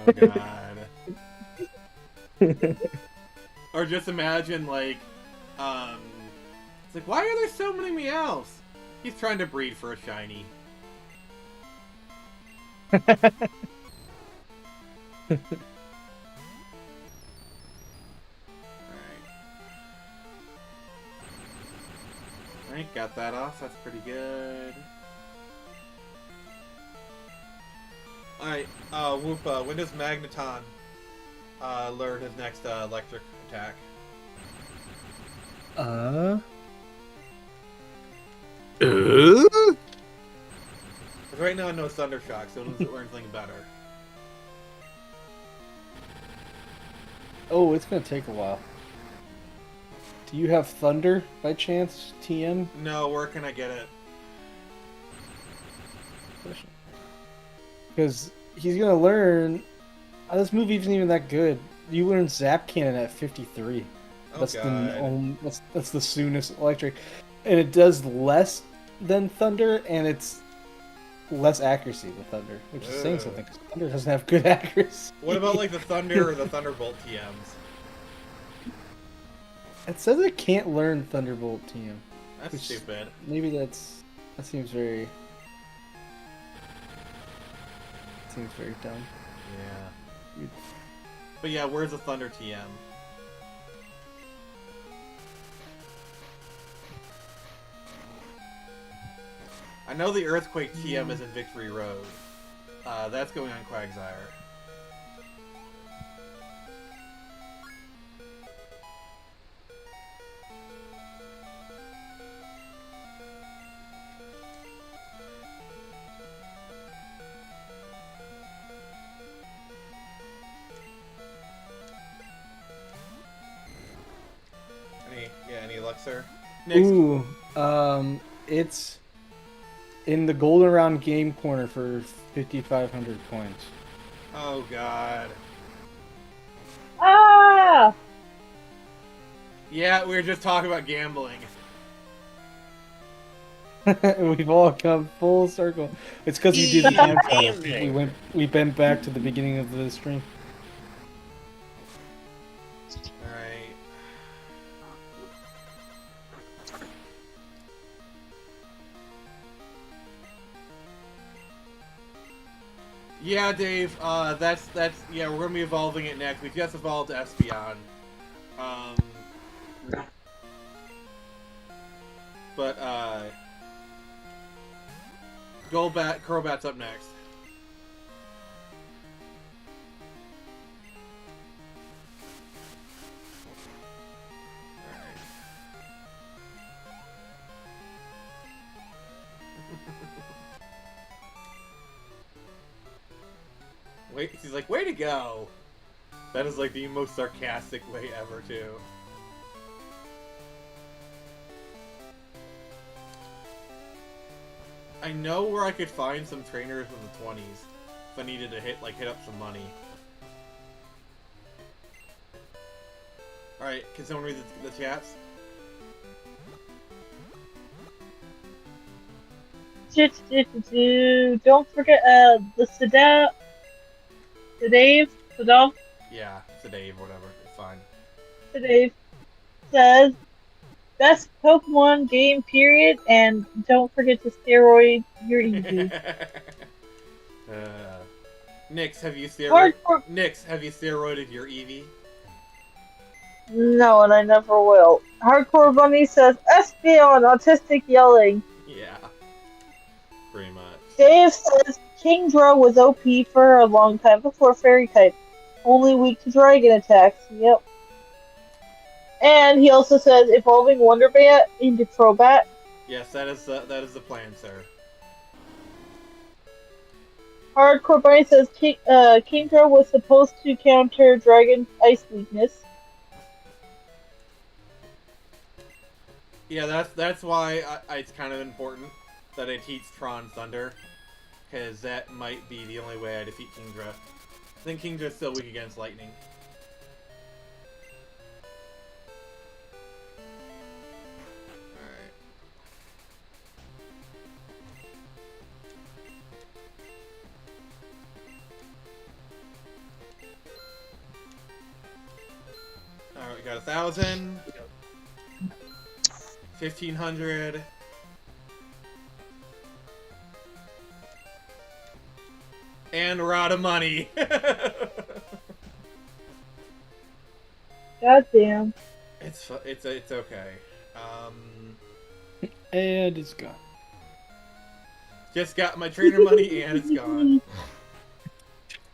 Oh God. Or just imagine like, it's like why are there so many meows? He's trying to breed for a shiny. Alright, got that off. That's pretty good. Alright, Woopeh, when does Magneton learn his next electric attack? Because right now no Thunder Shock, so it doesn't learn anything better. Oh, it's gonna take a while. Do you have Thunder by chance, TM? No, where can I get it? Because he's gonna learn. This movie isn't even that good. You learn Zap Cannon at 53. Oh, That's God. that's the soonest electric, and it does less than Thunder, and it's less accuracy than Thunder, which is saying something. Because Thunder doesn't have good accuracy. What about like the Thunder or the Thunderbolt TMs? It says it can't learn Thunderbolt TM. That's stupid. Maybe that seems very dumb. Yeah. But yeah, where's the Thunder TM? I know the Earthquake TM is in Victory Road. That's going on Quagsire. Any Luxor? Next. Ooh, it's in the Golden Round game corner for 5,500 coins. Oh God. Ah! Yeah, we were just talking about gambling. We've all come full circle. It's because you did the intro. We bent back to the beginning of the stream. Alright. Yeah, Dave, that's, yeah, we're gonna be evolving it next. We just evolved Espeon. But, Crobat's up next. Alright. Wait, he's like, way to go! That is like the most sarcastic way ever, too. I know where I could find some trainers in the 20s if I needed to hit up some money. Alright, can someone read the chats? Don't forget the Dave, Yeah, it's a Dave, whatever. It's fine. Dave says best Pokemon game period, and don't forget to steroid your Eevee. Nix, have you steroided your Eevee? No, and I never will. Hardcore Bunny says Espeon autistic yelling. Yeah. Pretty much. Dave says Kingdra was OP for a long time before Fairy type. Only weak to dragon attacks. Yep. And he also says evolving Wonderbat into Crobat. Yes, that is the plan, sir. Hardcore Bunny says Kingdra was supposed to counter Dragon Ice weakness. Yeah, that's why it's kind of important that I teach Tron Thunder, because that might be the only way I defeat Kingdra. I think Kingdra's still weak against lightning. Alright, we got 1,000. 1,500. And we're out of money. Goddamn. It's okay. And it's gone. Just got my trainer money and it's gone.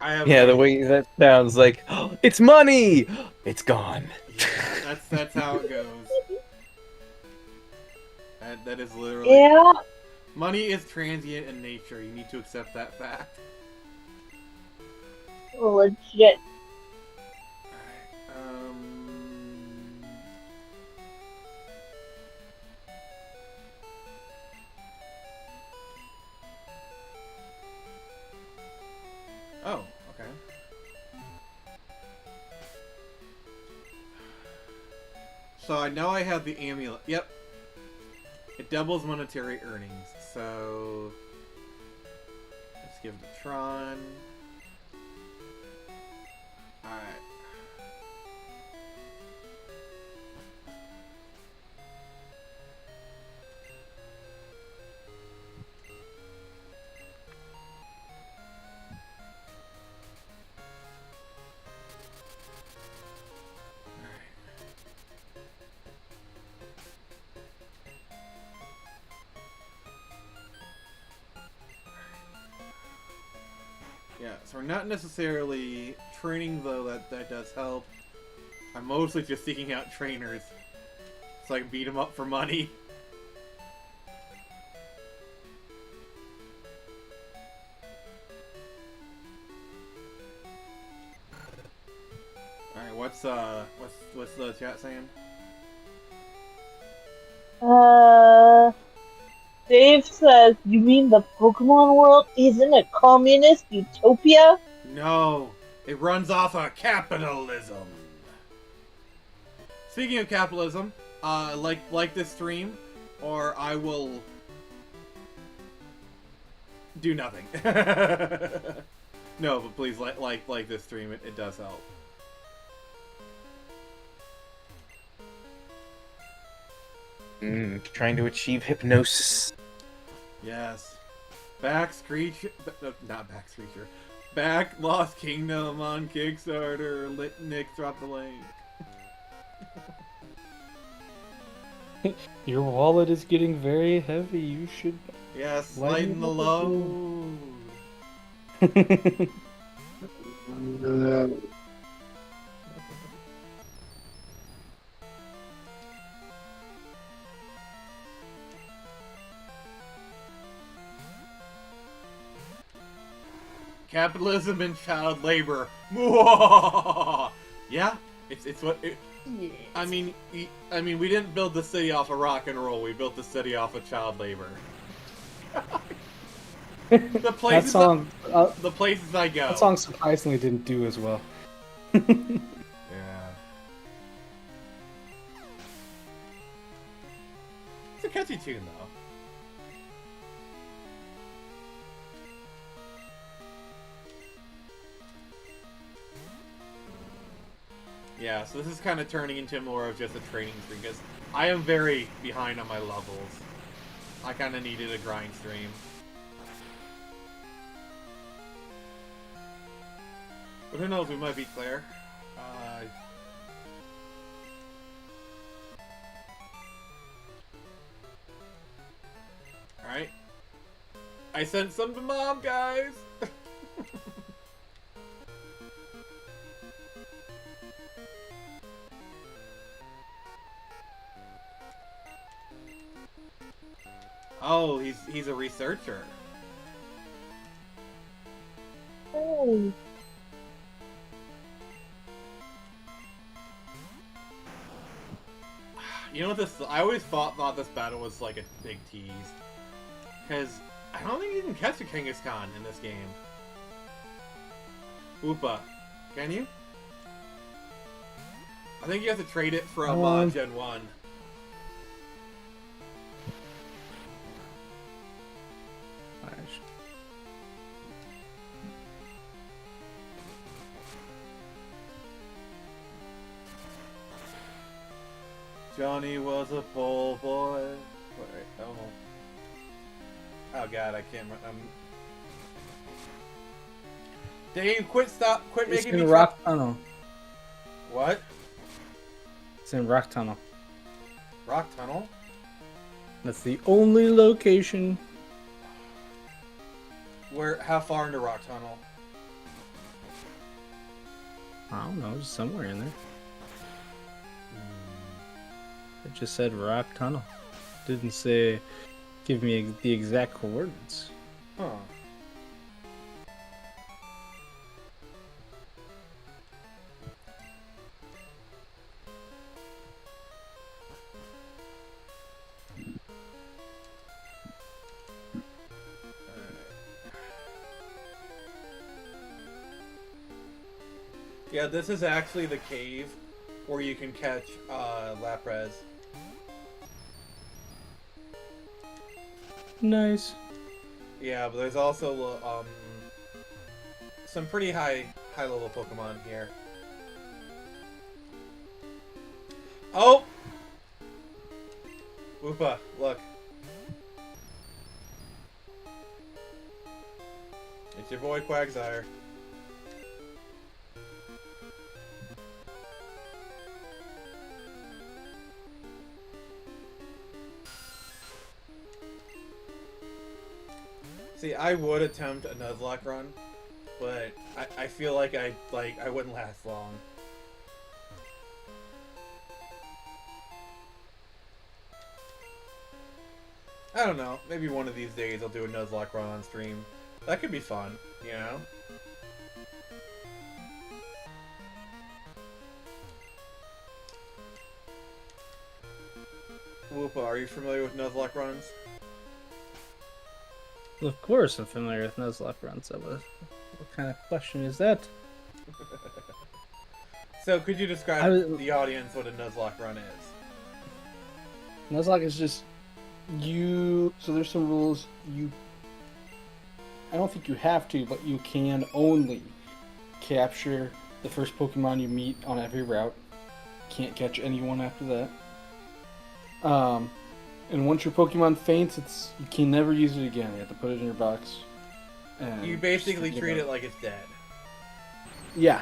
Yeah, the way that sounds like, oh, it's money! It's gone. Yeah, that's how it goes. That is literally... Yeah. Money is transient in nature. You need to accept that fact. Legit. Oh, okay. So I know I have the amulet. Yep. It doubles monetary earnings. So let's give it to Tron. Alright. Yeah, so we're not necessarily training, though that does help. I'm mostly just seeking out trainers so I can beat them up for money. Alright, what's the chat saying? Dave says, you mean the Pokemon world isn't a communist utopia? No, it runs off of capitalism. Speaking of capitalism, like this stream, or I will do nothing. No, but please like this stream. It does help. Trying to achieve hypnosis. Yes. Back Screecher, not Back Screecher. Back Lost Kingdom on Kickstarter. Nick, drop the link. Your wallet is getting very heavy. You should. Yes, Lighten lighten the up a load. Capitalism and child labor. Yeah, it's what. I mean, we didn't build the city off of rock and roll. We built the city off of child labor. The places the places I go. That song surprisingly didn't do as well. Yeah. It's a catchy tune, though. Yeah, so this is kind of turning into more of just a training stream, because I am very behind on my levels. I kind of needed a grind stream. But who knows, we might beat Claire. Alright. I sent some to Mom, guys! Oh, he's a researcher. Oh. You know what this? I always thought this battle was like a big tease, because I don't think you can catch a Kangaskhan in this game. Woopeh, can you? I think you have to trade it from Gen 1. Johnny was a pole boy. Wait, oh god, I can't remember. Dave, quit It's making me in Rock Tunnel. What? It's in Rock Tunnel. Rock Tunnel? That's the only location. How far into Rock Tunnel? I don't know, just somewhere in there. It just said Rock Tunnel. Didn't say, give me the exact coordinates. Huh. Yeah, this is actually the cave where you can catch Lapras. Nice. Yeah, but there's also some pretty high level Pokemon here. Oh! Woopeh, look. It's your boy Quagsire. See, I would attempt a Nuzlocke run, but I feel like I wouldn't last long. I don't know. Maybe one of these days I'll do a Nuzlocke run on stream. That could be fun, you know? Woopeh, are you familiar with Nuzlocke runs? Of course I'm familiar with Nuzlocke runs. What kind of question is that? So, could you describe the audience what a Nuzlocke run is? Nuzlocke is just you. So there's some rules. I don't think you have to, but you can only capture the first Pokemon you meet on every route. Can't catch anyone after that. And once your Pokemon faints, you can never use it again. You have to put it in your box. And You basically just treat forget it like it's dead. Yeah.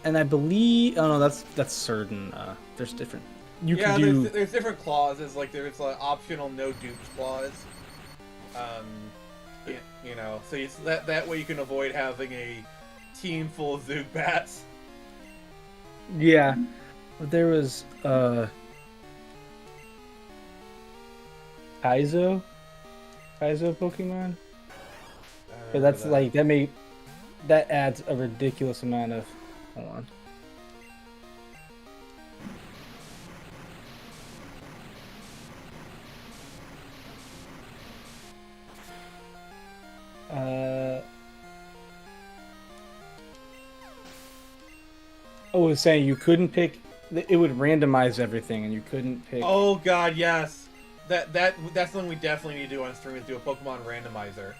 And I believe, oh no, that's certain. There's different. You Yeah, can do. there's different clauses. Like there's an optional no dupes clause. You know, so that way you can avoid having a team full of Zubats. Yeah, but there was Kaizo Pokemon. But that's like that adds a ridiculous amount of. Hold on. I was saying you couldn't pick. It would randomize everything, and you couldn't pick. Oh god, yes. That's something we definitely need to do on stream is do a Pokemon randomizer.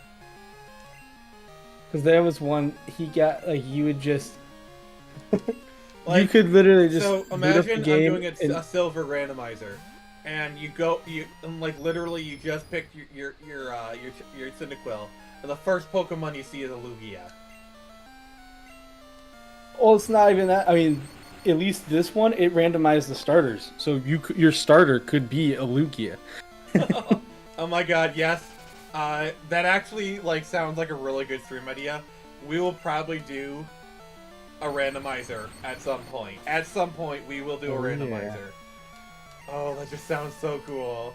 Because there was one he got like you would just. Like, you could literally just. So boot up the imagine I'm game doing and- a silver randomizer, and and like literally you just pick your Cyndaquil, and the first Pokemon you see is a Lugia. Well, it's not even that. I mean, at least this one, it randomized the starters. So your starter could be a Lugia. Oh my god, yes. That actually like sounds like a really good stream idea. We will probably do a randomizer at some point. At some point, we will do a randomizer. Yeah. Oh, that just sounds so cool.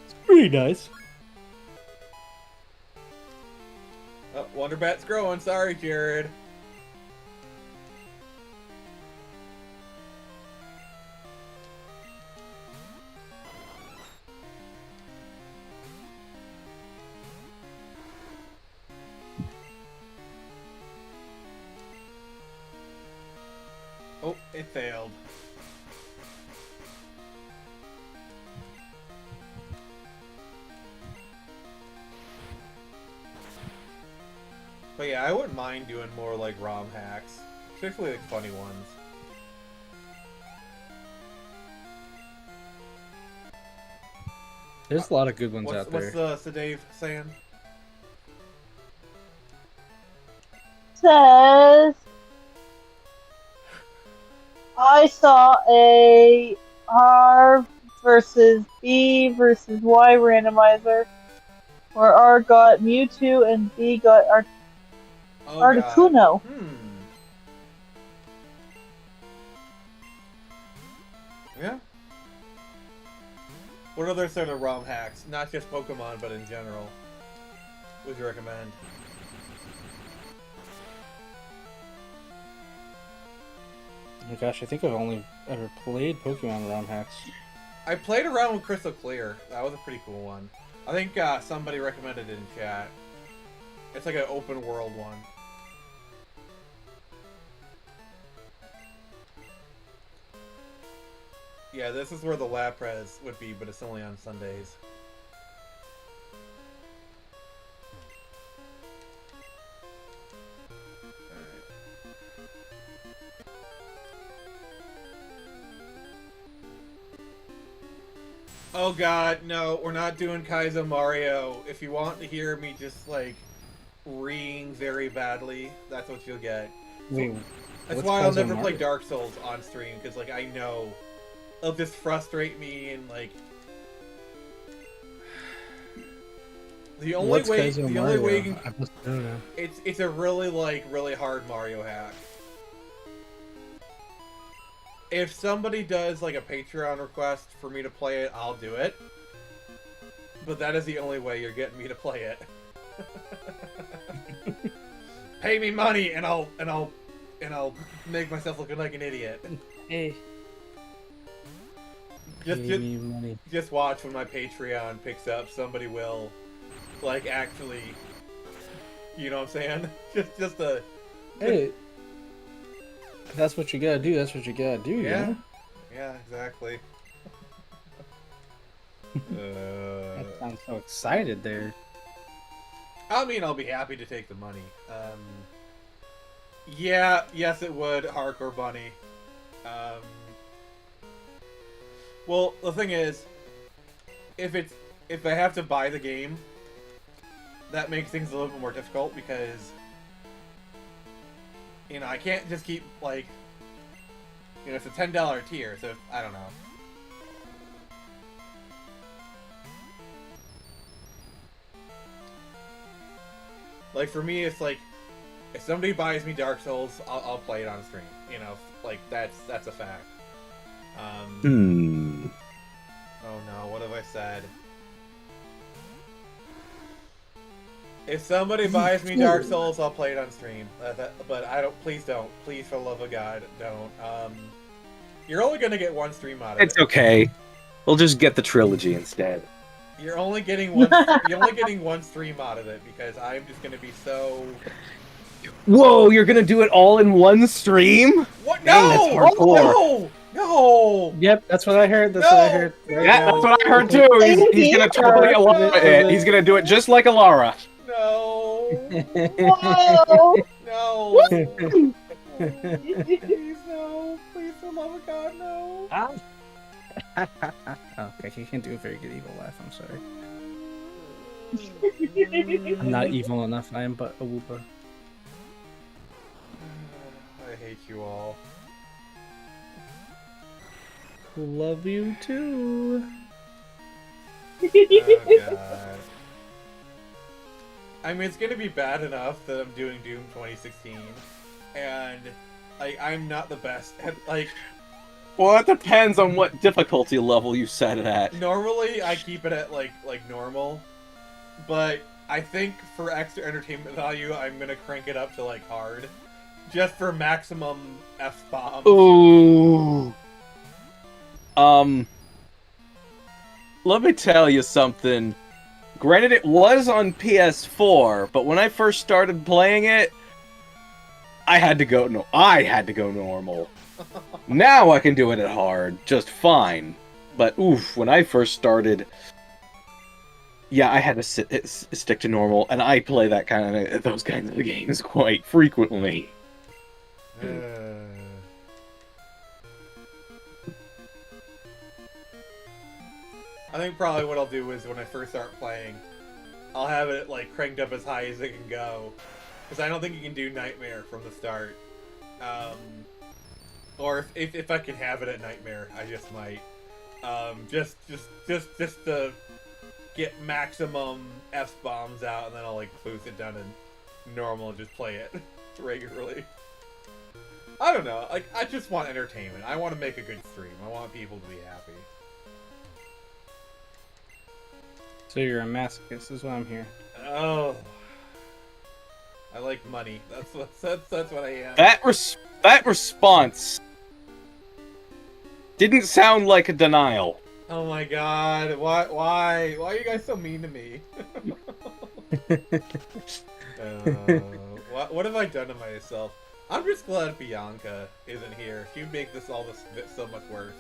It's pretty nice. Oh, Wonderbat's growing. Sorry, Jared. Oh, it failed. But yeah, I wouldn't mind doing more like ROM hacks, especially like funny ones. There's a lot of good ones out there. What's Dave saying? Says I saw a R versus B versus Y randomizer where R got Mewtwo and B got Oh, Articuno. God. Yeah. What other sort of ROM hacks, not just Pokemon, but in general, would you recommend? Oh my gosh, I think I've only ever played Pokemon ROM hacks. I played around with Crystal Clear. That was a pretty cool one. I think somebody recommended it in chat. It's like an open world one. Yeah, this is where the Lapras would be, but it's only on Sundays. Oh god, no, we're not doing Kaizo Mario. If you want to hear me just, like, reeing very badly, that's what you'll get. Wait, That's what's why I'll Kaizo never play Mario? Dark Souls on stream, because, like, I know it'll just frustrate me and, like... The only What's way, Kaizo the only way you Mario? can... I don't know. It's a really, like, really hard Mario hack. If somebody does, like, a Patreon request for me to play it, I'll do it. But that is the only way you're getting me to play it. Pay me money and I'll make myself look like an idiot. Hey. Just watch when my Patreon picks up. Somebody will, like, actually, you know what I'm saying? just a. Hey. If that's what you gotta do, that's what you gotta do, Yeah. you know? Yeah, exactly. That sounds so excited there. I mean, I'll be happy to take the money. Yeah, yes, it would. Hardcore Bunny. Well, the thing is, if I have to buy the game, that makes things a little bit more difficult because, you know, I can't just keep like, you know, it's a $10 tier, so I don't know. Like for me, it's like if somebody buys me Dark Souls, I'll play it on stream. You know, like that's a fact. Oh no, what have I said? If somebody buys me Dark Souls, I'll play it on stream. But I don't. Please don't. Please, for the love of God, don't. You're only gonna get one stream out of it. It's okay. We'll just get the trilogy instead. You're only getting one. You're only getting one stream out of it because I'm just gonna be so. Whoa! You're gonna do it all in one stream? What? Dang, No! that's hardcore. No! No! Yep, that's what I heard. That's No! what I heard. Right Yeah, now. that's what I heard too. He's gonna totally Alara it. He's gonna do it just like Alara. No! Whoa! No! Please, no! Please, for the love of God, no! Okay, he can't do a very good evil laugh. I'm sorry. I'm not evil enough. I am but a Wooper. I hate you all. Love you too. Oh god. I mean, it's gonna be bad enough that I'm doing Doom 2016, and like I'm not the best at like. Well, it depends on what difficulty level you set it at. Normally, I keep it at like normal, but I think for extra entertainment value, I'm gonna crank it up to like hard, just for maximum F-bombs. Ooh. Let me tell you something. Granted, it was on PS4, but when I first started playing it, I had to go normal. Now I can do it at hard, just fine. But oof, when I first started, yeah, I had to stick to normal, and I play those kinds of games quite frequently. I think probably what I'll do is when I first start playing, I'll have it like cranked up as high as it can go, because I don't think you can do Nightmare from the start. Or if I can have it at Nightmare, I just might. Just to get maximum F-bombs out, and then I'll like boost it down to normal and just play it regularly. I don't know. Like I just want entertainment. I want to make a good stream. I want people to be happy. So you're a masochist, is what I'm hearing. Oh, I like money. That's what I am. That response didn't sound like a denial. Oh my god! Why are you guys so mean to me? What have I done to myself? I'm just glad Bianca isn't here. She'd make this so much worse.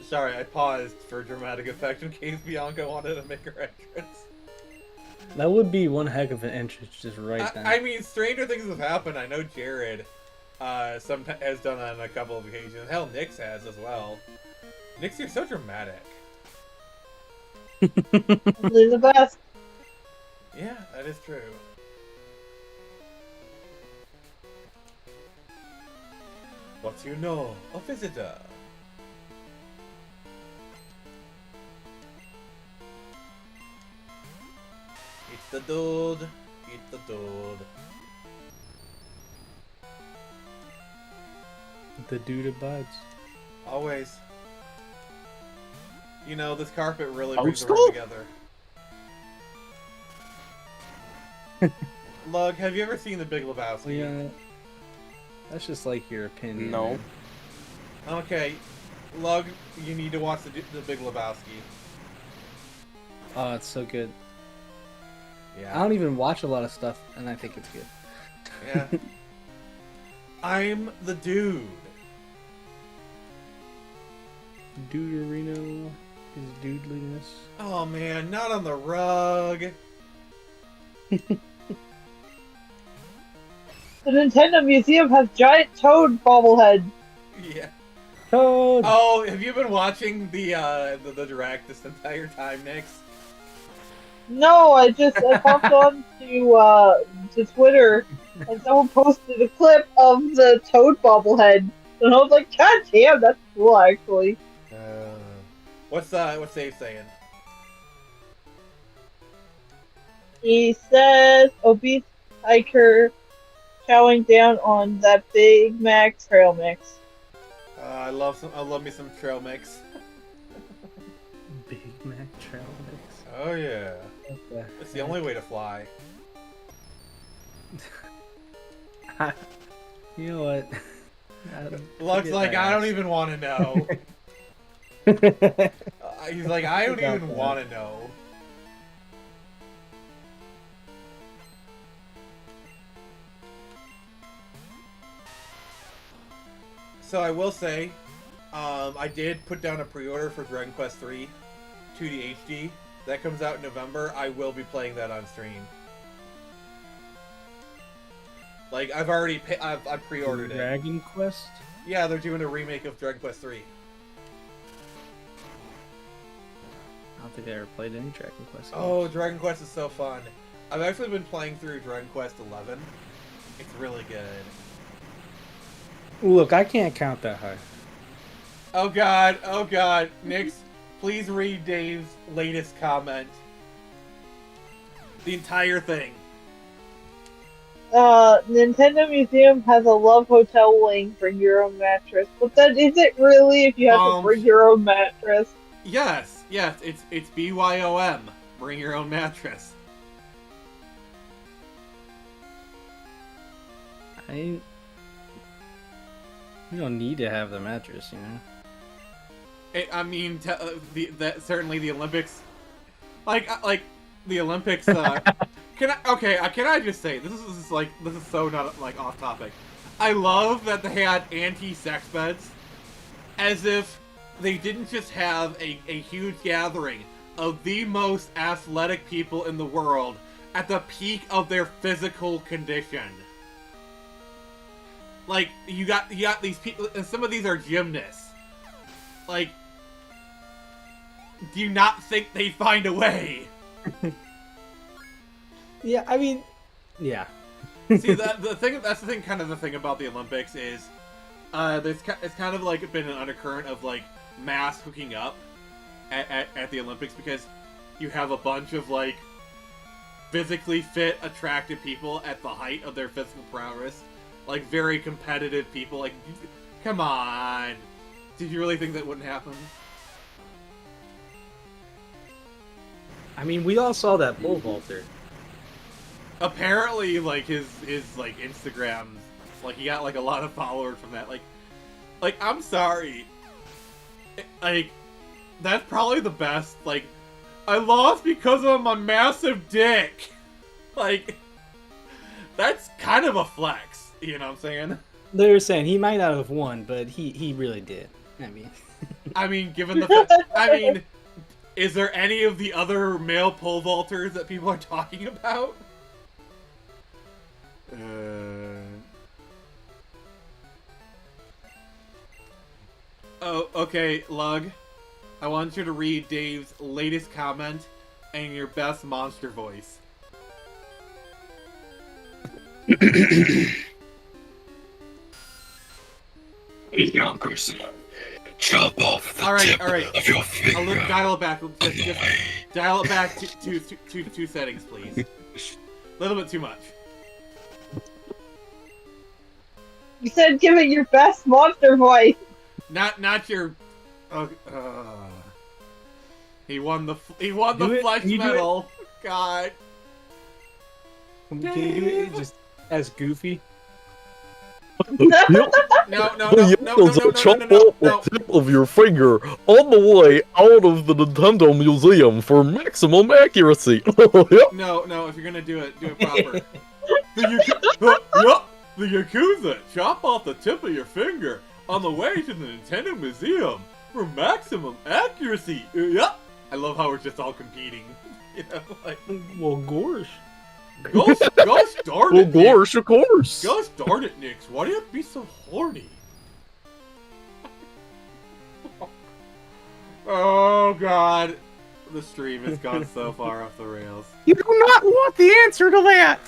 Sorry, I paused for dramatic effect in case Bianca wanted to make her entrance. That would be one heck of an entrance just right then. I mean, stranger things have happened. I know Jared has done that on a couple of occasions. Hell, Nyx has as well. Nyx, you're so dramatic. They're the best. Yeah, that is true. What you know? A visitor. It's the dude. It's the dude. The dude abides. Always. You know, this carpet really Oh, brings the still? room together. Lug, have you ever seen The Big Lebowski? Yeah. That's just like your opinion. No. man. Okay, Lug, you need to watch the Big Lebowski. Oh, it's so good. I Yeah. don't even watch a lot of stuff, and I think it's good. Yeah. I'm the dude. Duderino, his doodliness. Oh man, not on the rug. The Nintendo Museum has giant Toad bobblehead. Yeah. Toad! Oh, have you been watching the direct this entire time, Nix? No, I popped on to Twitter and someone posted a clip of the Toad bobblehead. And I was like, God damn, that's cool actually. What's Dave saying? He says obese hiker chowing down on that Big Mac trail mix. I love me some trail mix. Big Mac trail mix. Oh yeah. Okay. It's the only way to fly. You know what? Looks like I don't even want to know. He's like, I don't even want to know. So I will say, I did put down a pre-order for Dragon Quest III 2D HD. That comes out in November. I will be playing that on stream. Like, I've already I've pre-ordered it. Dragon Quest? Yeah, they're doing a remake of Dragon Quest III. I don't think I ever played any Dragon Quest games. Oh, Dragon Quest is so fun. I've actually been playing through Dragon Quest 11. It's really good. Look, I can't count that high. Oh god, Nix, please read Dave's latest comment. The entire thing. Nintendo Museum has a Love Hotel wing, bring your own mattress. But then is it really if you have to bring your own mattress? Yes, it's BYOM. Bring your own mattress. You don't need to have the mattress, you know? I mean, certainly the Olympics, like the Olympics. Can I just say this is so not like off topic. I love that they had anti-sex beds, as if they didn't just have a huge gathering of the most athletic people in the world at the peak of their physical condition. Like, you got these people, and some of these are gymnasts. Like, do you not think they'd find a way? Yeah, I mean, yeah. See, that's the thing about the Olympics is, it's kind of like been an undercurrent of like mass hooking up at the Olympics, because you have a bunch of like physically fit, attractive people at the height of their physical prowess. Like, very competitive people. Like, come on. Did you really think that wouldn't happen? I mean, we all saw that pole vaulter. Apparently, like, his like, Instagram, like, he got, like, a lot of followers from that. Like, I'm sorry. Like, that's probably the best. Like, I lost because of my massive dick. Like, that's kind of a flex. You know what I'm saying? They were saying he might not have won, but he really did. I mean, given the is there any of the other male pole vaulters that people are talking about? Oh, okay, Lug. I want you to read Dave's latest comment in your best monster voice. Young person, chop off the tip of your finger. Dial it back. Just dial it back to two settings, please. A little bit too much. You said give it your best monster voice. Not your. He won the flesh medal. God. Can you do it just as Goofy? No. Chop off the tip of your finger on the way out of the Nintendo Museum for maximum accuracy. No, if you're gonna do it proper. The Yakuza chop off the tip of your finger on the way to the Nintendo Museum for maximum accuracy. Yep. I love how we're just all competing. You know, like, Well, gosh. go start Well, it, Nick. course, of course. Go start it, Nix. Why do you have to be so horny? Oh God, the stream has gone so far off the rails. You do not want the answer to that.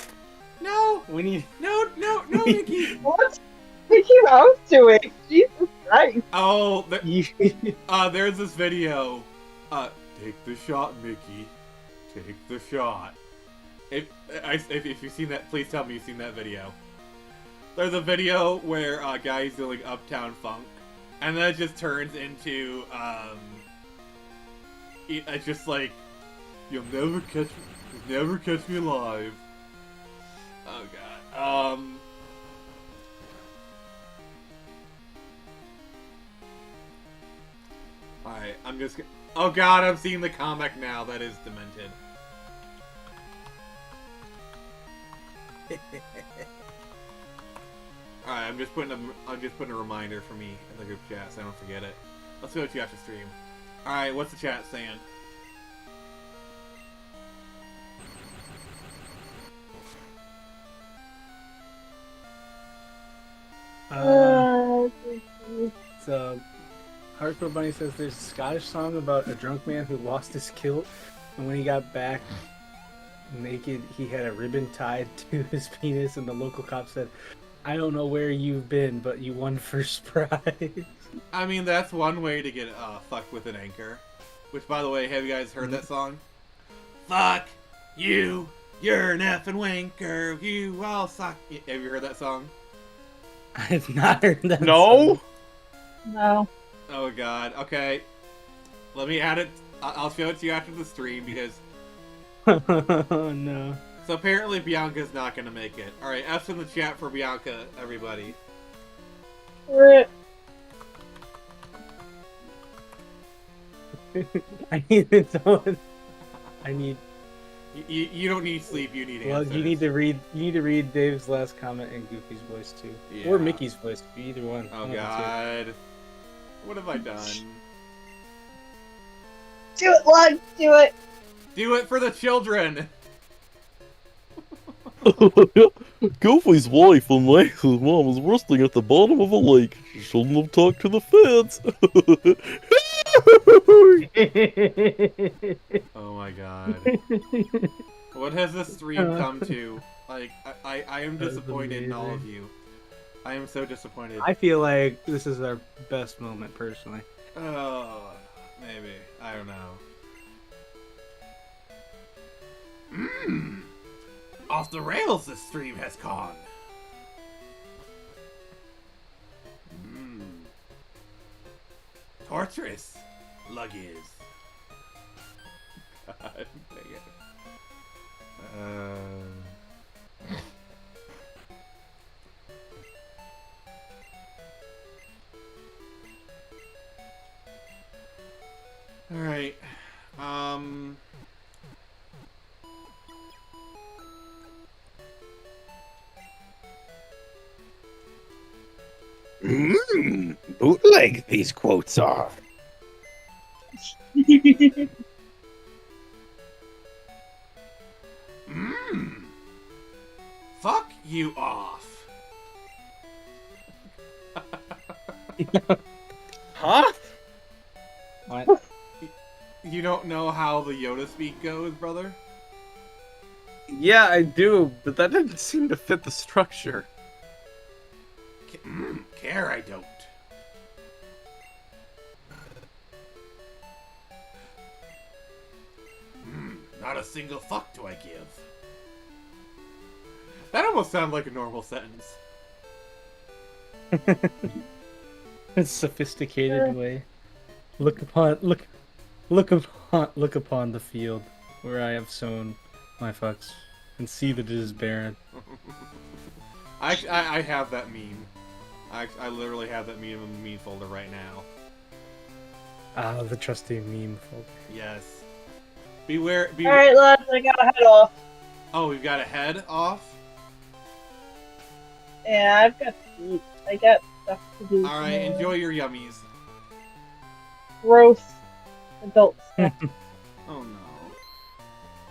No, We need. no, Mickey. What? Mickey Mouse doing? Jesus Christ. Oh, there's this video. Take the shot, Mickey. Take the shot. If you've seen that, please tell me you've seen that video. There's a video where a guy's doing Uptown Funk, and then it just turns into it's just like, you'll never catch me alive. Oh God. Alright, I'm just. Oh God, I'm seeing the comic now. That is demented. Alright, I'm just putting a reminder for me in the group chat so I don't forget it. Let's go to after stream. Alright, what's the chat saying? So, Hardcore Bunny says there's a Scottish song about a drunk man who lost his kilt, and when he got back naked, he had a ribbon tied to his penis, and the local cop said, "I don't know where you've been, but you won first prize." I mean, that's one way to get fucked with an anchor. Which, by the way, have you guys heard that song? Fuck you, you're an effing wanker, you all suck. Have you heard that song? I have not heard that. No. No. Oh God. Okay. Let me add it. I'll show it to you after the stream because. Oh no. So apparently Bianca's not gonna make it. All right, F's in the chat for Bianca, everybody. Rip. I need someone. I need. You don't need sleep. You need Well, answers. you need to read. You need to read Dave's last comment in Goofy's voice too, Yeah. or Mickey's voice. Either one. Oh One of the two. God. What have I done? Do it, Lug. Do it. Do it for the children. Goofy's wife and Max's mom was resting at the bottom of a lake. She shouldn't have talked to the feds. Oh my God. What has this stream come to? Like, I am That was disappointed in all of amazing. you. I am so disappointed. I feel like this is our best moment, personally. Oh, maybe. I don't know. Off the rails this stream has gone. Torturous. Lug is. God dang it. Alright. Bootleg these quotes are. Fuck you off. Huh? What? You don't know how the Yoda speak goes, brother? Yeah, I do, but that didn't seem to fit the structure. Care I don't. Not a single fuck do I give. That almost sounds like a normal sentence. It's sophisticated way. Look upon the field where I have sown my fucks, and see that it is barren. I have that meme. I literally have that meme in the meme folder right now. Ah, the trusty meme folder. Yes. Beware. Alright, lads, I gotta head off. Oh, we've got a head off? Yeah, I've got to eat. I got stuff to do. Alright, enjoy your yummies. gross adult stuff. Oh no.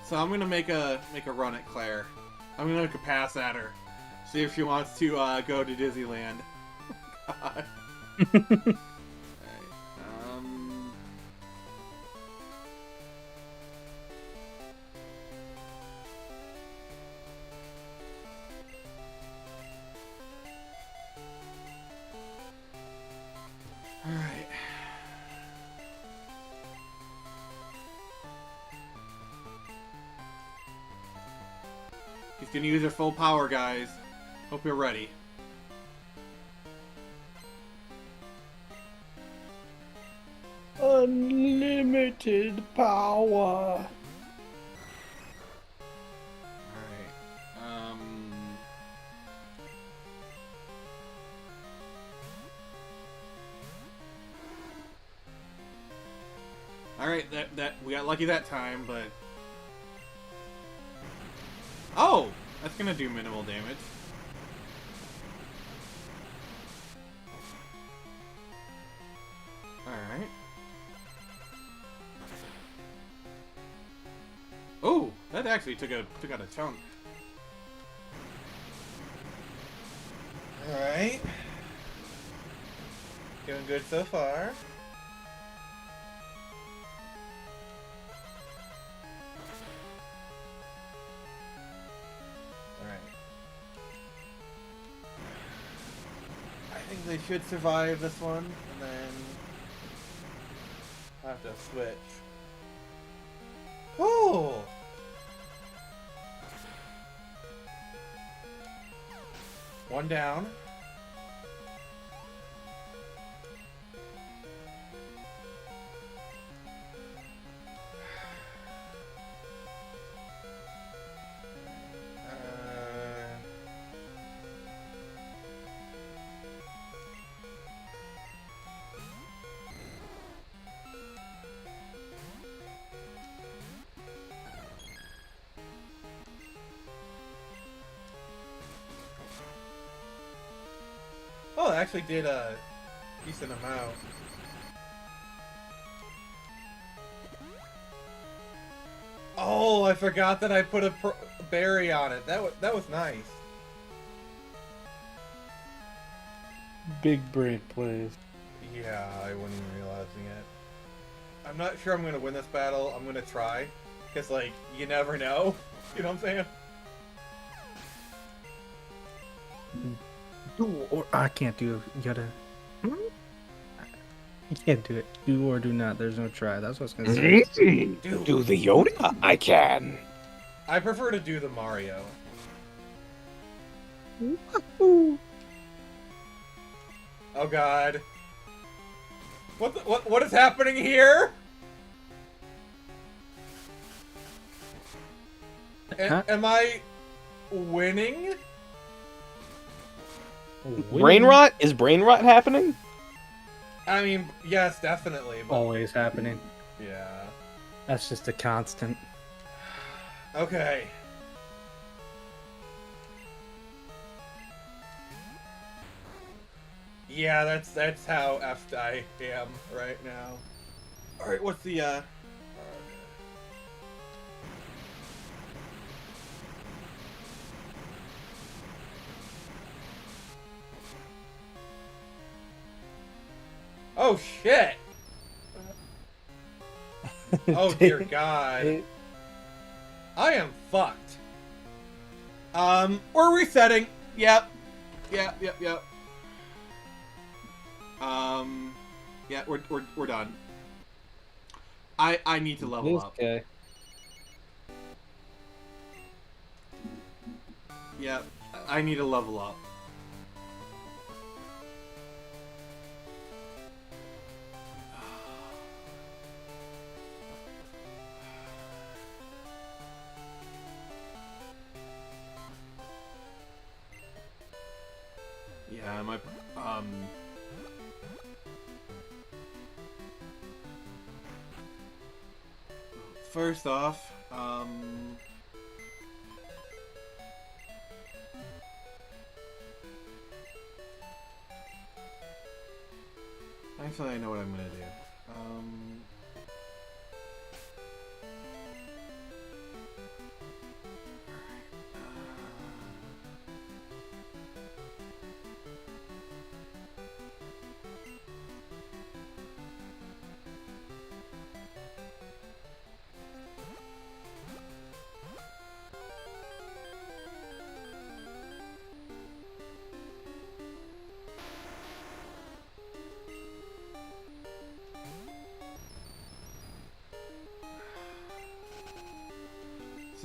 So I'm gonna make a run at Claire. I'm gonna make a pass at her. See if she wants to go to Disneyland. God. Alright. Alright. He's gonna use her full power, guys. Hope you're ready. Unlimited power. Alright. Alright, that we got lucky that time, but oh! That's gonna do minimal damage. Alright. Oh! That actually took out a chunk. Alright. Doing good so far. I think they should survive this one, and then I have to switch. Oh! One down. Oh, it actually did a decent amount. Oh, I forgot that I put a berry on it. That was nice. Big brain plays. Yeah, I wasn't even realizing it. I'm not sure I'm gonna win this battle. I'm gonna try, cause like you never know. You know what I'm saying? Do or I can't do. You gotta. You can't do it. Do or do not. There's no try. That's what I was gonna say. Do the Yoda? I can. I prefer to do the Mario. Ooh. Oh God. What is happening here? Huh? Am I winning? Brain rot? Is brain rot happening? I mean, yes, definitely. But Always happening. yeah. That's just a constant. Okay. Yeah, that's how effed I am right now. All right, what's the Oh shit! Oh dear God. I am fucked. We're resetting. Yep. Yep. Yeah, we're done. I need to level up. Okay. Yeah, I need to level up. Yeah, my first off, actually I know what I'm gonna do.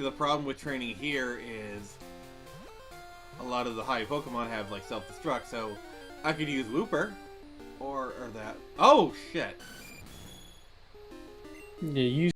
See, the problem with training here is a lot of the high Pokemon have like self-destruct, so I could use Wooper or that. Oh shit! Yeah, you.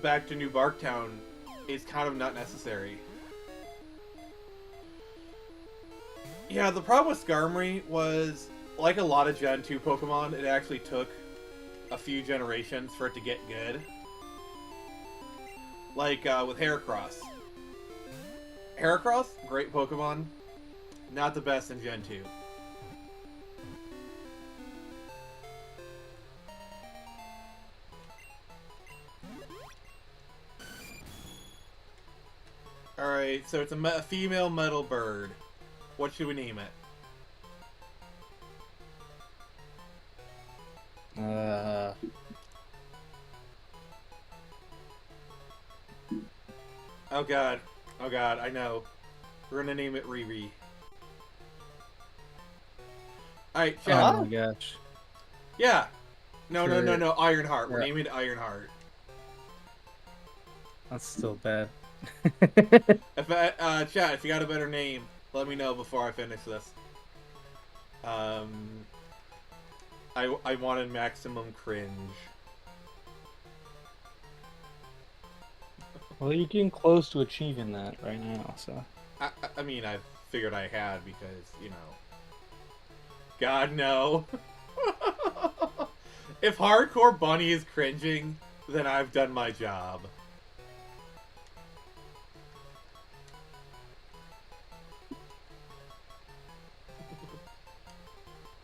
Back to New Barktown is kind of not necessary. Yeah, the problem with Skarmory was, like a lot of Gen 2 Pokemon, it actually took a few generations for it to get good. Like with Heracross. Heracross, great Pokemon, not the best in Gen 2. Alright, so it's a female metal bird. What should we name it? Oh god. Oh god, I know. We're gonna name it Riri. Alright, chat. Oh my gosh. Yeah. No, Sure. no, Ironheart. We're Yeah. naming it Ironheart. That's still bad. If chat, if you got a better name, let me know before I finish this. I wanted maximum cringe. Well, you're getting close to achieving that right now, so. I mean, I figured I had because, you know. God, no. If Hardcore Bunny is cringing, then I've done my job.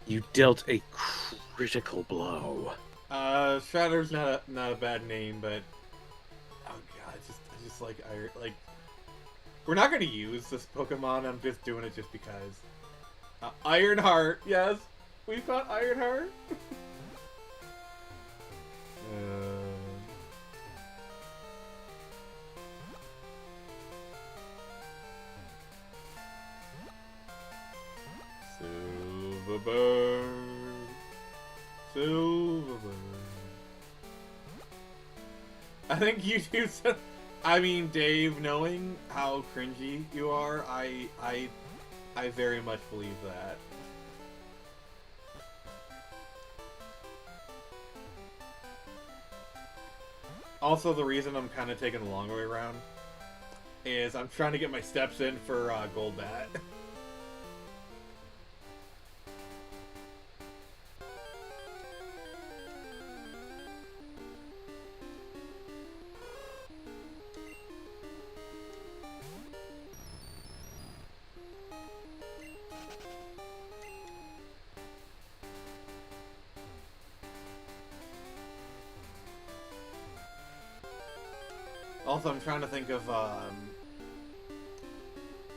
You dealt a critical blow. Shatter's not a bad name, but oh god, I just like we're not gonna use this Pokemon. I'm just doing it just because. Ironheart, yes, we found Ironheart. Silver bird, silver bird. I think YouTube said, I mean, Dave, knowing how cringy you are, I very much believe that. Also, the reason I'm kind of taking the long way around is I'm trying to get my steps in for Golbat. Also, I'm trying to think of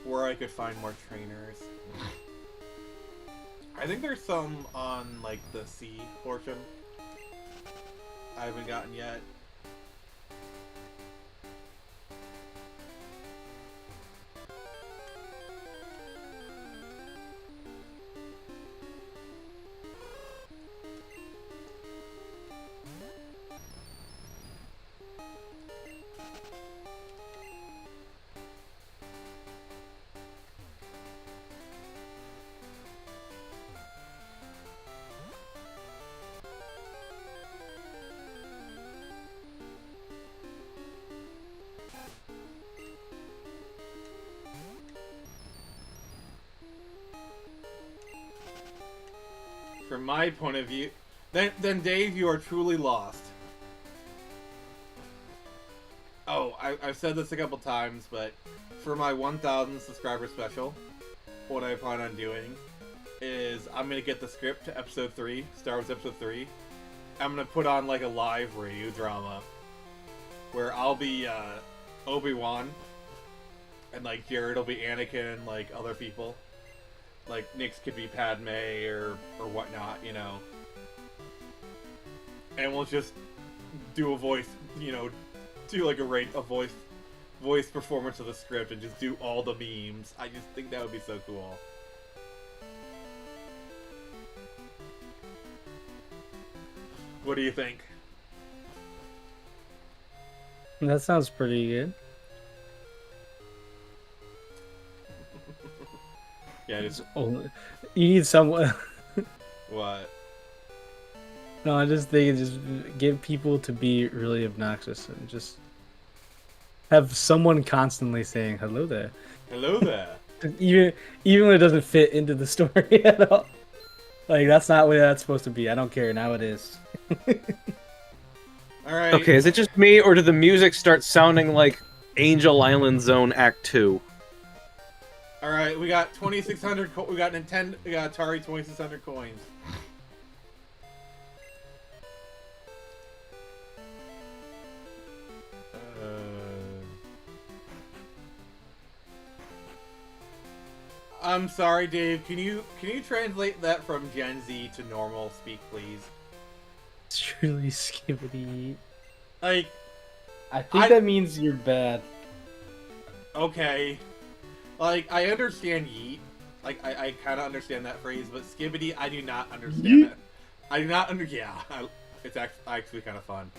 where I could find more trainers. I think there's some on like the sea portion. I haven't gotten yet. from my point of view, then Dave, you are truly lost. Oh, I've said this a couple times, but for my 1,000 subscriber special, what I plan on doing is I'm gonna get the script to episode 3, Star Wars episode 3. I'm gonna put on like a live radio drama where I'll be Obi-Wan and like Jared will be Anakin and like other people. Like Nyx could be Padme or whatnot, you know. And we'll just do a voice, you know, do like a voice performance of the script and just do all the memes. I just think that would be so cool. What do you think? That sounds pretty good. Yeah, just You need someone. what? No, I just think just get people to be really obnoxious and just have someone constantly saying hello there. Hello there. Even when it doesn't fit into the story at all. Like that's not what that's supposed to be. I don't care. Now it is. All right. Okay, is it just me, or did the music start sounding like Angel Island Zone Act 2? All right. We got 2,600. We got Nintendo. We got Atari 2,600 coins. I'm sorry, Dave. Can you translate that from Gen Z to normal speak, please? It's truly skibbity. Like, I think that means you're bad. okay. Like, I understand yeet. Like, I kind of understand that phrase, but skibbity, I do not understand Yeet? it. I do not yeah, it's actually kind of fun.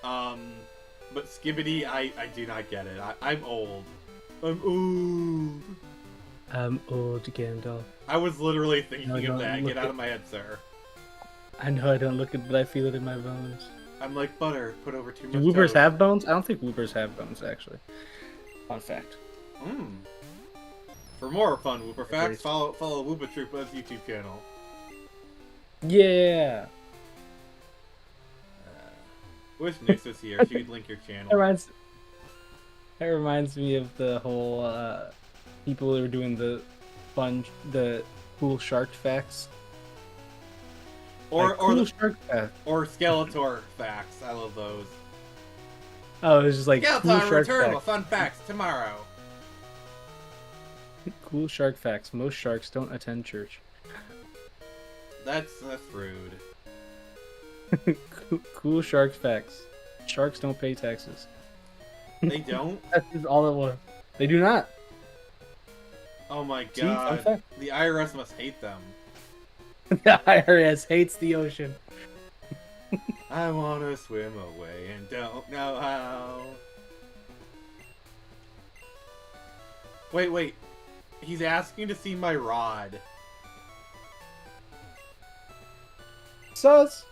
But skibbity, I do not get it. I'm old. I'm old. I'm old, Gandalf. I was literally thinking No, of don't that. look Get out at- of my head, sir. I know I don't look it, but I feel it in my bones. I'm like butter, put over too Do much Woopers toast. have bones? I don't think Woopers have bones, actually. Fun fact. For more fun Wooper facts, Agreed. follow Woopa Troopa's YouTube channel. Yeah! Wish Nyx was here. She could link your channel. That reminds me of the whole people who were doing the cool shark facts. Or Like, or cool the, shark facts. or Skeletor facts. I love those. Oh, it was just like cool Skeletor shark return with facts. fun facts tomorrow. Cool shark facts. Most sharks don't attend church. That's rude. Cool shark facts. Sharks don't pay taxes. They don't? That's just all it was. They do not. Oh my See, fun god. fact. The IRS must hate them. The IRS hates the ocean. I wanna swim away and don't know how. Wait. He's asking to see my rod. Sus!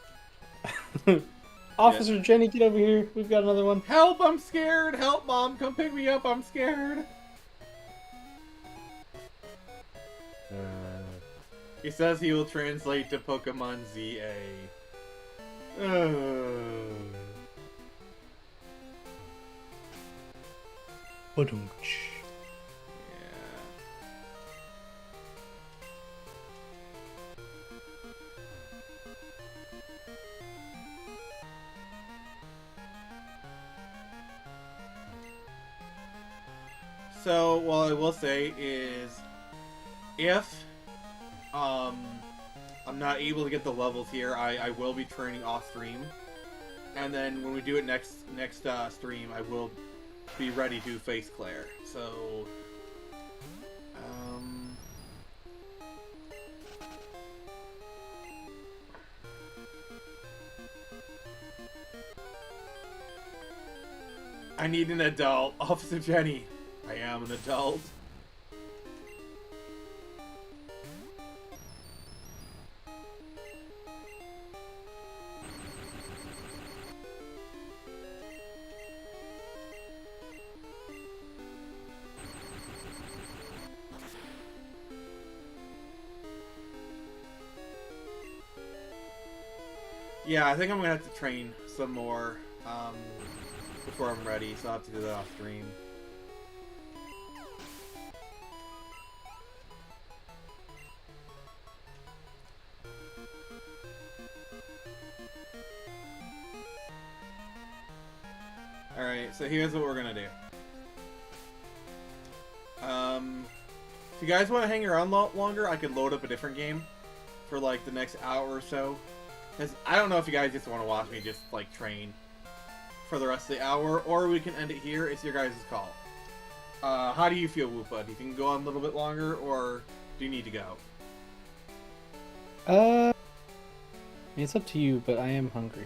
Officer Jenny, get over here. We've got another one. Help, I'm scared! Help, Mom, come pick me up, I'm scared! He says he will translate to Pokemon ZA. Ba-dum-tsh. Yeah. So, what I will say is, if I'm not able to get the levels here, I will be training off stream, and then when we do it next stream, I will be ready to face Claire. So, I need an adult, Officer Jenny. I am an adult. Yeah, I think I'm gonna have to train some more before I'm ready, so I'll have to do that off stream. Alright, so here's what we're gonna do. If you guys want to hang around longer, I could load up a different game for like the next hour or so. Because I don't know if you guys just want to watch me just like train for the rest of the hour, or we can end it here. It's your guys' call. How do you feel, Woopeh? Do you think you can go on a little bit longer, or do you need to go? I mean, it's up to you, but I am hungry.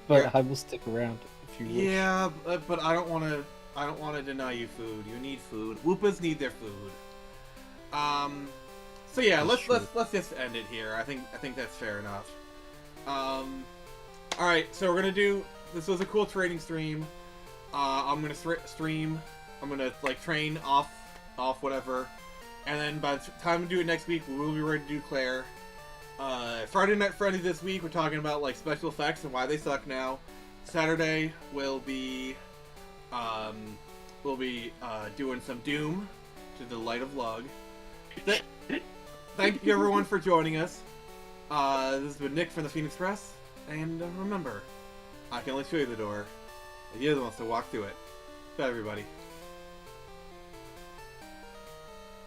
But Yeah. I will stick around if you wish. Yeah, but I don't want to. I don't want to deny you food. You need food. Woopahs need their food. So yeah, let's just end it here. I think that's fair enough. All right, so we're gonna do. This was a cool trading stream. I'm gonna stream. I'm gonna like train off whatever, and then by the time we do it next week, we will be ready to do Claire. Friday Night Freddy this week. We're talking about like special effects and why they suck now. Saturday will be doing some Doom to the light of Lug. Thank you everyone for joining us. This has been Nick from the Phoenix Press, and remember, I can only show you the door. You're the ones to walk through it. Bye everybody.